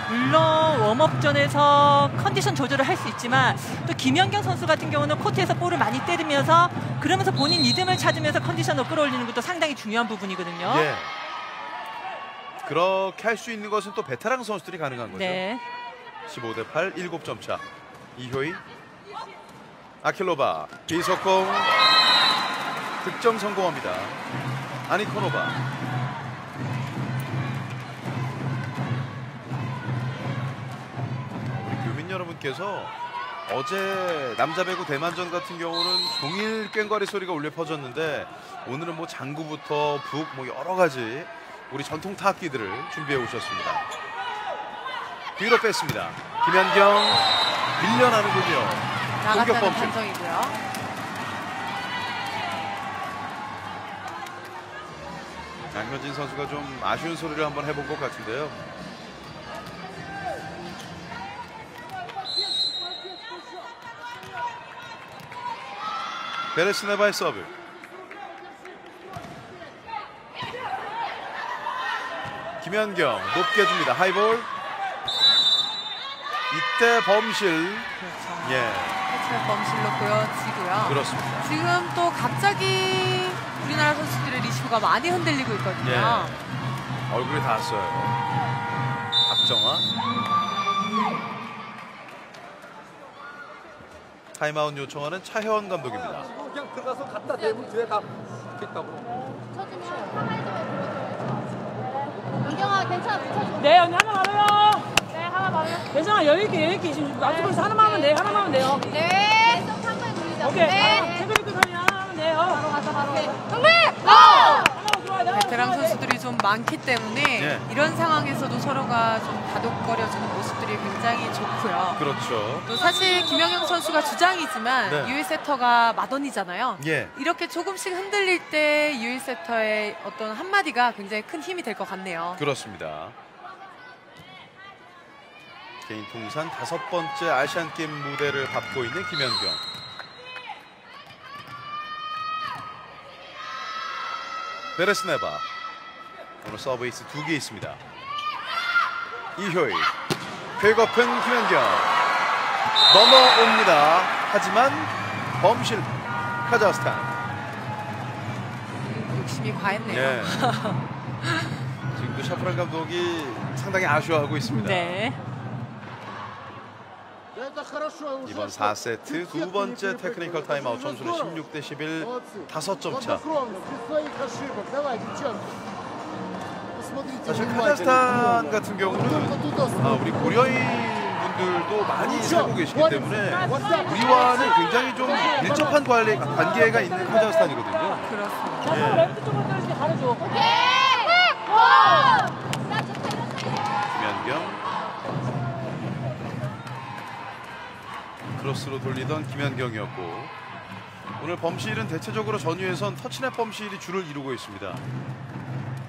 물론 웜업전에서 컨디션 조절을 할 수 있지만 또 김연경 선수 같은 경우는 코트에서 볼을 많이 때리면서 그러면서 본인 리듬을 찾으면서 컨디션을 끌어올리는 것도 상당히 중요한 부분이거든요. 예. 그렇게 할 수 있는 것은 또 베테랑 선수들이 가능한 거죠. 네. 15대8, 7점 차. 이효희, 아킬로바, 비석공, 득점 성공합니다. 아니코노바. 우리 교민 여러분께서 어제 남자 배구 대만전 같은 경우는 종일 꽹과리 소리가 울려 퍼졌는데 오늘은 뭐 장구부터 북 뭐 여러 가지 우리 전통 타악기들을 준비해 오셨습니다. 뒤로 뺐습니다. 김연경 밀려나는군요. 공격 나갔다는 범실. 판정이고요. 양효진 선수가 좀 아쉬운 소리를 한번 해본 것 같은데요. 베레스네바의 서브. 김연경 높게 줍니다. 하이볼. 이때 범실. 그렇죠. 예. 해치의 범실로 보여지고요. 그렇습니다. 지금 또 갑자기 우리나라 선수들의 리시브가 많이 흔들리고 있거든요. 예. 얼굴이 닿았어요. 박정아. 타임아웃 요청하는 차혜원 감독입니다. 그냥 들어가서 갖다 대면 뒤에 다 있다고. 연경아 괜찮아 붙여줘. 네, 언니 하나 말아요. 네 하나 말아요. 괜찮아, 여유있게 지금 앞쪽에서 하나만 하면 돼요. 하나만 하면 돼요. 네. 계속 한 번에 돌리자. 오케이. 네. 태그리크 선이 하나 하면 돼요. 바로 가자 바로. 정리. 고! 베테랑 선수들이 좀 많기 때문에 네. 이런 상황에서도 서로가 좀 다독거려주는 모습들이 굉장히 좋고요. 그렇죠. 또 사실 김연경 선수가 주장이지만 네. 유일 세터가 마돈이잖아요. 예. 이렇게 조금씩 흔들릴 때 유일 세터의 어떤 한마디가 굉장히 큰 힘이 될 것 같네요. 그렇습니다. 개인 통산 5번째 아시안게임 무대를 밟고 있는 김연경. 베레스네바. 오늘 서브에이스 2개 있습니다. 이효희. 쾌거픈 김연경. 넘어옵니다. 하지만 범실 카자흐스탄. 욕심이 과했네요. 예. 지금도 샤프란 감독이 상당히 아쉬워하고 있습니다. 네. 이번 4세트 두 번째 테크니컬 타임아웃 점수는 16대11, 5점 차. 사실 카자흐스탄 같은 경우는 우리 고려인 분들도 많이 살고 계시기 때문에 우리와는 굉장히 좀 밀접한 관계가 있는 카자흐스탄이거든요. 그렇습니다. 예. 왼쪽 쪽으로 떨어지게 가려줘. 김연경. 크로스로 돌리던 김연경이었고 오늘 범실은 대체적으로 전위에선 터치넷 범실이 주를 이루고 있습니다.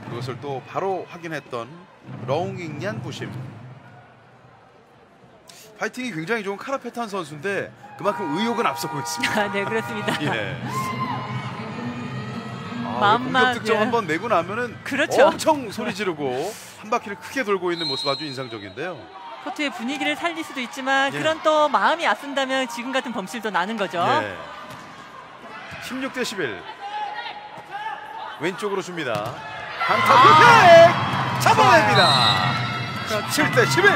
그것을 또 바로 확인했던 러웅잉얀 부심. 파이팅이 굉장히 좋은 카라페탄 선수인데 그만큼 의욕은 앞서고 있습니다. 네, 그렇습니다. 예. 마음만 공격 득점 한번 내고 나면은 그렇죠. 엄청 소리 지르고 한 바퀴를 크게 돌고 있는 모습 아주 인상적인데요. 코트의 분위기를 살릴 수도 있지만 예. 그런 또 마음이 앞선다면 지금 같은 범실도 나는 거죠. 예. 16대 11. 왼쪽으로 줍니다. 강타 잡아냅니다. 17대 11.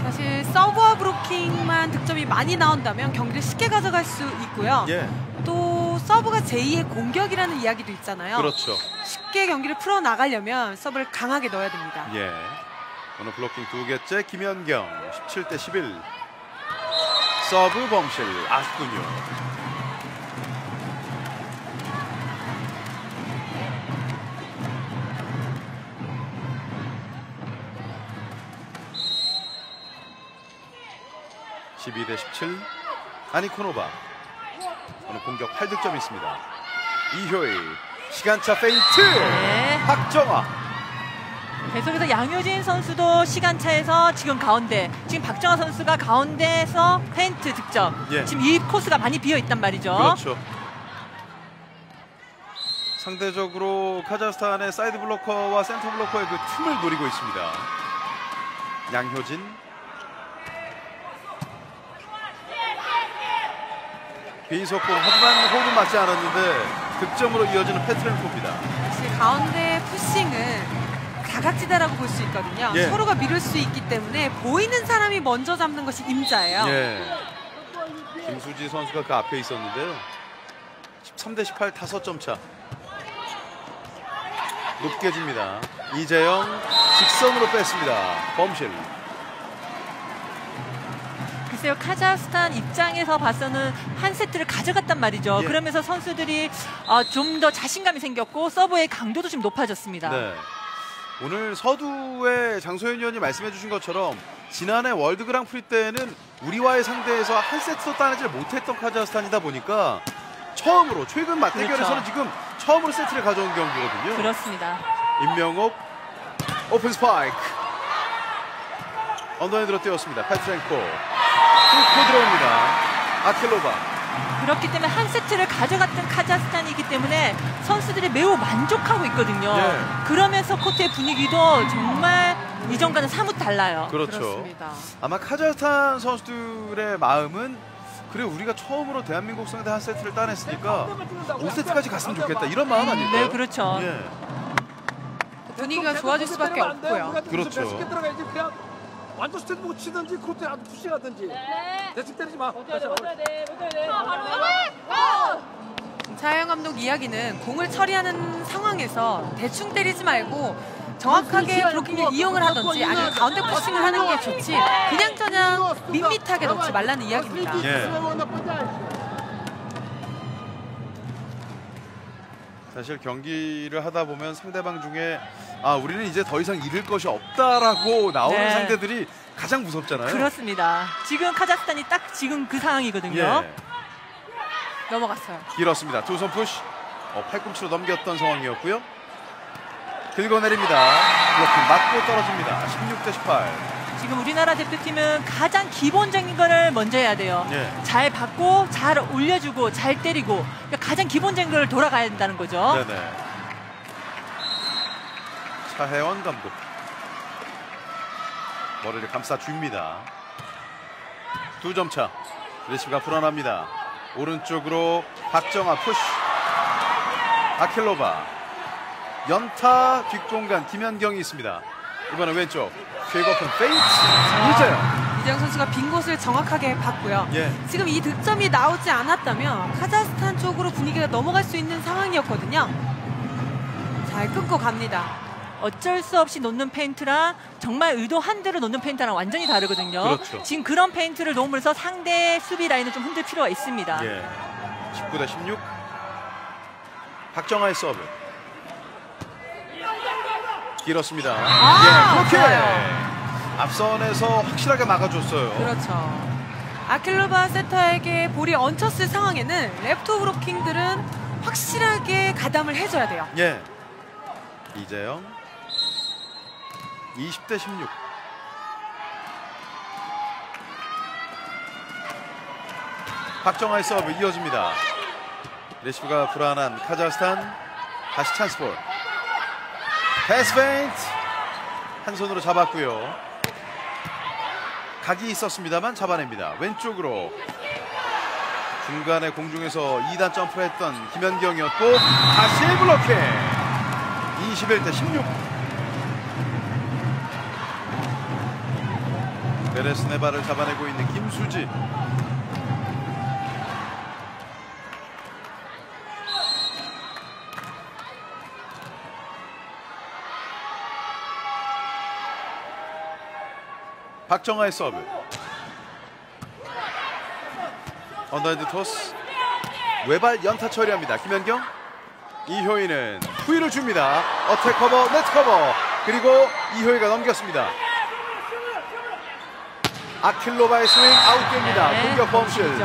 사실 서브와 브로킹만 득점이 많이 나온다면 경기를 쉽게 가져갈 수 있고요. 예. 또 서브가 제2의 공격이라는 이야기도 있잖아요. 그렇죠. 쉽게 경기를 풀어나가려면 서브를 강하게 넣어야 됩니다. 예. 오늘 블로킹 2개째 김연경 17대 11. 서브 범실 아쉽군요. (12대 17) 아니코노바. 오늘 공격 8득점이 있습니다. 이효희 시간차 페인트. 네. 박정아. 계속해서 양효진 선수도 시간차에서 지금 가운데, 지금 박정아 선수가 가운데에서 페인트 득점. 예. 지금 이 코스가 많이 비어 있단 말이죠. 그렇죠. 상대적으로 카자흐스탄의 사이드 블로커와 센터 블로커의 그 틈을 노리고 있습니다. 양효진. 비속공 하지만 호흡은 맞지 않았는데 득점으로 이어지는 페트렌코입니다. 사실 가운데 푸싱은 다각지대라고 볼 수 있거든요. 예. 서로가 미룰 수 있기 때문에 보이는 사람이 먼저 잡는 것이 임자예요. 예. 김수지 선수가 그 앞에 있었는데요. 13대 18 5점 차. 높게 줍니다. 이재영 직선으로 뺐습니다. 범실. 글쎄요, 카자흐스탄 입장에서 봐서는 한 세트를 가져갔단 말이죠. 예. 그러면서 선수들이 좀 더 자신감이 생겼고 서브의 강도도 좀 높아졌습니다. 네. 오늘 서두에 장소연 위원이 말씀해 주신 것처럼 지난해 월드 그랑프리 때는 우리와의 상대에서 한 세트도 따내질 못했던 카자흐스탄이다 보니까 처음으로 최근 맞대결에서는 그렇죠. 지금 처음으로 세트를 가져온 경기거든요. 그렇습니다. 임명옥 오픈 스파이크. 언더핸드로 띄웠습니다. 페트렌코 뚫고 들어옵니다. 아킬로바. 그렇기 때문에 한 세트를 가져갔던 카자흐스탄이기 때문에 선수들이 매우 만족하고 있거든요. 예. 그러면서 코트의 분위기도 정말 이전과는 사뭇 달라요. 그렇죠. 그렇습니다. 아마 카자흐스탄 선수들의 마음은 그래 우리가 처음으로 대한민국 상대 한 세트를 따냈으니까 5세트까지 갔으면 좋겠다 이런 마음 아닐까요? 네, 그렇죠. 예. 분위기가 좋아질 수밖에 없고요. 그렇죠. 쉽게 들어가야지. 그냥 완전 스탠드 못 치든지 코트에 아주 푸싱하든지. 대충 때리지 마. 차영 감독 이야기는 공을 처리하는 상황에서 대충 때리지 말고 정확하게 블로킹을 이용을 하든지 아니면 가운데 푸싱을 하는 게 좋지 그냥저냥 밋밋하게 넣지 말라는 이야기입니다. 예. 사실 경기를 하다 보면 상대방 중에 우리는 이제 더 이상 잃을 것이 없다라고 나오는 네. 상대들이 가장 무섭잖아요. 그렇습니다. 지금 카자흐스탄이 딱 지금 그 상황이거든요. 예. 넘어갔어요. 길었습니다. 두 손 푸시. 팔꿈치로 넘겼던 상황이었고요. 긁어내립니다. 블로킹 맞고 떨어집니다. 16대 18. 지금 우리나라 대표팀은 가장 기본적인 거를 먼저 해야 돼요. 예. 잘 받고 잘 올려주고 잘 때리고 그러니까 가장 기본적인 걸 돌아가야 된다는 거죠. 네네. 차혜원 감독. 머리를 감싸줍니다. 2점 차. 레시브가 불안합니다. 오른쪽으로 박정아 푸시. 아킬로바. 연타 뒷공간 김연경이 있습니다. 이번엔 왼쪽. 쉐이거픈 페인트. 이재영 선수가 빈 곳을 정확하게 봤고요. 예. 지금 이 득점이 나오지 않았다면 카자흐스탄 쪽으로 분위기가 넘어갈 수 있는 상황이었거든요. 잘 끊고 갑니다. 어쩔 수 없이 놓는 페인트랑 정말 의도한 대로 놓는 페인트랑 완전히 다르거든요. 그렇죠. 지금 그런 페인트를 놓으면서 상대 수비 라인을 좀 흔들 필요가 있습니다. 예. 19대 16. 박정아의 서브. 길었습니다. 예, 그렇게 앞선에서 확실하게 막아줬어요. 그렇죠. 아킬로바 세터에게 볼이 얹혔을 상황에는 레프트 브로킹들은 확실하게 가담을 해줘야 돼요. 예. 이재영 20대 16. 박정아의 서브 이어집니다. 레시브가 불안한 카자흐스탄. 다시 찬스볼. 패스 페인트. 한 손으로 잡았고요. 각이 있었습니다만 잡아냅니다. 왼쪽으로. 중간에 공중에서 2단 점프를 했던 김연경이었고 다시 블로킹. 21대 16. 베레스네바를 잡아내고 있는 김수지. 박정아의 서브. 언더핸드 토스. 외발 연타 처리합니다. 김연경. 이효희는 후위를 줍니다. 어택 커버, 네트 커버. 그리고 이효희가 넘겼습니다. 아킬로바의 스윙 아웃됩니다. 네, 공격 범실.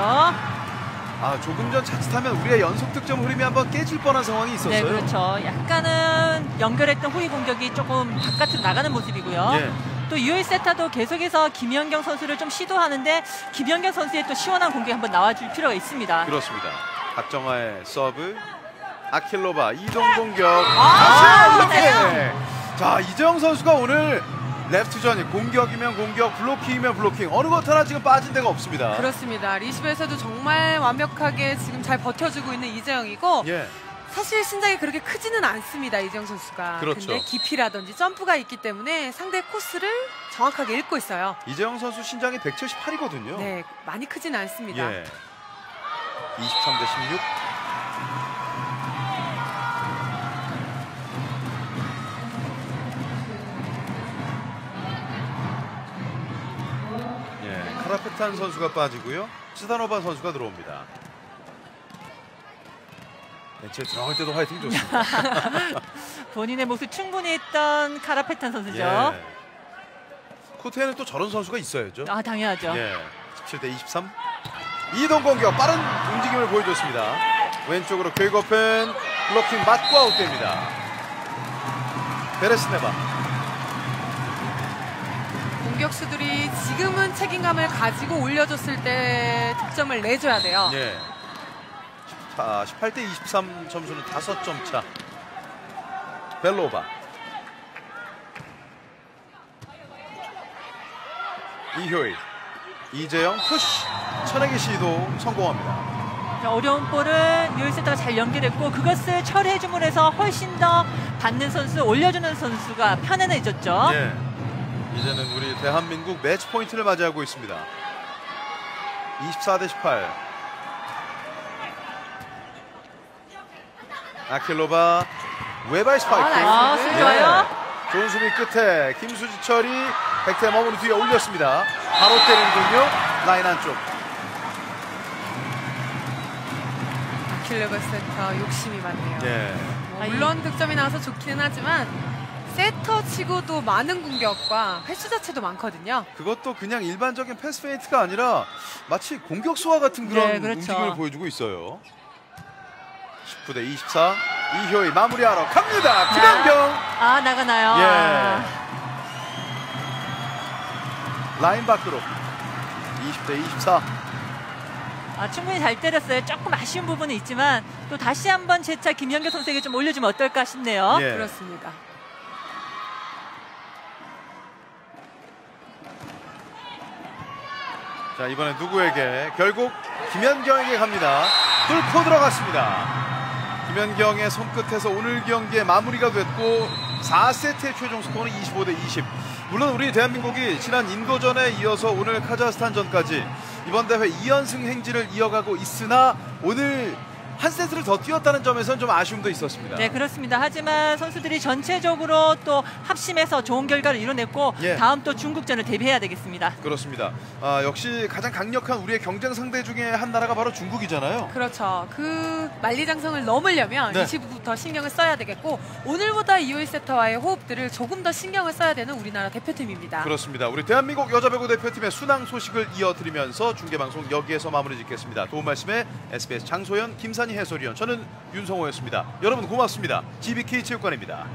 조금 전 자칫하면 우리의 연속 득점 흐름이 한번 깨질 뻔한 상황이 있었어요. 네, 그렇죠. 약간은 연결했던 후위 공격이 조금 바깥으로 나가는 모습이고요. 예. 또 유효희 세타도 계속해서 김연경 선수를 좀 시도하는데 김연경 선수의 또 시원한 공격이 한번 나와줄 필요가 있습니다. 그렇습니다. 박정아의 서브. 아킬로바 이동 공격. 네. 자, 이재영 선수가 오늘 레프트전이 공격이면 공격, 블로킹이면 블로킹, 어느 것 하나 지금 빠진 데가 없습니다. 그렇습니다. 리시브에서도 정말 완벽하게 지금 잘 버텨주고 있는 이재영이고 예. 사실 신장이 그렇게 크지는 않습니다. 이재영 선수가. 그렇죠. 근데 깊이라든지 점프가 있기 때문에 상대 코스를 정확하게 읽고 있어요. 이재영 선수 신장이 178이거든요. 네, 많이 크지는 않습니다. 예. 23대 16. 카라페탄 선수가 빠지고요. 스다노바 선수가 들어옵니다. 벤치에 들어갈 때도 화이팅 좋습니다. 본인의 모습 충분히 했던 카라페탄 선수죠. 예. 코트에는 또 저런 선수가 있어야죠. 당연하죠. 예. 17대 23. 이동 공격 빠른 움직임을 보여줬습니다. 왼쪽으로 긁어펜 블로킹 맞고 아웃됩니다. 베레스네바. 공격수들이 지금은 책임감을 가지고 올려줬을 때 득점을 내줘야 돼요. 예. 18대 23 점수는 5점 차. 벨로바. 이효희. 이재영 푸시. 천하기 시도 성공합니다. 자, 어려운 볼을 유효희 세타가 잘 연결했고 그것을 처리해줌으로 해서 훨씬 더 받는 선수, 올려주는 선수가 편안해졌죠. 예. 이제는 우리 대한민국 매치 포인트를 맞이하고 있습니다. 24대 18. 아킬로바 외발 스파이크. 좋아요. 좋은 수비 끝에 김수지 처리 백태 머무는 뒤에 올렸습니다. 바로 때리는군요. 라인 안쪽. 아킬레바 세터 욕심이 많네요. 예. 물론 득점이 나와서 좋기는 하지만 세터 치고도 많은 공격과 횟수 자체도 많거든요. 그것도 그냥 일반적인 패스 페인트가 아니라 마치 공격수와 같은 그런 그렇죠. 움직임을 보여주고 있어요. 19대 24. 이효희 마무리하러 갑니다. 김연경. 나가나요. 예. 라인 밖으로. 20대 24. 충분히 잘 때렸어요. 조금 아쉬운 부분은 있지만 또 다시 한번 재차 김연경 선수에게 좀 올려주면 어떨까 싶네요. 예. 그렇습니다. 자, 이번엔 누구에게? 결국 김연경에게 갑니다. 뚫고 들어갔습니다. 김연경의 손끝에서 오늘 경기의 마무리가 됐고 4세트의 최종 스코어는 25대 20. 물론 우리 대한민국이 지난 인도전에 이어서 오늘 카자흐스탄전까지 이번 대회 2연승 행진을 이어가고 있으나 오늘 한 세트를 더 뛰었다는 점에서는 좀 아쉬움도 있었습니다. 네, 그렇습니다. 하지만 선수들이 전체적으로 또 합심해서 좋은 결과를 이뤄냈고 다음 또 중국전을 대비해야 되겠습니다. 그렇습니다. 역시 가장 강력한 우리의 경쟁 상대 중에 한 나라가 바로 중국이잖아요. 그렇죠. 그 만리장성을 넘으려면 이 시부부터 신경을 써야 되겠고 오늘보다 이효희 세터와의 호흡들을 조금 더 신경을 써야 되는 우리나라 대표팀입니다. 그렇습니다. 우리 대한민국 여자배구 대표팀의 순항 소식을 이어드리면서 중계방송 여기에서 마무리 짓겠습니다. 도움 말씀에 SBS 장소연, 김산희 해설위원, 저는 윤성호였습니다. 여러분 고맙습니다. GBK 체육관입니다.